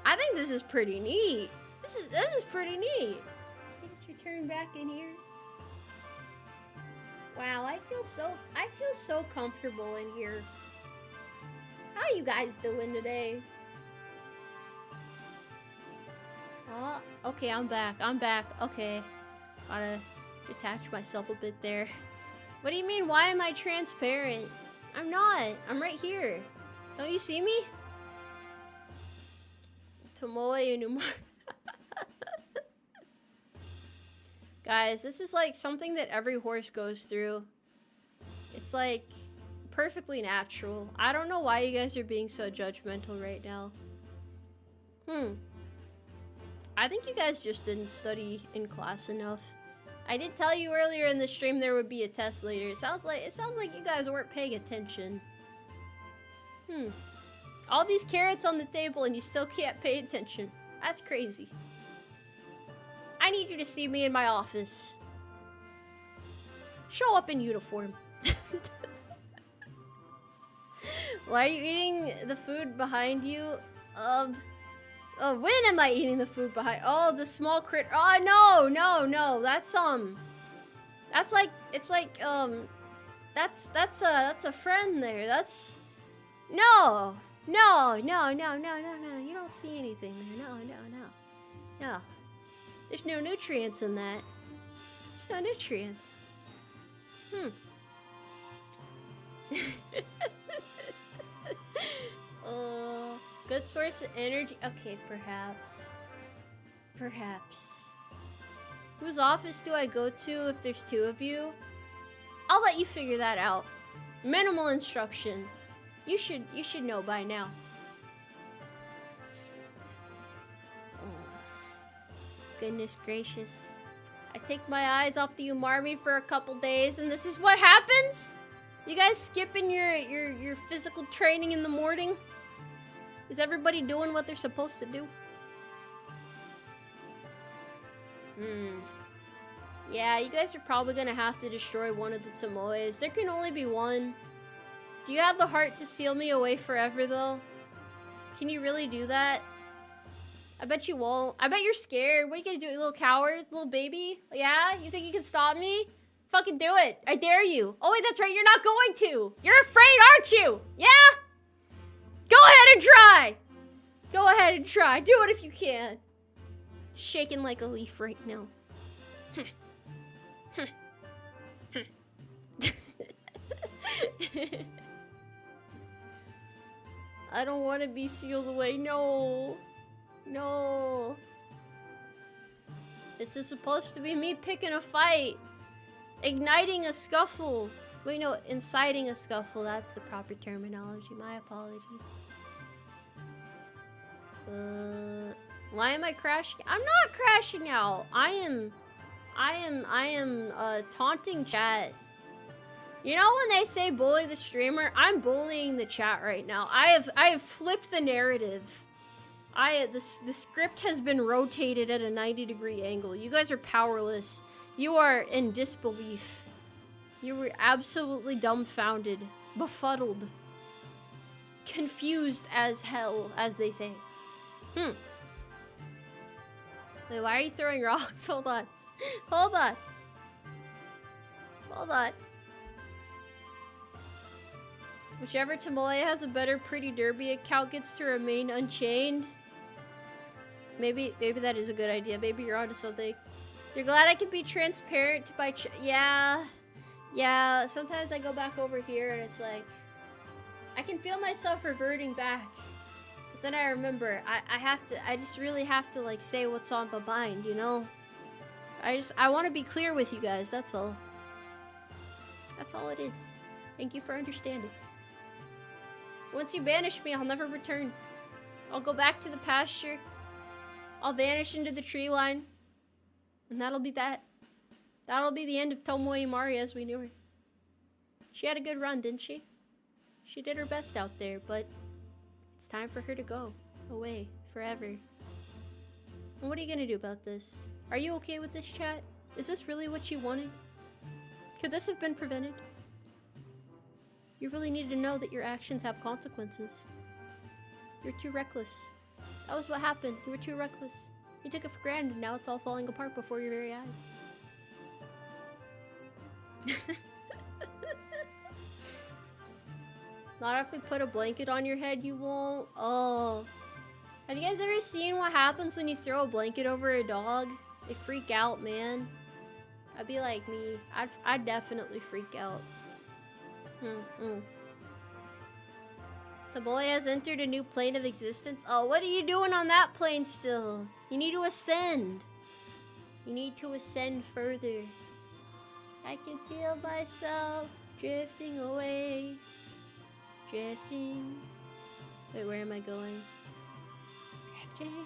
I think this is pretty neat. This is pretty neat. I just return back in here. Wow, I feel so comfortable in here. How you guys doing today? Oh, okay, I'm back. Okay. Gotta detach myself a bit there. What do you mean, why am I transparent? I'm not. I'm right here. Don't you see me? Tomoe and Umari. Guys, this is like something that every horse goes through. It's like perfectly natural. I don't know why you guys are being so judgmental right now. I think you guys just didn't study in class enough. I did tell you earlier in the stream there would be a test later. It sounds like you guys weren't paying attention. All these carrots on the table and you still can't pay attention. That's crazy. I need you to see me in my office. Show up in uniform. Why are you eating the food behind you? Oh, when am I eating the food behind? Oh, the small crit. Oh, no. That's like, it's like, that's a friend there. That's No! No, no, no, no, no, no. You don't see anything there. No, no, no. No. There's no nutrients in that. There's no nutrients. Oh, good source of energy. Okay, perhaps. Perhaps. Whose office do I go to if there's two of you? I'll let you figure that out. Minimal instruction. You should know by now. Goodness gracious. I take my eyes off the Umarmy for a couple days and this is what happens? You guys skipping your physical training in the morning? Is everybody doing what they're supposed to do? Yeah, you guys are probably gonna have to destroy one of the Tomoes. There can only be one. Do you have the heart to seal me away forever, though? Can you really do that? I bet you won't. I bet you're scared. What are you gonna do, you little coward? Little baby? Yeah? You think you can stop me? Fucking do it. I dare you. Oh, wait, that's right. You're not going to. You're afraid, aren't you? Yeah? Go ahead and try. Go ahead and try. Do it if you can. Shaking like a leaf right now. I don't want to be sealed away. No. No. This is supposed to be me picking a fight. Igniting a scuffle. Wait, no, inciting a scuffle. That's the proper terminology. My apologies. Why am I crashing? I'm not crashing out. I am taunting chat. You know when they say bully the streamer? I'm bullying the chat right now. I have flipped the narrative. The script has been rotated at a 90-degree angle. You guys are powerless. You are in disbelief. You were absolutely dumbfounded, befuddled, confused as hell, as they say. Wait, why are you throwing rocks? Hold on. Hold on. Hold on. Whichever Tomoe has a better Pretty Derby account gets to remain unchained. Maybe that is a good idea. Maybe you're onto something. You're glad I can be transparent by yeah. Yeah, sometimes I go back over here and it's like I can feel myself reverting back. But then I remember I just really have to like say what's on my mind, you know? I want to be clear with you guys, that's all. That's all it is. Thank you for understanding. Once you banish me, I'll never return. I'll go back to the pasture. I'll vanish into the tree line. And that'll be that. That'll be the end of Tomoe Umari as we knew her. She had a good run, didn't she? She did her best out there, but it's time for her to go away forever. And what are you gonna do about this? Are you okay with this, chat? Is this really what you wanted? Could this have been prevented? You really need to know that your actions have consequences. You're too reckless. That was what happened. You were too reckless. You took it for granted, and now it's all falling apart before your very eyes. Not if we put a blanket on your head, you won't. Oh. Have you guys ever seen what happens when you throw a blanket over a dog? They freak out, man. I'd be like me. I'd definitely freak out. The boy has entered a new plane of existence. Oh, what are you doing on that plane still? You need to ascend. You need to ascend further. I can feel myself drifting away. Drifting. Wait, where am I going? Drifting away.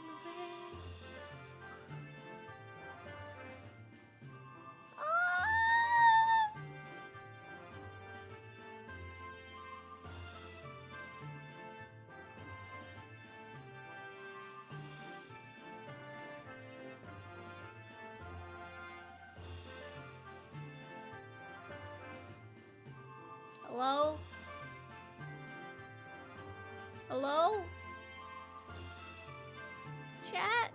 Hello? Hello? Chat?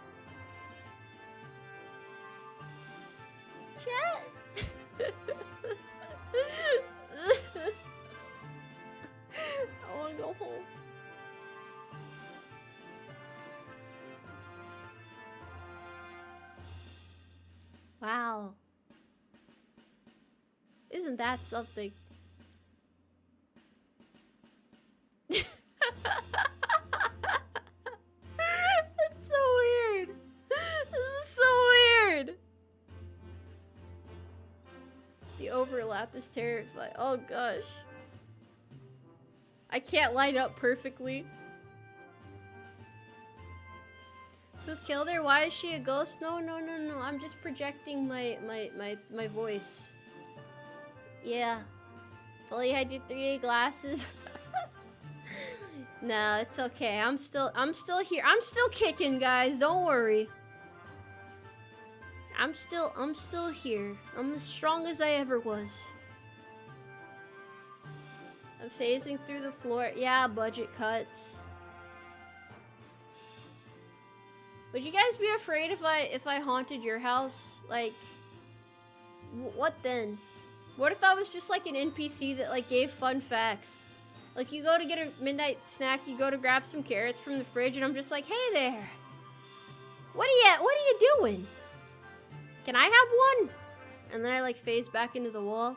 Chat? I wanna go home. Wow. Isn't that something? It's so weird. This is so weird. The overlap is terrifying. Oh gosh. I can't line up perfectly. Who killed her? Why is she a ghost? No. I'm just projecting my voice. Yeah. Fully had your 3D glasses. No, it's okay. I'm still here. I'm still kicking, guys. Don't worry. I'm still here. I'm as strong as I ever was. I'm phasing through the floor. Yeah, budget cuts. Would you guys be afraid if I haunted your house? Like, what then? What if I was just like an NPC that like gave fun facts? Like you go to get a midnight snack, you go to grab some carrots from the fridge, and I'm just like, hey there. What are you doing? Can I have one? And then I like phase back into the wall.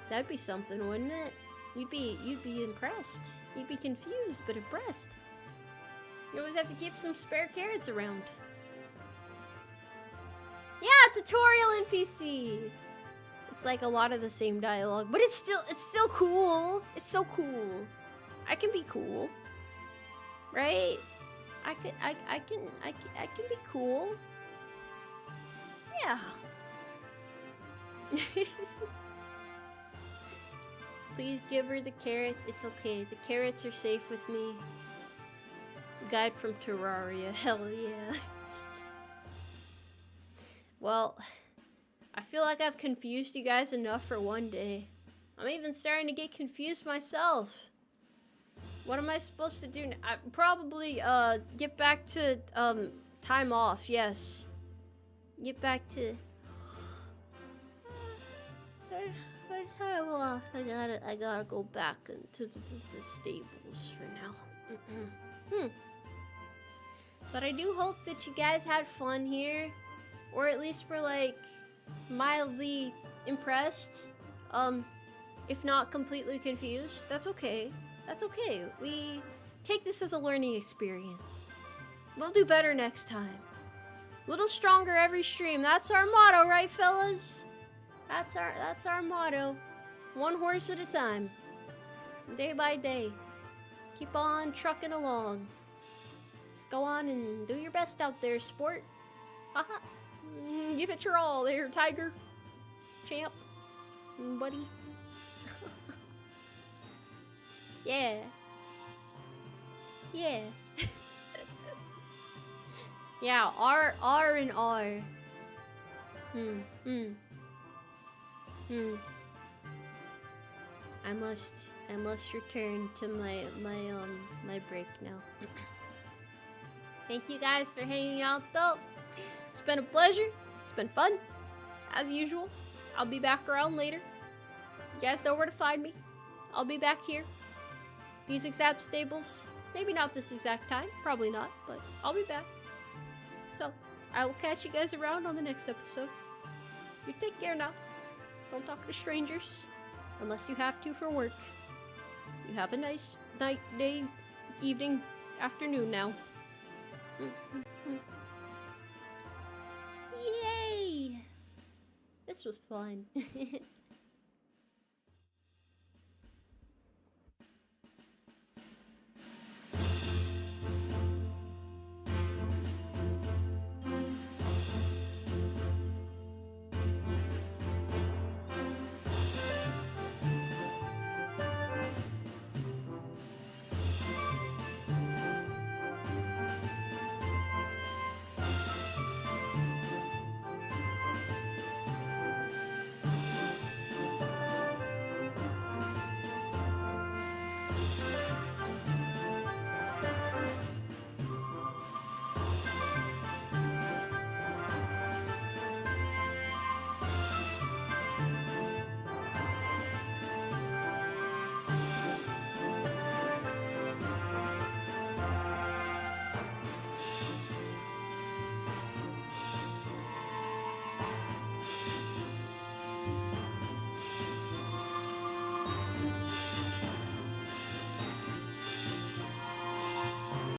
That'd be something, wouldn't it? You'd be impressed. You'd be confused, but impressed. You always have to keep some spare carrots around. Yeah, tutorial NPC. It's like a lot of the same dialogue, but it's still cool. It's so cool. I can be cool, right? I can be cool. Yeah. Please give her the carrots. It's okay. The carrots are safe with me. Guide from Terraria. Hell yeah. Well, I feel like I've confused you guys enough for one day. I'm even starting to get confused myself. What am I supposed to do? I probably get back to time off. Yes. Get back to time off. I gotta go back into the stables for now. But I do hope that you guys had fun here, or at least were like mildly impressed. If not completely confused, that's okay. That's okay. We take this as a learning experience. We'll do better next time. A little stronger every stream. That's our motto, right, fellas? That's our motto. One horse at a time. Day by day. Keep on trucking along. Just go on and do your best out there, sport. Haha. Give it your all there, tiger. Champ. Buddy. Yeah. Yeah. Yeah, R and R. I must return to my break now. Thank you guys for hanging out though. It's been a pleasure. It's been fun. As usual. I'll be back around later. You guys know where to find me. I'll be back here. These exact stables. Maybe not this exact time. Probably not. But I'll be back. So, I will catch you guys around on the next episode. You take care now. Don't talk to strangers. Unless you have to for work. You have a nice night, day, evening, afternoon now. Yay! This was fun.